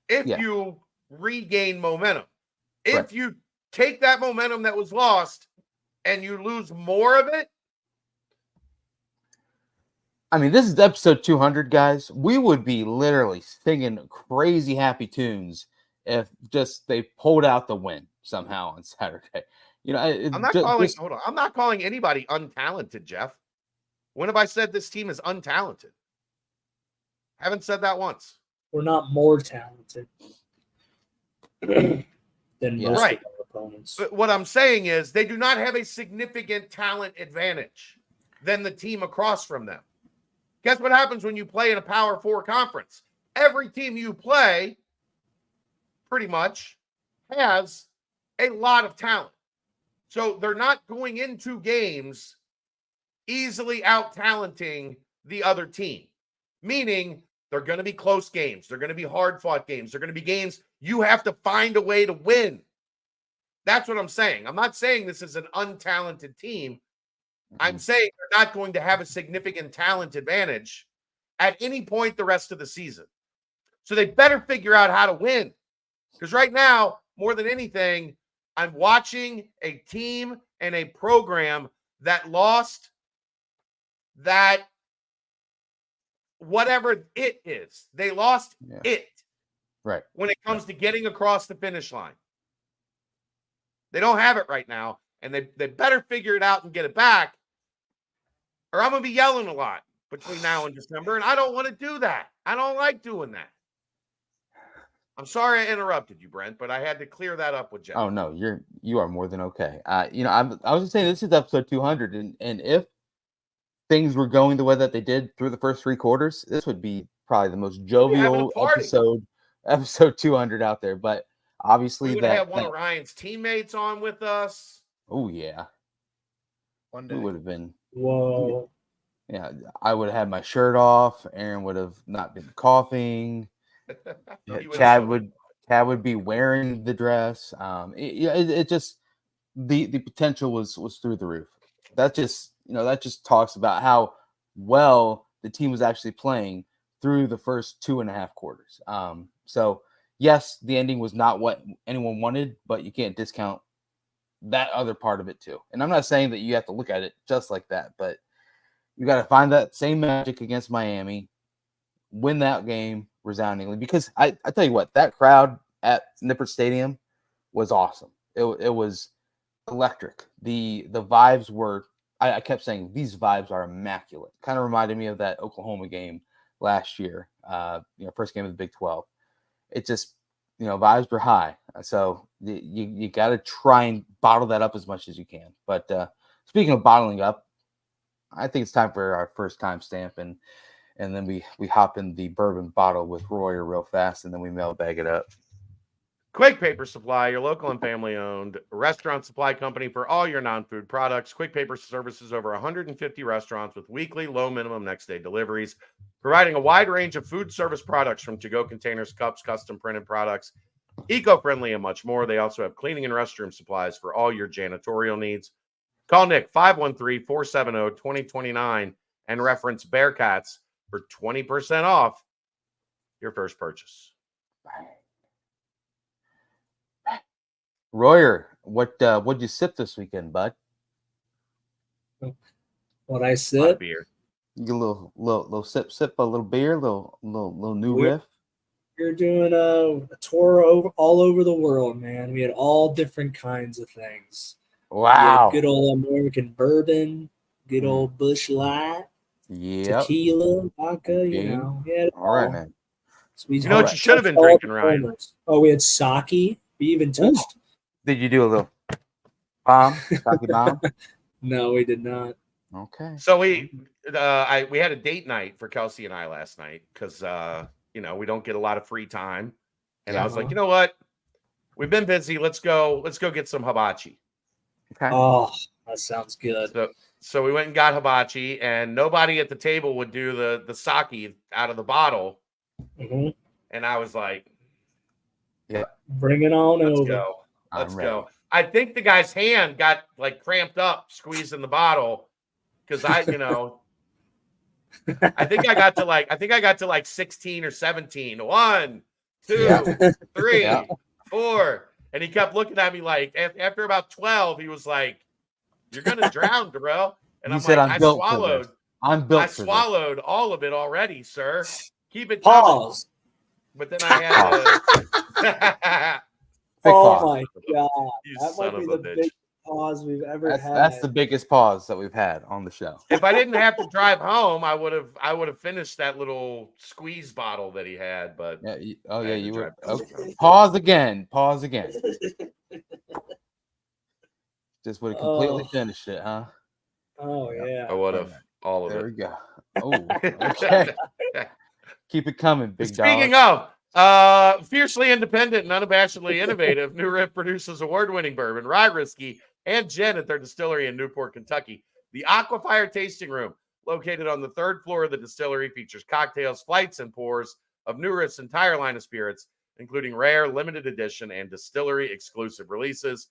If you regain momentum, if you take that momentum that was lost and you lose more of it. I mean, this is episode 200, guys. We would be literally singing crazy happy tunes if just they pulled out the win somehow on Saturday. I'm not calling anybody untalented, Jeff. When have I said this team is untalented? Haven't said that once. We're not more talented than most of our opponents. But what I'm saying is they do not have a significant talent advantage than the team across from them. Guess what happens when you play in a Power 4 conference? Every team you play pretty much has a lot of talent. So they're not going into games easily out-talenting the other team, meaning they're going to be close games. They're going to be hard-fought games. They're going to be games you have to find a way to win. That's what I'm saying. I'm not saying this is an untalented team. I'm saying they're not going to have a significant talent advantage at any point the rest of the season. So they better figure out how to win. Because right now, more than anything, I'm watching a team and a program that lost that whatever it is. They lost it. Right. When it comes to getting across the finish line. They don't have it right now, and they better figure it out and get it back, or I'm going to be yelling a lot between now and December, and I don't want to do that. I don't like doing that. I'm sorry I interrupted you, Brent, but I had to clear that up with Jeff. Oh no, you are more than okay. I was just saying this is episode 200, and if things were going the way that they did through the first 3 quarters, this would be probably the most jovial episode 200 out there. But obviously, we would have one of Ryan's teammates on with us. Oh yeah, one day we would have been. Whoa. Yeah, I would have had my shirt off. Aaron would have not been coughing. Chad would be wearing the dress. It just the potential was through the roof. That just talks about how well the team was actually playing through the first 2.5 quarters. So yes, the ending was not what anyone wanted, but you can't discount that other part of it too. And I'm not saying that you have to look at it just like that, but you got to find that same magic against Miami, win that game resoundingly. Because I tell you what, that crowd at Nippert Stadium was awesome. It was electric. The vibes were. I kept saying these vibes are immaculate. Kind of reminded me of that Oklahoma game last year. First game of the Big 12. It just vibes were high. So you got to try and bottle that up as much as you can. But speaking of bottling up, I think it's time for our first timestamp, and then we hop in the bourbon bottle with Royer real fast, and then we mailbag it up. Quick Paper Supply, your local and family-owned restaurant supply company for all your non-food products. Quick Paper services over 150 restaurants with weekly low minimum next-day deliveries, providing a wide range of food service products from to-go containers, cups, custom printed products, eco-friendly, and much more. They also have cleaning and restroom supplies for all your janitorial needs. Call Nick 513-470-2029 and reference Bearcats for 20% off your first purchase. Royer, what'd you sip this weekend, bud? What I sip? Beer. You little sip, a little beer, little new riff. You're doing a tour all over the world, man. We had all different kinds of things. Wow. Good old American bourbon, good old Busch Light, tequila, vodka, Yeah, all right, man. So we what you should have been drinking, Ryan? Oh, we had sake. We even touched. Did you do a little sake bomb? No, we did not. Okay. So we had a date night for Kelsey and I last night because we don't get a lot of free time, and I was like, you know what, we've been busy. Let's go get some hibachi. Okay. Oh, that sounds good. So we went and got hibachi, and nobody at the table would do the sake out of the bottle. Mm-hmm. And I was like, yeah, bring it on over. Let's go. I think the guy's hand got like cramped up squeezing the bottle because I think I got to like 16 or 17. 1, 2, 3, 4. And he kept looking at me like after about 12, he was like, "You're gonna drown, bro." And I swallowed all of it already, sir. Keep it pause. But then I had to. Oh my god! That might be the biggest pause we've ever had. That's the biggest pause that we've had on the show. If I didn't have to drive home, I would have finished that little squeeze bottle that he had. But you would. Okay. Pause again. Just would have completely finished it, huh? Oh yeah. I would have all of it. There we go. Oh, okay. Keep it coming, big dog. Speaking of. Fiercely independent and unabashedly innovative, New Riff produces award-winning bourbon, rye whiskey, and gin at their distillery in Newport, Kentucky. The Aquafire Tasting Room, located on the 3rd floor of the distillery, features cocktails, flights, and pours of New Riff's entire line of spirits, including rare, limited edition, and distillery-exclusive releases.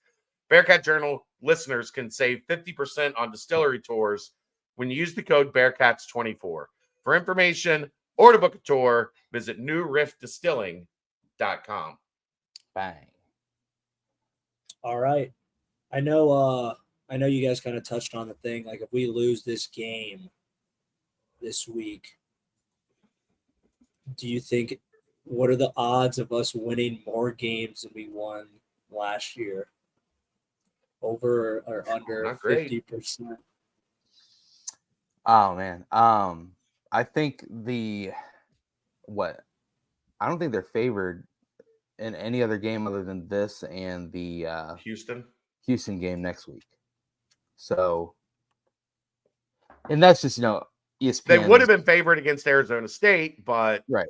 Bearcat Journal listeners can save 50% on distillery tours when you use the code BEARCATS24. For information or to book a tour, visit newriffdistilling.com. Bang. All right. I know you guys kind of touched on the thing. Like, if we lose this game this week, do you think, what are the odds of us winning more games than we won last year? Over or under Not great. 50%? Oh man. I think I don't think they're favored in any other game other than this and the Houston game next week. So, and that's just, ESPN. They would have been favored against Arizona State, but right.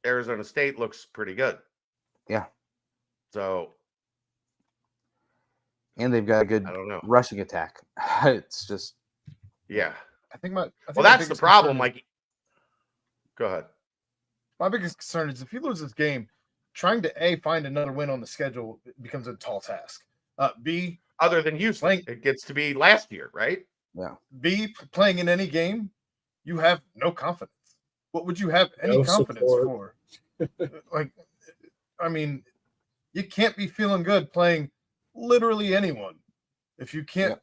Arizona State looks pretty good. Yeah. So, and they've got a good rushing attack. It's just, yeah. I think that's the problem. Like, go ahead. My biggest concern is if you lose this game, trying to find another win on the schedule becomes a tall task. B, other than Houston, it gets to be last year, right? Yeah. B, playing in any game, you have no confidence. What would you have any confidence for? Like, I mean, you can't be feeling good playing literally anyone if you can't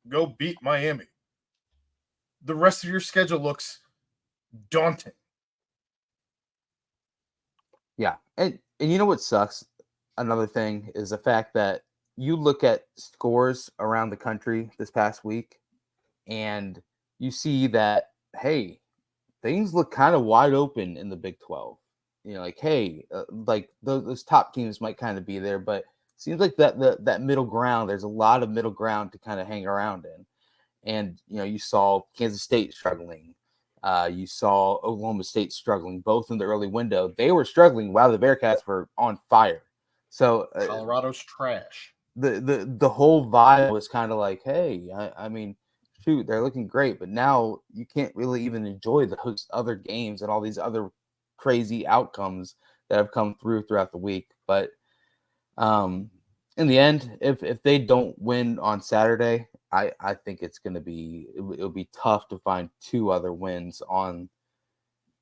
go beat Miami. The rest of your schedule looks daunting. Yeah. And you know what sucks? Another thing is the fact that you look at scores around the country this past week and you see that, hey, things look kind of wide open in the Big 12. Like, hey, like those top teams might kind of be there, but it seems like that middle ground, there's a lot of middle ground to kind of hang around in. And, you saw Kansas State struggling. You saw Oklahoma State struggling, both in the early window. They were struggling while the Bearcats were on fire. So Colorado's trash. The whole vibe was kind of like, hey, I mean, shoot, they're looking great, but now you can't really even enjoy those other games and all these other crazy outcomes that have come throughout the week. But in the end, if they don't win on Saturday, I think it'll be tough to find two other wins on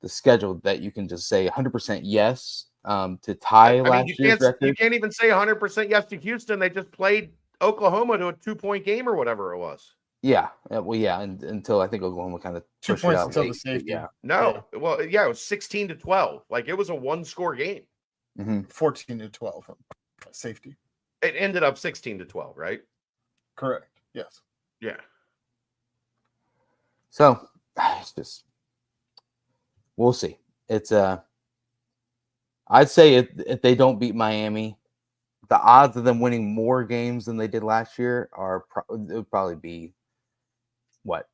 the schedule that you can just say 100% yes to tie last year's record. You can't even say 100% yes to Houston. They just played Oklahoma to a 2-point game or whatever it was. Yeah. Well, yeah. And until I think Oklahoma kind of 2 points until the safety. Yeah. No. Yeah. Well, yeah, it was 16-12. Like, it was a one-score game. 14-12 safety. It ended up 16-12, right? Correct. Yes. Yeah. So it's just, we'll see. It's I'd say if they don't beat Miami, the odds of them winning more games than they did last year it would probably be what,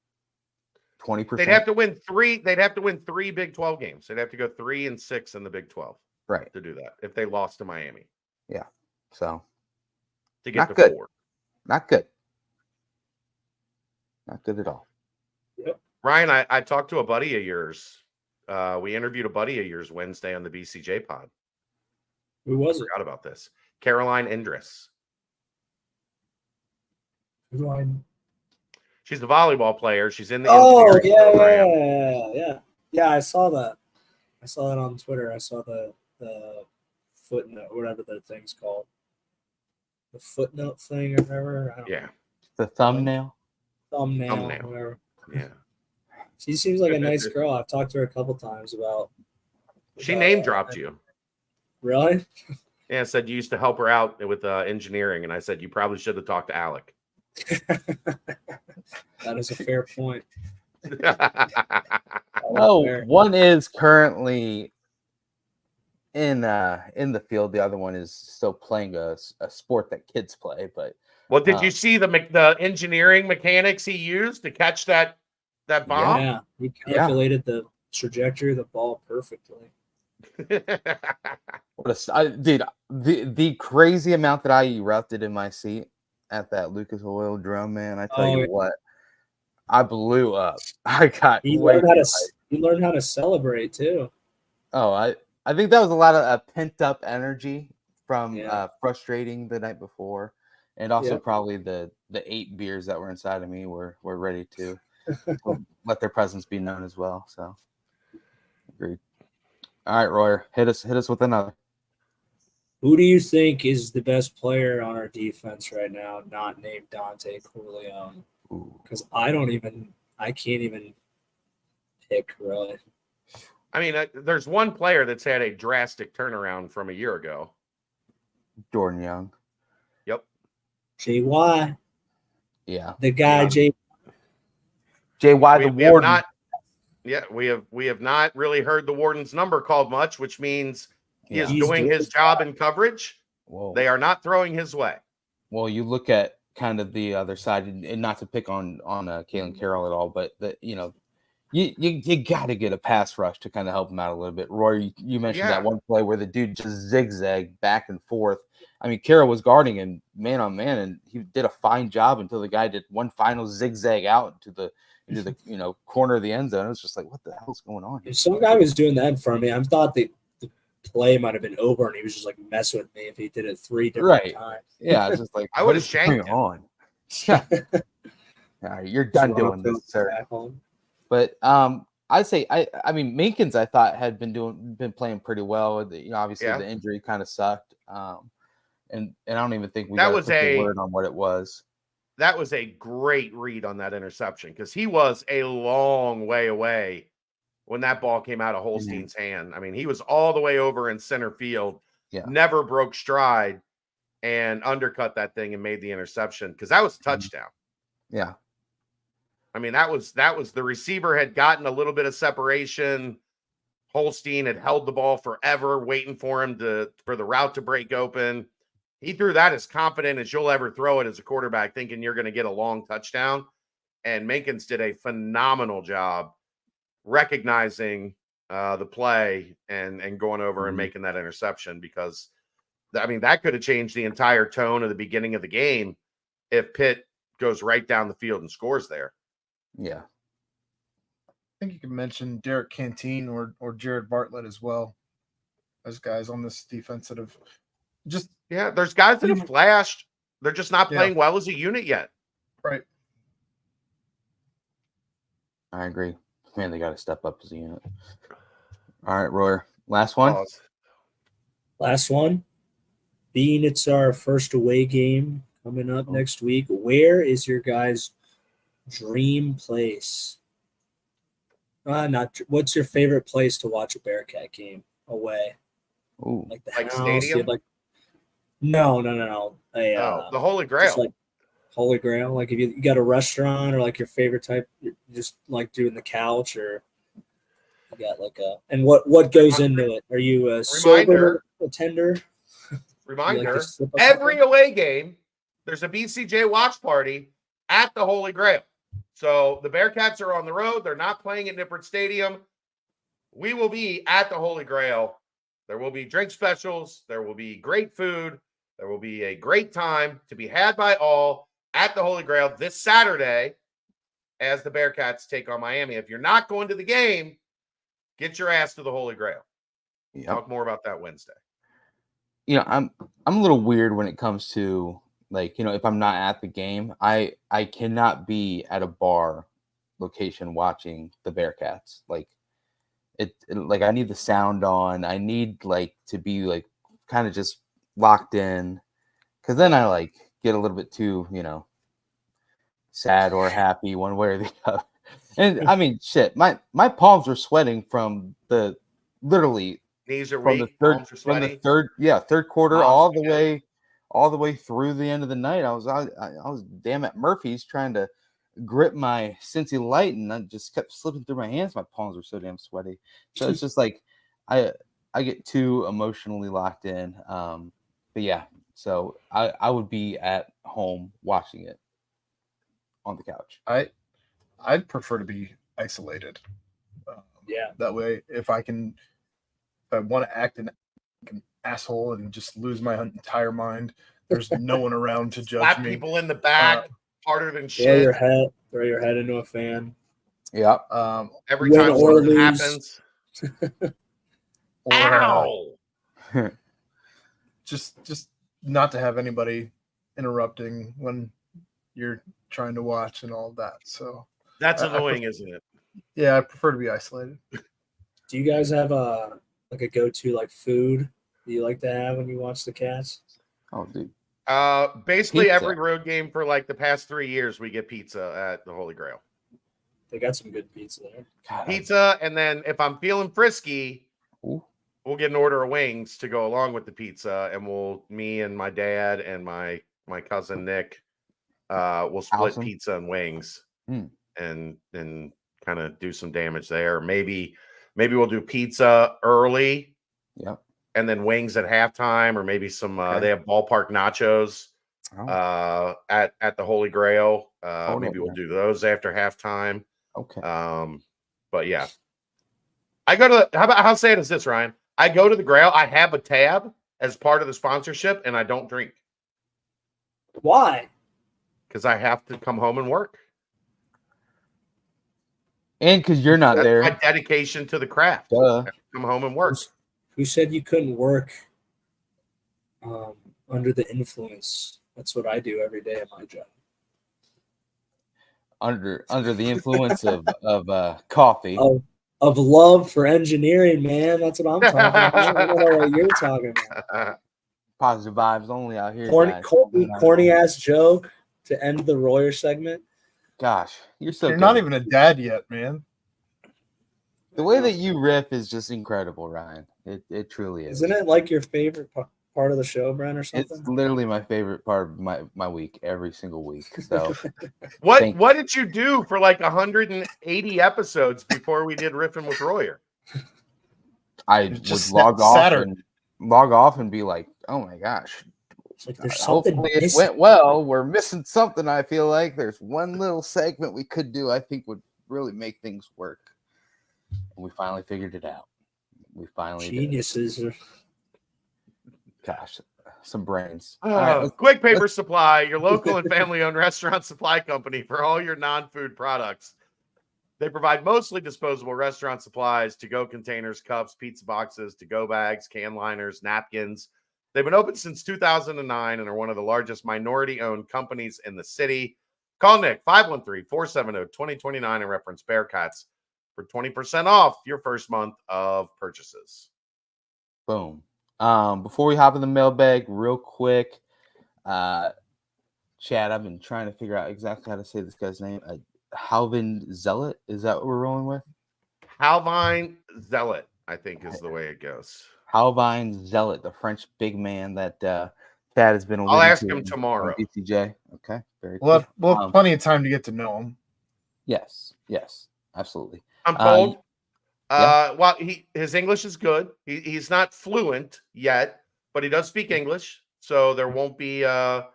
20%. They'd have to win three. They'd have to win 3 Big 12 games. They'd have to go 3-6 in the Big 12, right, to do that if they lost to Miami. Yeah. So to get to good. 4. Not good. Not good at all. Yep. Ryan, I talked to a buddy of yours. We interviewed a buddy of yours Wednesday on the BCJ pod. Who was it? Forgot about this. Caroline Indris. She's a volleyball player. She's in the program. Yeah. I saw that. I saw that on Twitter. I saw the footnote, whatever the thing's called, the footnote thing or whatever. I don't know. The thumbnail. Whatever. Yeah. She seems like a nice girl. I've talked to her a couple times about. She name dropped you. Really? Yeah, said you used to help her out with engineering, and I said you probably should have talked to Alec. That is a fair point. One is currently in the field. The other one is still playing a sport that kids play. But well, did you see the engineering mechanics he used to catch that bomb? Yeah, he calculated the trajectory of the ball perfectly. Dude, the crazy amount that I erupted in my seat at that Lucas Oil drum, man. I tell you what, I blew up. I got. He learned how to celebrate too. Oh, I think that was a lot of pent up energy from frustrating the night before, and also probably the 8 beers that were inside of me were ready to. let their presence be known as well. So, agreed. All right, Royer, hit us with another. Who do you think is the best player on our defense right now, not named Dante Corleone? Because I can't even pick really. I mean, there's one player that's had a drastic turnaround from a year ago. Jordan Young. Yep. JY. Yeah. The guy, Yeah. JY the Warden. We have not really heard the Warden's number called much, which means he is He's doing his job in coverage. Whoa. They are not throwing his way. Well, you look at kind of the other side, and not to pick on Kalen Carroll at all, but you got to get a pass rush to kind of help him out a little bit. Roy, you mentioned that one play where the dude just zigzagged back and forth. I mean, Carroll was guarding him man on man, and he did a fine job until the guy did one final zigzag out into the corner of the end zone. It was just like, what the hell's going on here? Some guy was doing that for me. I thought the play might have been over, and he was just like messing with me if he did it 3 different times. Yeah, it's just like, I would have shanked him. On? Yeah. All right, you're done doing this, sir. But I'd say I mean Minkins I thought had been playing pretty well. Obviously the injury kind of sucked. And I don't even think we got a word on what it was. That was a great read on that interception because he was a long way away when that ball came out of Holstein's hand. I mean, he was all the way over in center field, never broke stride, and undercut that thing and made the interception because that was a touchdown. Yeah. I mean, that was the receiver had gotten a little bit of separation. Holstein had held the ball forever, waiting for him for the route to break open. He threw that as confident as you'll ever throw it as a quarterback, thinking you're going to get a long touchdown. And Minkins did a phenomenal job recognizing the play and going over and making that interception because, I mean, that could have changed the entire tone of the beginning of the game if Pitt goes right down the field and scores there. Yeah. I think you could mention Derek Canteen or Jared Bartlett as well as guys on this defense that have just there's guys that have flashed. They're just not playing well as a unit yet. Right. I agree. Man, they got to step up as a unit. All right, Royer. Last one. Last one. Being it's our first away game coming up next week, where is your guys' dream place? What's your favorite place to watch a Bearcat game away? Ooh. Like the like house, stadium? No. The Holy Grail. Just like Holy Grail. Like if you got a restaurant or like your favorite type, you just like doing the couch or you got like and what goes into it? Are you a sober attender? Reminder, every away game, there's a BCJ watch party at the Holy Grail. So the Bearcats are on the road. They're not playing at Nippert Stadium. We will be at the Holy Grail. There will be drink specials. There will be great food. There will be a great time to be had by all at the Holy Grail this Saturday as the Bearcats take on Miami. If you're not going to the game, get your ass to the Holy Grail. Yep. Talk more about that Wednesday. I'm a little weird when it comes to if I'm not at the game, I cannot be at a bar location watching the Bearcats. I need the sound on. I need to be kind of just locked in, because then I get a little bit too sad or happy one way or the other. And I mean, shit, my palms are sweating from the literally knees are from weak, the third quarter all the way through the end of the night. I was damn at Murphy's trying to grip my Cincy Light, and I just kept slipping through my hands. My palms were so damn sweaty. So it's just I get too emotionally locked in. But yeah, so I would be at home watching it on the couch. I'd prefer to be isolated. That way, if I want to act an asshole and just lose my entire mind, there's no one around to judge slap me. People in the back harder than shit. Throw your head into a fan. Yeah. Every time something happens. Ow! just not to have anybody interrupting when you're trying to watch and all of that. So That's I annoying, isn't it? Yeah, I prefer to be isolated. Do you guys have a go-to like food that you like to have when you watch the Cats? Oh, dude. Basically Pizza. every road game for like the past 3 years, we get pizza at the Holy Grail. They got some good pizza there. God, Pizza, and then if I'm feeling frisky, Ooh. we'll get an order of wings to go along with the pizza, and me and my dad and my cousin Nick, will split Awesome. pizza and wings, Mm. and kind of do some damage there. Maybe we'll do pizza early, Yep. and then wings at halftime, or maybe some. Okay. They have ballpark nachos Oh, at the Holy Grail. Hold Maybe up, we'll man. do those after halftime. okay. But yeah, I go to how sad is this, Ryan? I go to the Grail. I have a tab as part of the sponsorship, and I don't drink Why? because I have to come home and work. And because you're not That's there. my dedication to the craft. Duh. Come home and work. Who said you couldn't work under the influence? That's what I do every day at my job. Under the influence of coffee. Of love for engineering, man. That's what I'm talking about. I don't know what you're talking about. Positive vibes only out here. Corny, guys. corny ass joke to end the Royer segment. Gosh, you're so You're good. not even a dad yet, man. The way that you riff is just incredible, Ryan. It truly is. Isn't it like your favorite part of the show, Brent, or something? It's literally my favorite part of my week, every single week. So What did you do for like 180 episodes before we did Riffing with Royer? I Just would Saturn. log off and be like, oh my gosh. It's like there's something Hopefully it missing. went well. We're missing something. I feel like there's one little segment we could do. I think would really make things work. And we finally figured it out. We finally Geniuses. did. Gosh, some brains. All right, Quick Paper Supply, your local and family-owned restaurant supply company for all your non-food products. They provide mostly disposable restaurant supplies, to-go containers, cups, pizza boxes, to-go bags, can liners, napkins. They've been open since 2009 and are one of the largest minority-owned companies in the city. Call Nick, 513-470-2029, and reference Bearcats for 20% off your first month of purchases. boom. Before we hop in the mailbag, real quick, Chad, I've been trying to figure out exactly how to say this guy's name. Halvin Zealot, is that what we're rolling with? Halvine Zealot, I think, is the way it goes. Halvine Zealot, the French big man that Chad has been. I'll ask him tomorrow. BCJ. Okay, very We'll cool. we'll have plenty of time to get to know him. Yes, absolutely. I'm told. Yeah. Well, his English is good. He's not fluent yet, but he does speak English, so there won't be a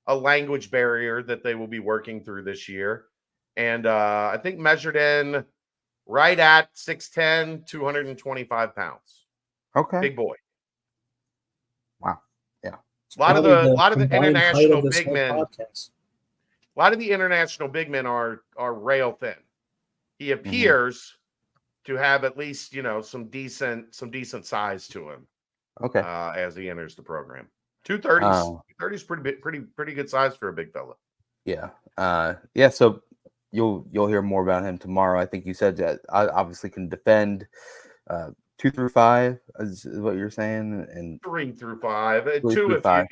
language barrier that they will be working through this year. And I think measured in right at 6'10", 225 pounds. Okay. Big boy. Wow. Yeah. A lot of the international big men. Podcast. A lot of the international big men are rail thin. He appears to have at least, some decent size to him. Okay. As he enters the program. 230s. 230 is pretty good size for a big fella. Yeah. Yeah. So you'll hear more about him tomorrow. I think you said that I obviously can defend 2 through 5 is what you're saying, and 3 through 5. 2 through if 5.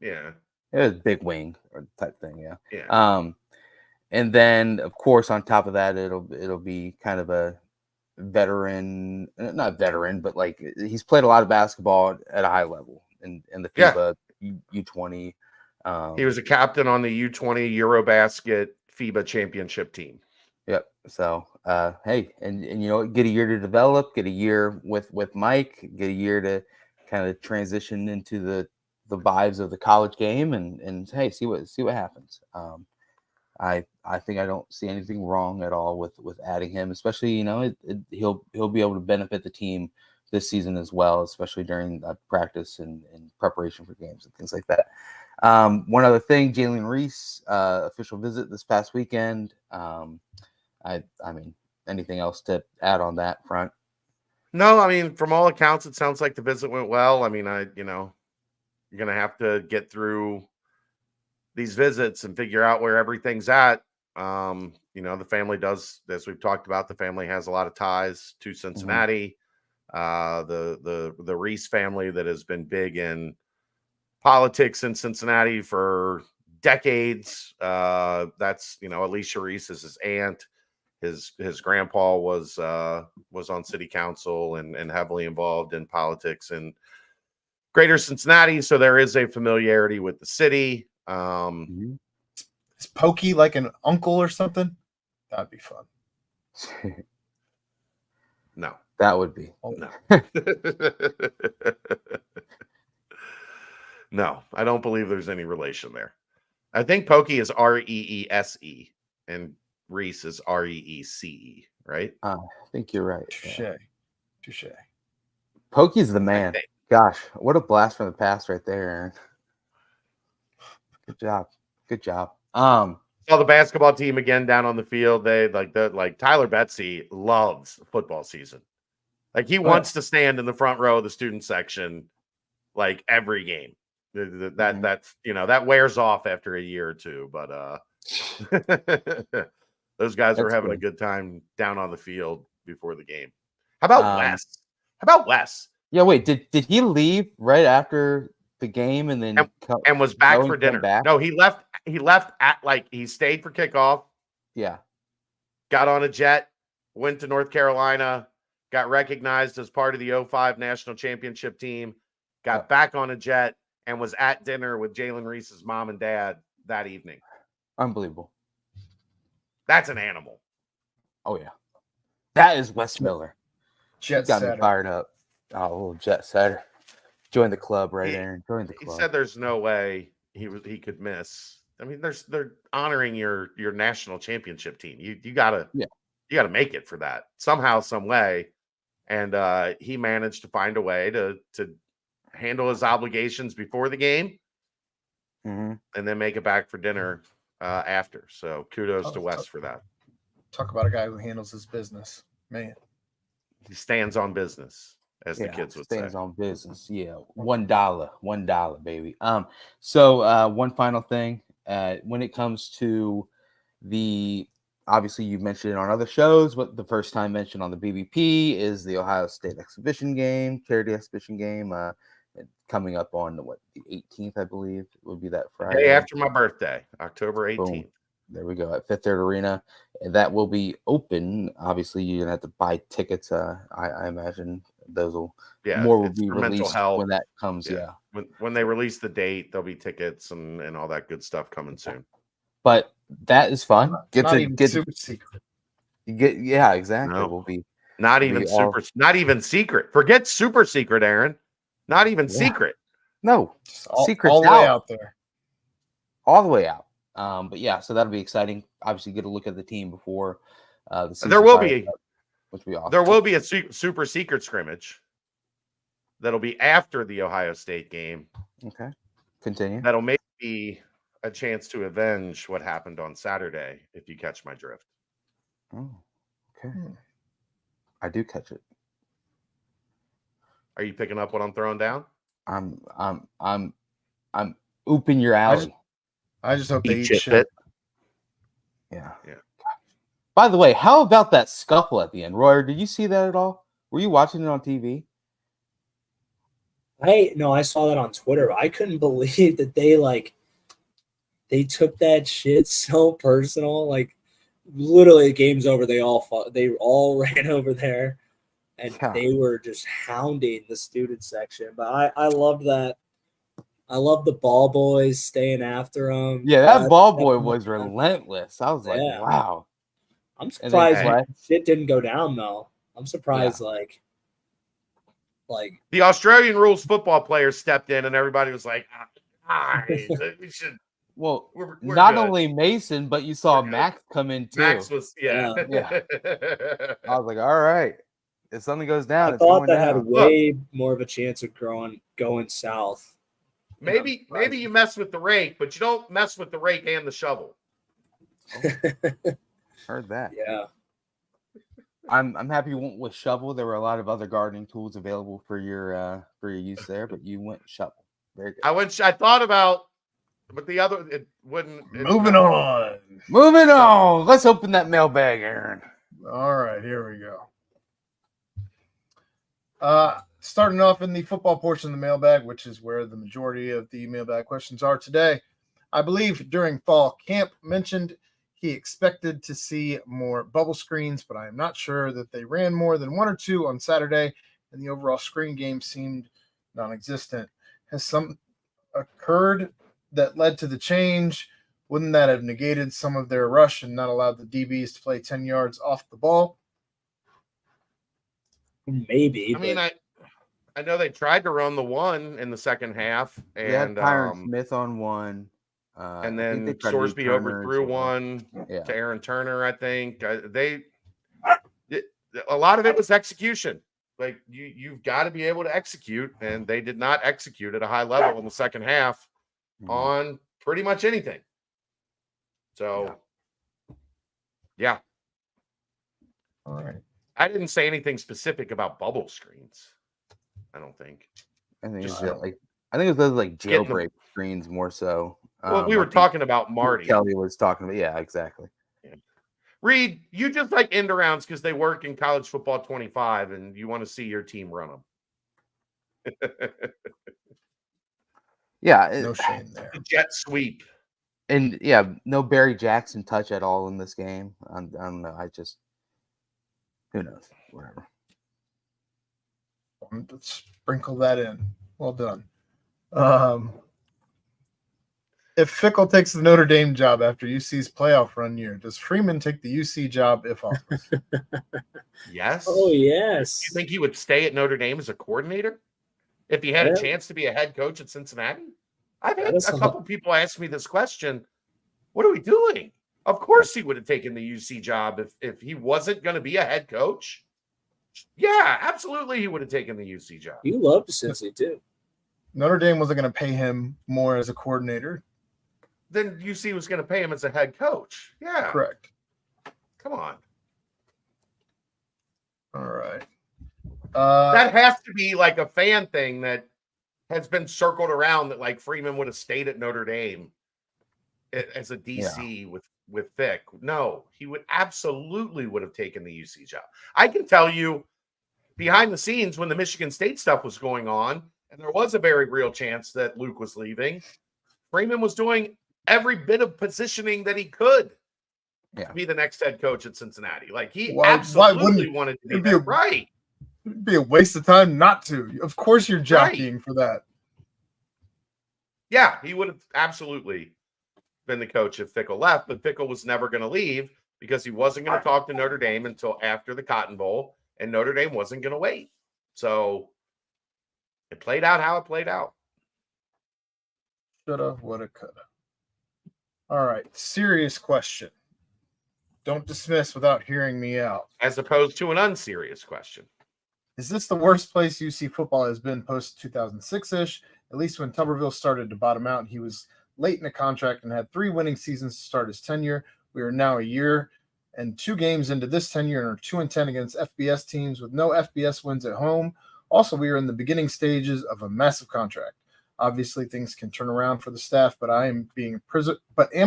Yeah. It was big wing or type thing. Yeah. Yeah. And then of course on top of that, it'll be kind of a veteran, not veteran, but like he's played a lot of basketball at a high level in the FIBA U20. He was a captain on the U20 Eurobasket FIBA championship team. Yep. So hey, and get a year to develop, get a year with Mike, get a year to kind of transition into the vibes of the college game, and hey, see what happens. I think I don't see anything wrong at all with adding him, especially he'll be able to benefit the team this season as well, especially during practice and preparation for games and things like that. One other thing, Jalen Reese official visit this past weekend. I mean, anything else to add on that front? No, I mean, from all accounts, it sounds like the visit went well. I mean, you're gonna have to get through these visits and figure out where everything's at The family does, as we've talked about, the family has a lot of ties to Cincinnati. The Reese family that has been big in politics in Cincinnati for decades. That's Alicia Reese is his aunt. His grandpa was on city council and heavily involved in politics in Greater Cincinnati, so there is a familiarity with the city. Is Pokey like an uncle or something? That'd be fun. No, that would be. No. No, I don't believe there's any relation there. I think Pokey is Reese and Reese is Reece, right? I think you're right. Touche. Pokey's the man. Gosh, what a blast from the past right there, Aaron. Good job. Saw the basketball team again down on the field. They like Tyler Betsy loves football season. Like he wants to stand in the front row of the student section like every game. That wears off after a year or two, but those guys were having a good time down on the field before the game. How about Wes? Yeah, wait, did he leave right after the game and then and was back for dinner? No, he left at he stayed for kickoff. Yeah. Got on a jet, went to North Carolina, got recognized as part of the 05 national championship team, got back on a jet, and was at dinner with Jalen Reese's mom and dad that evening. Unbelievable. That's an animal. Oh, yeah. That is Wes Miller. Jet got setter. Me fired up. Oh, a little jet setter. Join the club, right, Aaron? Join the club. He said there's no way he could miss. I mean, they're honoring your national championship team. You gotta make it for that somehow, some way. And he managed to find a way to handle his obligations before the game, and then make it back for dinner after. So kudos to Wes for that. Talk about a guy who handles his business, man. He stands on business, as the kids would say. Stands on business. Yeah, $1, baby. So one final thing, when it comes to obviously you mentioned it on other shows, but the first time mentioned on the BBP is the Ohio State exhibition game, charity exhibition game, coming up on the 18th, I believe, would be that Friday. Day after my birthday, October 18th. Boom. There we go, at Fifth Third Arena. And that will be open. Obviously, you're gonna have to buy tickets. I imagine those will be released when that comes. Yeah. When they release the date, there'll be tickets and all that good stuff coming soon. But that is fun. Get super secret. Exactly. No. Will be not even secret. Forget super secret, Aaron. Not even secret. No, secret all the way out there. All the way out. But yeah, so that'll be exciting. Obviously, get a look at the team before the season. There will be, which will be awesome. There will be a super secret scrimmage that'll be after the Ohio State game. Okay, continue. That'll maybe be a chance to avenge what happened on Saturday, if you catch my drift. Oh, okay. I do catch it. Are you picking up what I'm throwing down? I'm ooping your alley. I just hope they eat shit. Yeah. By the way, how about that scuffle at the end? Royer, did you see that at all? Were you watching it on TV? I saw that on Twitter. I couldn't believe that they took that shit so personal. Like literally the game's over. They all ran over there and they were just hounding the student section. But I loved that. I love the ball boys staying after him. Yeah, that ball boy was relentless. I was like, wow. I'm surprised shit didn't go down though. I'm surprised like the Australian rules football players stepped in and everybody was like, we should. Well, we're not good. Only Mason, but you saw Max come in too. Max was I was like, all right. If something goes down, I thought that had way more of a chance of going south. Maybe you mess with the rake, but you don't mess with the rake and the shovel. Heard that. Yeah. I'm happy you went with shovel. There were a lot of other gardening tools available for your use there, but you went shovel. Very good. I thought about but the other it wouldn't. Moving on. Moving on. Let's open that mailbag, Aaron. All right, here we go. Starting off in the football portion of the mailbag, which is where the majority of the mailbag questions are today. I believe during fall camp mentioned he expected to see more bubble screens, but I am not sure that they ran more than one or two on Saturday, and the overall screen game seemed non-existent. Has some occurred that led to the change? Wouldn't that have negated some of their rush and not allowed the DBs to play 10 yards off the ball? Maybe. I mean, I know they tried to run the one in the second half, They had and Tyron Smith on one. and I think they then tried to do Sorsby Turner as overthrew well. one Yeah. to Aaron Turner. I think a lot of it was execution. Like you've got to be able to execute, and they did not execute at a high level in the second half on pretty much anything. So, yeah. All right. I didn't say anything specific about bubble screens. I don't think. I think Just- it's like like Getting the- jailbreak screens more so. Well, we I were think talking about Marty. Kelly was talking about. Yeah, exactly. Reed, you just like end arounds because they work in college football 25 and you want to see your team run them. Yeah, No shame there. Jet sweep. and yeah, no Barry Jackson touch at all in this game. I don't know. Who knows? Whatever. Let's sprinkle that in. Well done. If Fickle takes the Notre Dame job after UC's playoff run year, does Freeman take the UC job if offered? Yes. Oh, yes. You think he would stay at Notre Dame as a coordinator if he had a Yeah. chance to be a head coach at Cincinnati? I've had That's a couple people ask me this question. What are we doing? Of course he would have taken the UC job if he wasn't going to be a head coach. Yeah, absolutely he would have taken the UC job. You loved Cincy, too. Notre Dame wasn't going to pay him more as a coordinator. Then UC was going to pay him as a head coach. Yeah. Correct. Come on. All right. That has to be like a fan thing that has been circled around that like Freeman would have stayed at Notre Dame as a DC with Vic. No, he would absolutely would have taken the UC job. I can tell you behind the scenes when the Michigan State stuff was going on, and there was a very real chance that Luke was leaving, Freeman was doing every bit of positioning that he could to be the next head coach at Cincinnati. Like he absolutely wanted to be right. It'd be a waste of time not to. Of course you're jockeying for that. Yeah, he would have absolutely been the coach if Fickle left, but Fickle was never going to leave because he wasn't going to talk to Notre Dame until after the Cotton Bowl, and Notre Dame wasn't going to wait. So it played out how it played out. Shoulda, woulda, coulda. All right, serious question. Don't dismiss without hearing me out. As opposed to an unserious question. Is this the worst place UC football has been post 2006-ish? At least when Tuberville started to bottom out, he was late in a contract and had 3 winning seasons to start his tenure. We are now a year and 2 games into this tenure and are 2-10 against FBS teams with no FBS wins at home. Also, we are in the beginning stages of a massive contract. Obviously, things can turn around for the staff, but am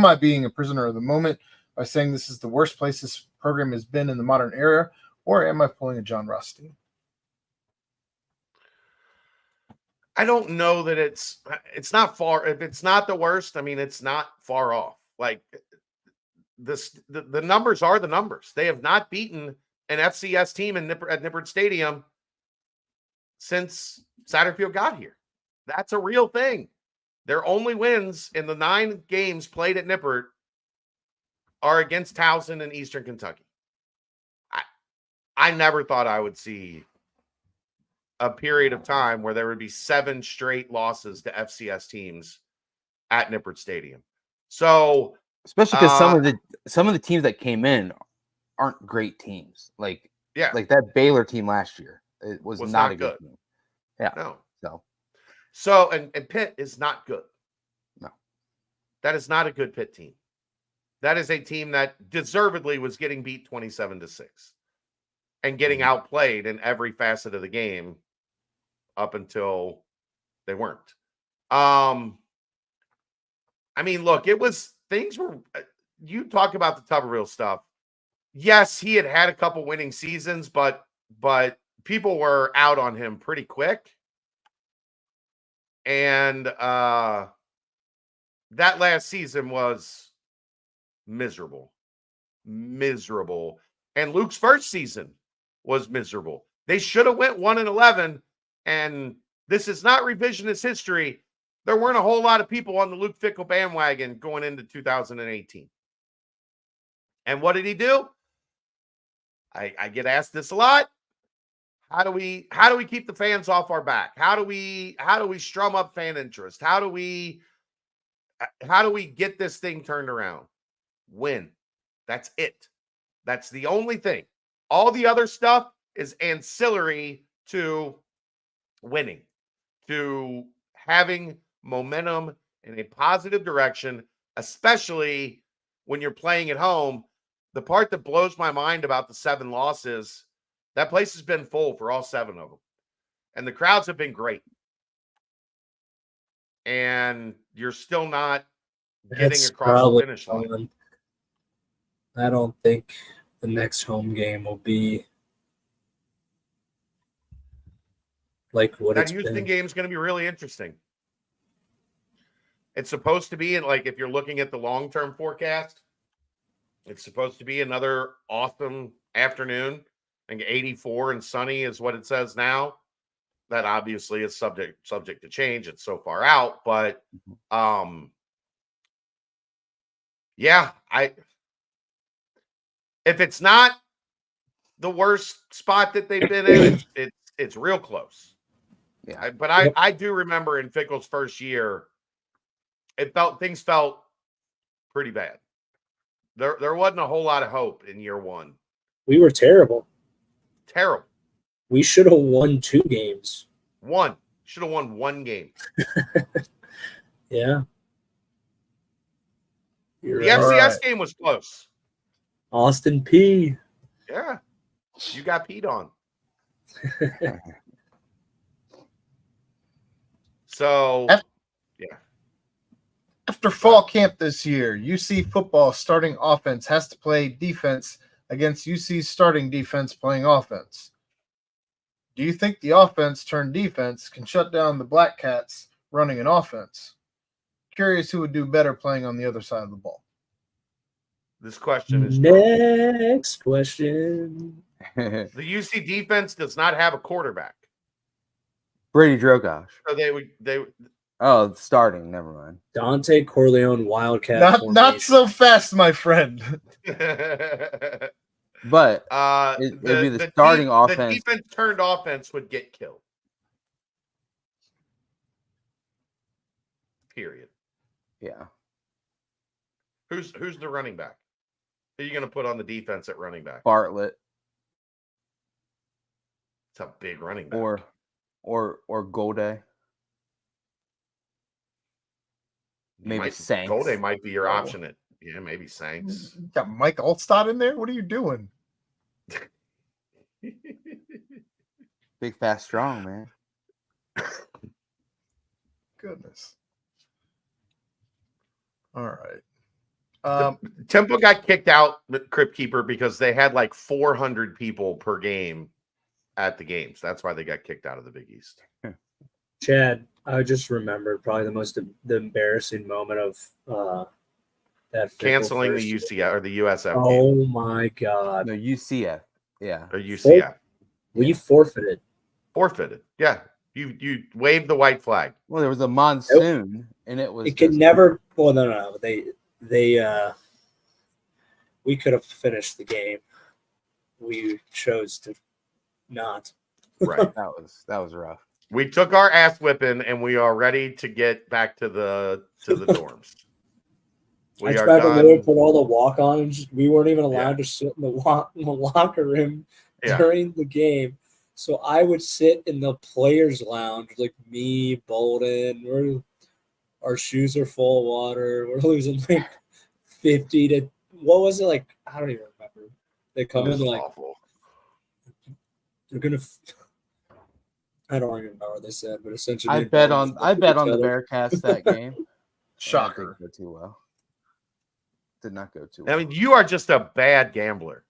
I being a prisoner of the moment by saying this is the worst place this program has been in the modern era, or am I pulling a John Rothstein? I don't know that it's not far. If it's not the worst, I mean, it's not far off. Like the numbers are the numbers. They have not beaten an FCS team at Nippert Stadium since Satterfield got here. That's a real thing. Their only wins in the 9 games played at Nippert are against Towson and Eastern Kentucky. I never thought I would see a period of time where there would be 7 straight losses to FCS teams at Nippert Stadium. So, especially because some of the teams that came in aren't great teams. Like that Baylor team last year, it was not a good team. Yeah, no. So and Pitt is not good. No, that is not a good Pitt team. That is a team that deservedly was getting beat 27-6 and getting outplayed in every facet of the game up until they weren't. I I mean, look, things were, you talk about the Tuberville stuff. Yes, he had a couple winning seasons, but people were out on him pretty quick. And that last season was miserable. And Luke's first season was miserable. They should have went 1-11, and this is not revisionist history. There weren't a whole lot of people on the Luke Fickell bandwagon going into 2018. And what did he do? I get asked this a lot. How do we keep the fans off our back? How do we strum up fan interest? How do we get this thing turned around? Win. That's it. That's the only thing. All the other stuff is ancillary to winning, to having momentum in a positive direction, especially when you're playing at home. The part that blows my mind about the 7 losses, that place has been full for all 7 of them. And the crowds have been great. And you're still not getting across the finish line. I don't think the next home game will be like what that it's Houston been. game is going to be really interesting. It's supposed to be, and like if you're looking at the long-term forecast, it's supposed to be another awesome afternoon. I think 84 and sunny is what it says now. That obviously is subject to change. It's so far out, but yeah, if it's not the worst spot that they've been in, it's real close. Yeah. But I do remember in Fickell's first year, things felt pretty bad. There wasn't a whole lot of hope in year 1. We were terrible. Terrible. We should have won 2 games. Should have won 1 game. Yeah. The FCS game was close. Austin P. Yeah. You got peed on. So, yeah. After fall camp this year, UC football starting offense has to play defense against UC's starting defense playing offense. Do you think the offense turned defense can shut down the Black Cats running an offense? Curious who would do better playing on the other side of the ball. This question is next question. The UC defense does not have a quarterback. Brady Drogosh. So they Oh, starting. Never mind. Dante Corleone, Wildcat. Not so fast, my friend. But it'd be the starting offense. The defense turned offense would get killed. Period. Yeah. Who's the running back? Who are you going to put on the defense at running back? Bartlett. It's a big running back. Or Golday. Maybe Sanks. Golday might be your option at maybe Sanks. You got Mike Altstadt in there? What are you doing? Big, fast, strong, man. Goodness. All right. Temple got kicked out with Crypt Keeper because they had like 400 people per game at the games. That's why they got kicked out of the Big East. Chad, I just remembered probably the embarrassing moment of that canceling the UCF or the USF Oh game. my God. No, UCF. Yeah. Or UCF. We forfeited. Yeah. You waved the white flag. Well, there was a monsoon, and it was. It could never. Well, no. They we could have finished the game. We chose to not. Right. That was rough. We took our ass whipping, and we are ready to get back to the dorms. I tried to put all the walk-ons. We weren't even allowed to sit in the locker room during the game. So I would sit in the players' lounge, like me, Bolden. Our shoes are full of water. We're losing like 50 to what was it like? I don't even remember. They come in like awful. They're gonna. I don't even remember what they said, but essentially, I bet on the Bearcats that game. Shocker. Didn't go too well. Did not go too well. I mean, you are just a bad gambler.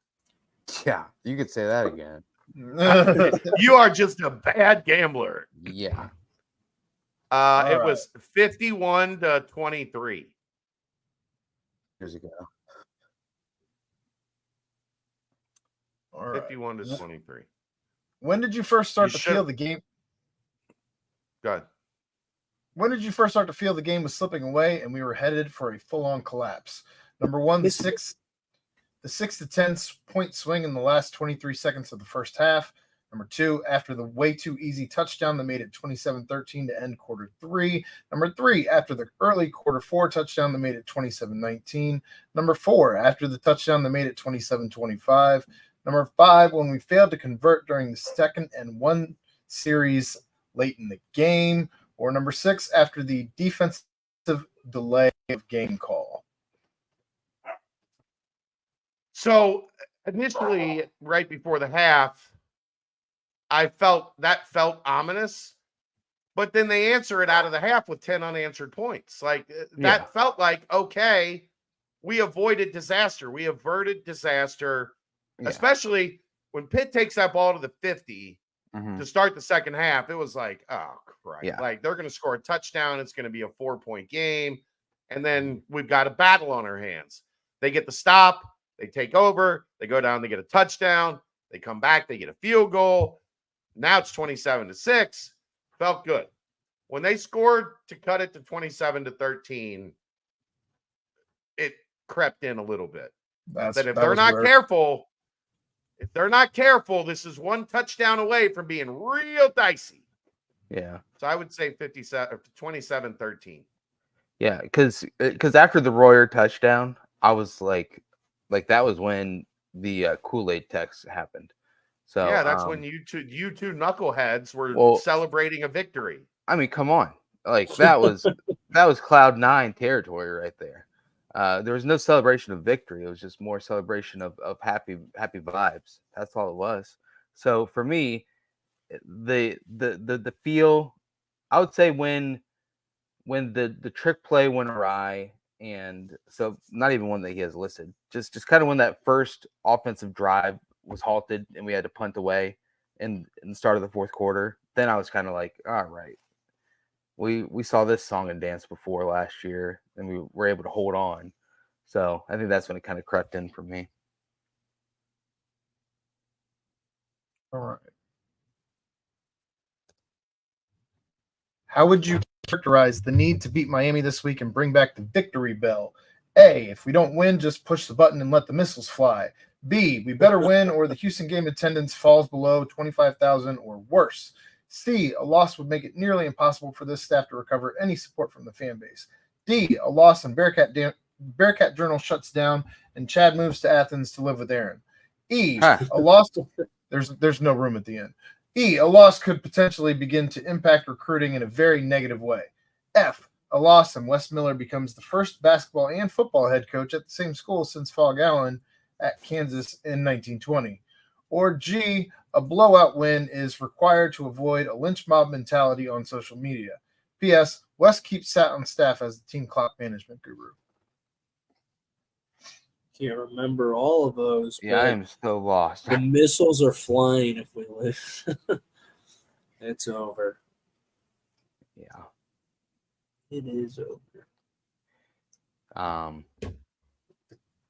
Yeah, you could say that again. You are just a bad gambler. Yeah. It was 51-23 Years ago. All right. 51-23. When did you first start to feel the game? Go ahead. When did you first start to feel the game was slipping away and we were headed for a full-on collapse? Number one, the 6 to 10 point swing in the last 23 seconds of the first half. Number two, after the way too easy touchdown that made it 27-13 to end quarter three. Number three, after the early quarter four touchdown that made it 27-19. Number four, after the touchdown that made it 27-25. Number five, when we failed to convert during the 2nd and 1 series late in the game. Or number six, after the defensive delay of game call. So initially, right before the half, I felt ominous, but then they answer it out of the half with 10 unanswered points. Like that felt like, okay, we avoided disaster. We averted disaster, especially when Pitt takes that ball to the 50 to start the second half. It was like, oh, Christ. Yeah. Like they're going to score a touchdown. It's going to be a 4-point game. And then we've got a battle on our hands. They get the stop. They take over. They go down. They get a touchdown. They come back. They get a field goal. Now it's 27-6. Felt good. When they scored to cut it to 27-13, it crept in a little bit. That if they're not careful, this is one touchdown away from being real dicey. Yeah. So I would say 27-13. Yeah, because after the Royer touchdown, I was like that was when the Kool-Aid text happened. So yeah, that's when you two knuckleheads were celebrating a victory. I mean, come on, like that was Cloud 9 territory right there. There was no celebration of victory. It was just more celebration of happy vibes. That's all it was. So for me, the feel, I would say when the trick play went awry, and so not even one that he has listed, just kind of when that first offensive drive was halted and we had to punt away in the start of the fourth quarter, then I was kind of like, all right, we saw this song and dance before last year and we were able to hold on. So I think that's when it kind of crept in for me. All right. How would you characterize the need to beat Miami this week and bring back the victory bell? A, if we don't win, just push the button and let the missiles fly. B, we better win or the Houston game attendance falls below 25,000 or worse. C, a loss would make it nearly impossible for this staff to recover any support from the fan base. D, a loss and Bearcat Journal shuts down and Chad moves to Athens to live with Aaron. E, a loss. There's no room at the end. E, a loss could potentially begin to impact recruiting in a very negative way. F, a loss and Wes Miller becomes the first basketball and football head coach at the same school since Fog Allen at Kansas in 1920. Or G, a blowout win is required to avoid a lynch mob mentality on social media. P.S. Wes keeps Sat on staff as the team clock management guru. Can't remember all of those. Yeah, I am so lost. The missiles are flying if we live. It's over. Yeah. It is over.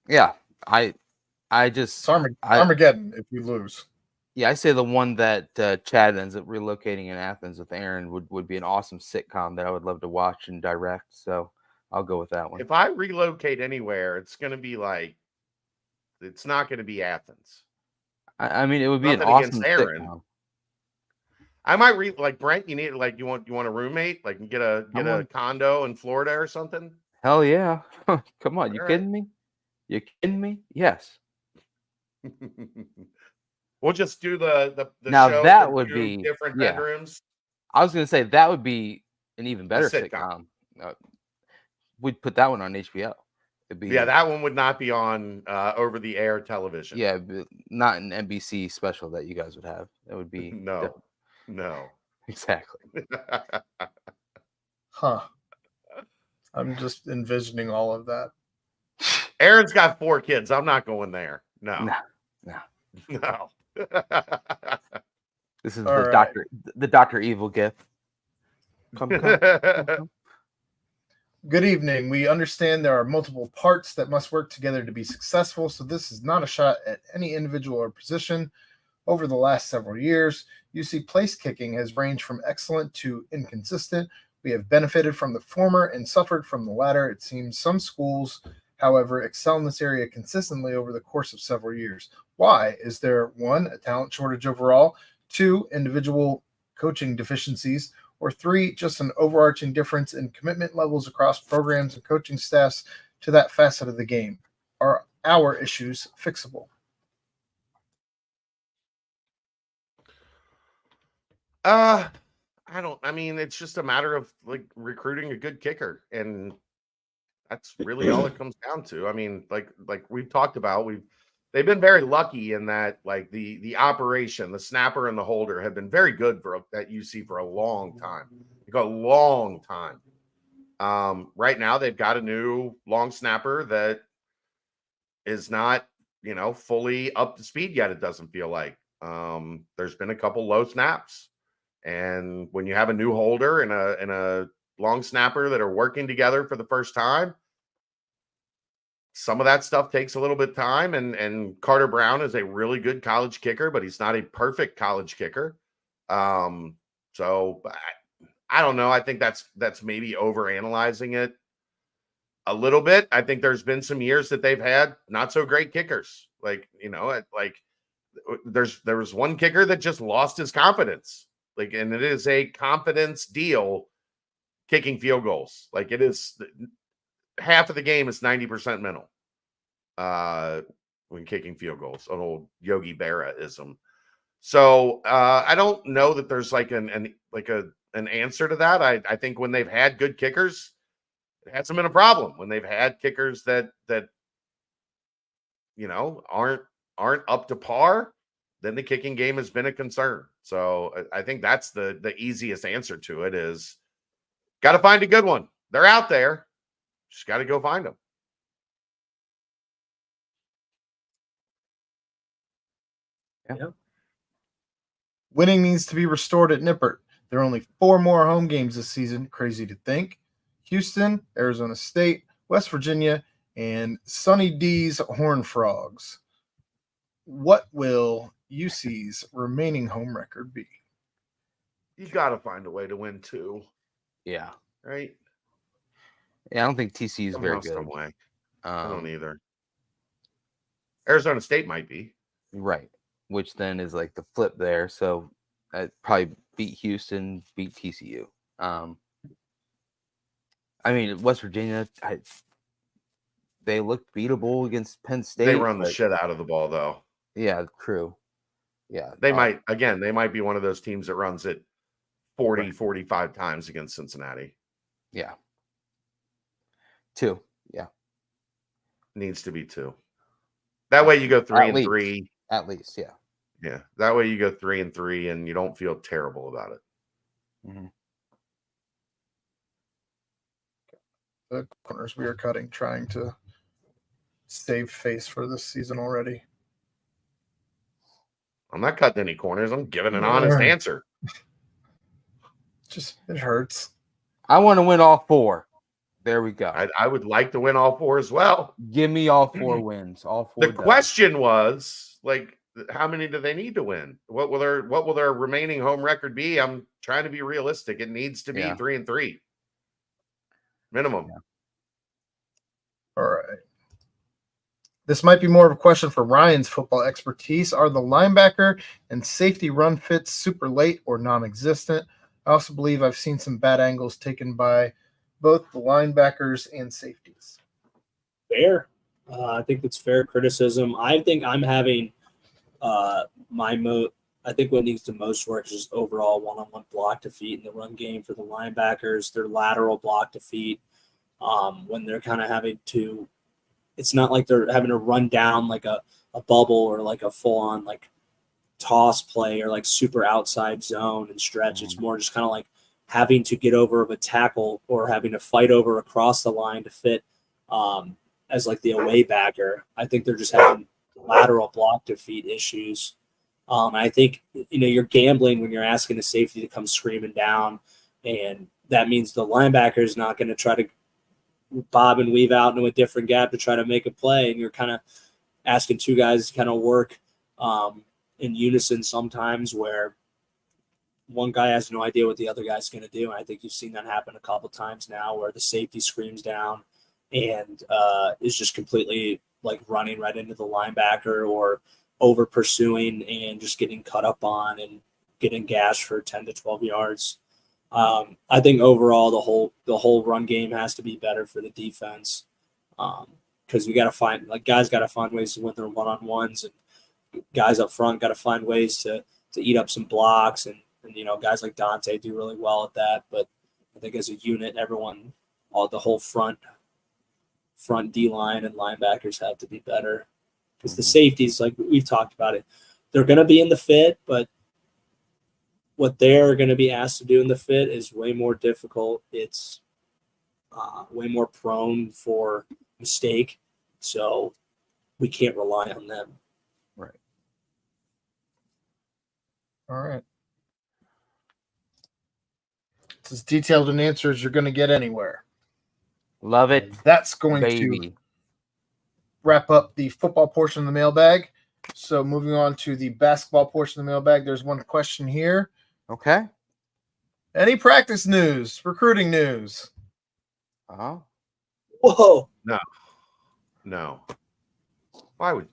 Yeah, I just Armageddon if we lose. Yeah, I say the one that Chad ends up relocating in Athens with Aaron would be an awesome sitcom that I would love to watch and direct. So I'll go with that one. If I relocate anywhere, it's going to be like, it's not going to be Athens. I mean, it would be Nothing an awesome against Aaron. sitcom. I might like Brent. You need you want a roommate? Like get a condo in Florida or something? Hell yeah! Come on, you All kidding me? You kidding me? Yes. We'll just do the now show that from would 2 be different bedrooms. I was gonna say that would be an even better sitcom. We'd put that one on HBO. That one would not be on over the air television. Yeah, not an NBC special that you guys would have. That would be no, exactly. Huh. I'm just envisioning all of that. Aaron's got 4 kids. I'm not going there. No. No. This is All the right. Dr. Evil gift. Come. Good evening. We understand there are multiple parts that must work together to be successful, so this is not a shot at any individual or position. Over the last several years, UC place kicking has ranged from excellent to inconsistent. We have benefited from the former and suffered from the latter. It seems some schools, however, excel in this area consistently over the course of several years. Why? Is there 1, a talent shortage overall, 2, individual coaching deficiencies, or 3, just an overarching difference in commitment levels across programs and coaching staffs to that facet of the game? Are our issues fixable? I mean, it's just a matter of like recruiting a good kicker, and that's really all it comes down to. I mean, like we've talked about, they've been very lucky in that like the operation, the snapper and the holder have been very good at UC for a long time. Like a long time. Right now they've got a new long snapper that is not, fully up to speed yet. It doesn't feel like. There's been a couple low snaps. And when you have a new holder and a long snapper that are working together for the first time, some of that stuff takes a little bit of time. And Carter Brown is a really good college kicker, but he's not a perfect college kicker. So I don't know. I think that's maybe overanalyzing it a little bit. I think there's been some years that they've had not so great kickers. There was one kicker that just lost his confidence. And it is a confidence deal kicking field goals. Like it is half of the game is 90% mental when kicking field goals, an old Yogi Berra-ism. So I don't know that there's like an answer to that. I think when they've had good kickers, it hasn't been a problem. When they've had kickers that aren't up to par, then the kicking game has been a concern. So I think that's the easiest answer to it is got to find a good one. They're out there. Just got to go find them. Yeah. Winning needs to be restored at Nippert. There are only 4 more home games this season. Crazy to think. Houston, Arizona State, West Virginia, and Sunny D's Horned Frogs. What will UC's remaining home record be? You got to find a way to win 2. Yeah. Right? Yeah, I don't think TCU is very good. Some way. I don't either. Arizona State might be. Right. Which then is like the flip there. So I'd probably beat Houston, beat TCU. I mean, West Virginia, they looked beatable against Penn State. They run the shit out of the ball, though. Yeah, true. Yeah. They might be one of those teams that runs it 40, 45 times against Cincinnati. Yeah. 2. Yeah. Needs to be 2. That way you go 3-3. At least, yeah. Yeah. That way you go 3-3 and you don't feel terrible about it. Mm-hmm. The corners we are cutting, trying to save face for this season already. I'm not cutting any corners. I'm giving an honest answer. Just, it hurts. I want to win all 4. There we go. I would like to win all 4 as well. Give me all 4 wins. All 4. The question was, like, how many do they need to win? What will their remaining home record be? I'm trying to be realistic. It needs to be 3-3. Minimum. Yeah. All right. This might be more of a question for Ryan's football expertise. Are the linebacker and safety run fits super late or non-existent? I also believe I've seen some bad angles taken by both the linebackers and safeties. Fair. I think that's fair criticism. I think I'm having I think what needs the most work is just overall one-on-one block defeat in the run game for the linebackers, their lateral block defeat. When they're kind of having to, it's not like they're having to run down like a bubble or like a full-on like toss play or like super outside zone and stretch. It's more just kind of like having to get over of a tackle or having to fight over across the line to fit as like the away backer. I think they're just having lateral block defeat issues. I think, you're gambling when you're asking the safety to come screaming down, and that means the linebacker is not going to try to bob and weave out into a different gap to try to make a play, and you're kind of asking two guys to kind of work in unison sometimes where one guy has no idea what the other guy's going to do. And I think you've seen that happen a couple times now where the safety screams down and is just completely like running right into the linebacker or over pursuing and just getting cut up on and getting gashed for 10 to 12 yards. I think overall the whole run game has to be better for the defense because we got to find guys got to find ways to win their one-on-ones, and guys up front got to find ways to eat up some blocks, and guys like Dante do really well at that. But I think as a unit, the whole front D line and linebackers have to be better because the safeties, like we've talked about it, they're going to be in the fit, but what they're going to be asked to do in the fit is way more difficult. It's way more prone for mistake. So we can't rely on them. Right. All right. It's as detailed an answer as you're going to get anywhere. Love it. That's going Baby. to wrap up the football portion of the mailbag. So moving on to the basketball portion of the mailbag, there's one question here. Okay. Any practice news, recruiting news? Uh-huh. Whoa. No. Why would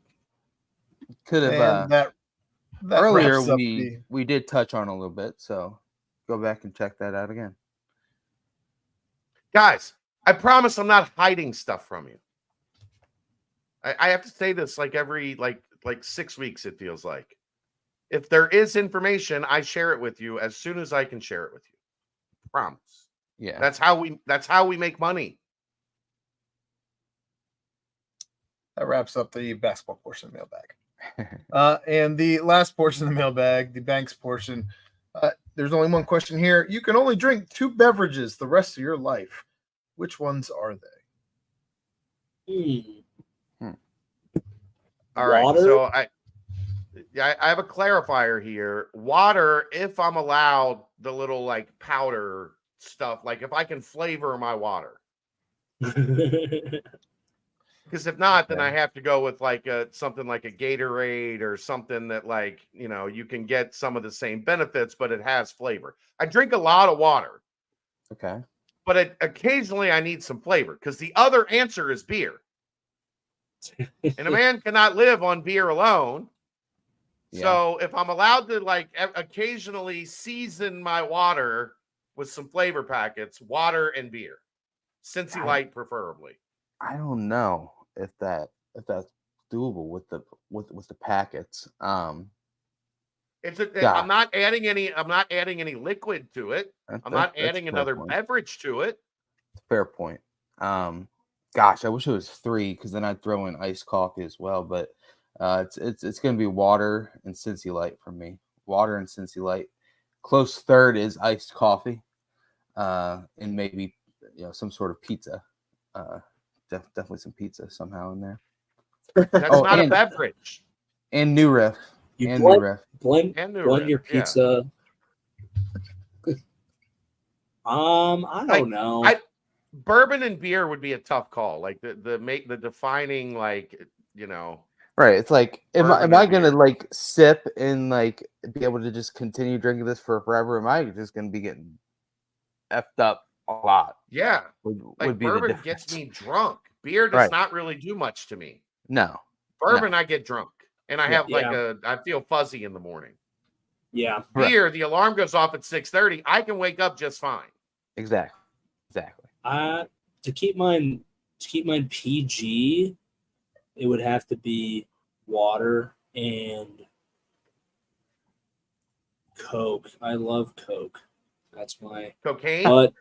Could have And that earlier wraps up we did touch on a little bit, so go back and check that out again. guys? I promise I'm not hiding stuff from you. I have to say this like every like 6 weeks. It feels like if there is information, I share it with you as soon as I can share it with you. Promise. Yeah. That's how we make money. That wraps up the basketball portion of the mailbag. And the last portion of the mailbag, the banks portion, there's only one question here. You can only drink 2 beverages the rest of your life. Which ones are they? All right. Water? So I have a clarifier here. Water, if I'm allowed the little like powder stuff, like if I can flavor my water. Because if not, then I have to go with like something like a Gatorade or something that like, you can get some of the same benefits, but it has flavor. I drink a lot of water. Okay. But occasionally I need some flavor because the other answer is beer. And a man cannot live on beer alone. Yeah. So if I'm allowed to like occasionally season my water with some flavor packets, water and beer, Cincy Light preferably. I don't know if that's doable with the packets. I'm not adding any liquid to it. I'm not adding another beverage to it. Fair point. Gosh, I wish it was 3 because then I'd throw in iced coffee as well. But it's going to be water and Cincy Light for me. Water and Cincy Light. Close third is iced coffee, and maybe some sort of pizza. Definitely some pizza somehow in there. That's not a beverage. And New Riff. You blend your pizza. Yeah. I don't know. Bourbon and beer would be a tough call. Like the defining like Right. It's like am I gonna like sip and like be able to just continue drinking this for forever? Am I just gonna be getting effed up a lot? Yeah. Would be bourbon gets me drunk. Beer does not really do much to me. No. Bourbon, I get drunk. And I have I feel fuzzy in the morning. Yeah. Beer, the alarm goes off at 6:30. I can wake up just fine. Exactly. To keep mine PG, it would have to be water and Coke. I love Coke. That's my cocaine. But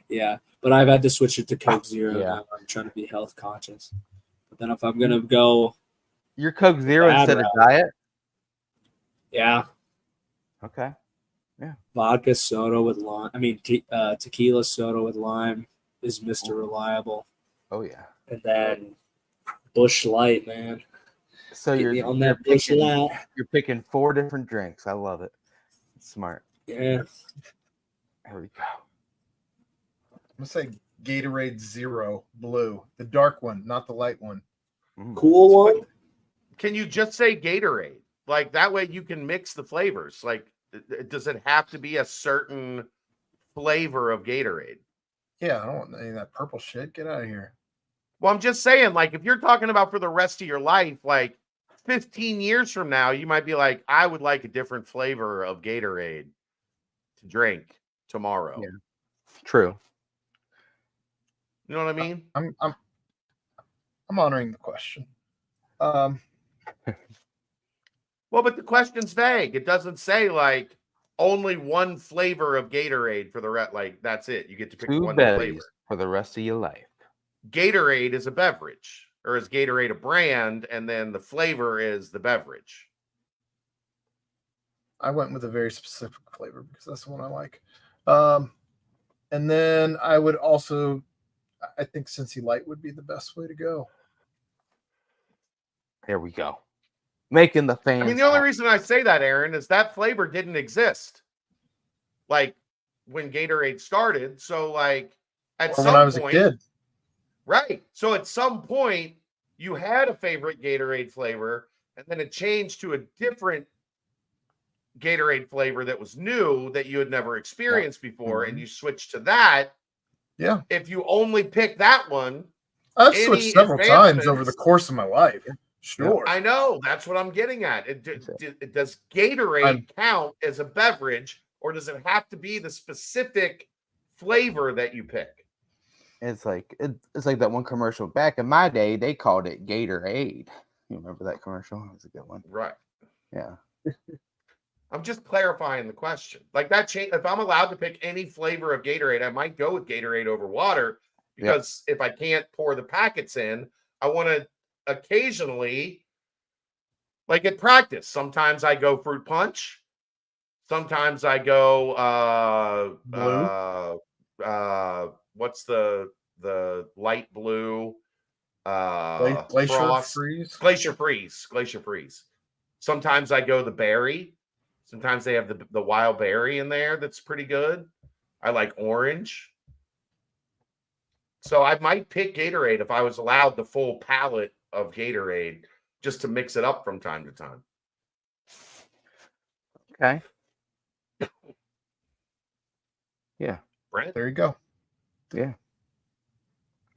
yeah, but I've had to switch it to Coke Zero now. I'm trying to be health conscious. But then if I'm gonna go, your Coke Zero instead of diet. Yeah. Okay. Yeah. Vodka soda with lime. I mean, tequila soda with lime is Mr. Reliable. Oh yeah. And then Bush Light, man. So Get me on that Bush picking, Light. you're picking 4 different drinks. I love it. Smart. Yeah. There we go. I'm gonna say Gatorade Zero Blue, the dark one, not the light one. Cool one. Can you just say Gatorade? Like that way you can mix the flavors. Like, does it have to be a certain flavor of Gatorade? Yeah, I don't want any of that purple shit. Get out of here. Well, I'm just saying, like, if you're talking about for the rest of your life, like 15 years from now, you might be like, I would like a different flavor of Gatorade to drink tomorrow. Yeah. True. You know what I mean? I'm honoring the question. Well, but the question's vague. It doesn't say like only one flavor of Gatorade for the rest. Like that's it. You get to pick 2 one bellies flavor. for the rest of your life. Gatorade is a beverage, or is Gatorade a brand, and then the flavor is the beverage? I went with a very specific flavor because that's the one I like. And then I would also, I think Cincy Light would be the best way to go. There we go. Making the fans. I mean, the only reason I say that, Aaron, is that flavor didn't exist like when Gatorade started. So, like, at some when I was point, a kid. Right. So, at some point, you had a favorite Gatorade flavor, and then it changed to a different Gatorade flavor that was new that you had never experienced before, and you switched to that. Yeah. If you only pick that one, I've switched several times over the course of my life. Sure. I know. That's what I'm getting at. Does Gatorade count as a beverage, or does it have to be the specific flavor that you pick? It's like that one commercial back in my day. They called it Gatorade. You remember that commercial? It was a good one. Right. Yeah. I'm just clarifying the question. Like that change. If I'm allowed to pick any flavor of Gatorade, I might go with Gatorade over water because if I can't pour the packets in, I want to occasionally, like at practice, sometimes I go fruit punch. Sometimes I go what's the light blue Glacier Freeze. Glacier Freeze. Sometimes I go the berry. Sometimes they have the wild berry in there that's pretty good. I like orange. So I might pick Gatorade if I was allowed the full palette of Gatorade just to mix it up from time to time. Okay. Yeah. Brent? There you go. Yeah.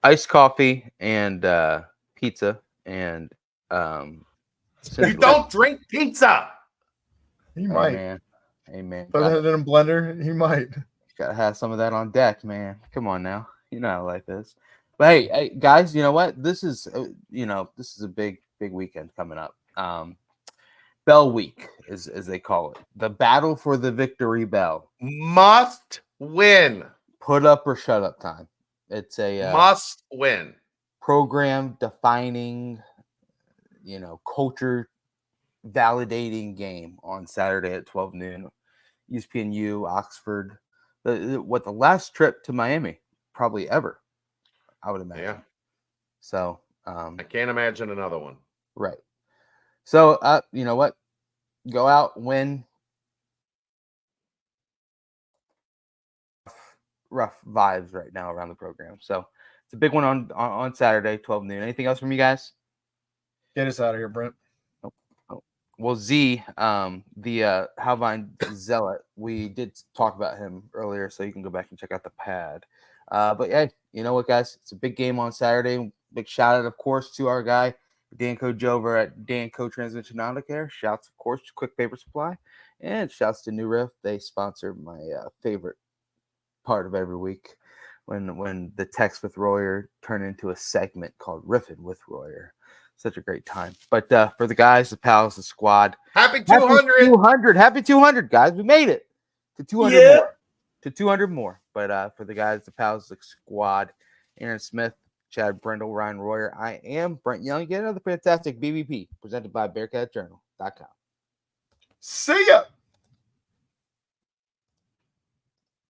Iced coffee and pizza and you don't drink pizza. He might. Amen. Put that in a blender. He might. Gotta have some of that on deck, man. Come on now. You know how life is. But hey, guys, you know what? This is a big weekend coming up. Bell Week is as they call it. The battle for the victory bell. Must win. Put up or shut up time. It's a must win. Program defining, culture validating game on Saturday at 12 noon. ESPNU, Oxford. The last trip to Miami probably ever, I would imagine. Yeah. So I can't imagine another one. Right. So you know what? Go out, win. Rough vibes right now around the program. So it's a big one on Saturday, 12 noon. Anything else from you guys? Get us out of here, Brent. Oh. Well, Z, the Halvine Zealot, we did talk about him earlier, so you can go back and check out the pad. But yeah, you know what, guys? It's a big game on Saturday. Big shout out, of course, to our guy, Danco Jover at Danco Transmission Auto Care. Shouts, of course, to Quick Paper Supply. And shouts to New Riff. They sponsor my favorite part of every week when the Text with Royer turn into a segment called Riffin' with Royer. Such a great time. But for the guys, the pals, the squad. Happy 200. Happy 200, guys. We made it to 200 more. To 200 more. But for the guys, the pals, the squad, Aaron Smith, Chad Brendel, Ryan Royer. I am Brent Young. Get another fantastic BBP presented by BearcatJournal.com. See ya.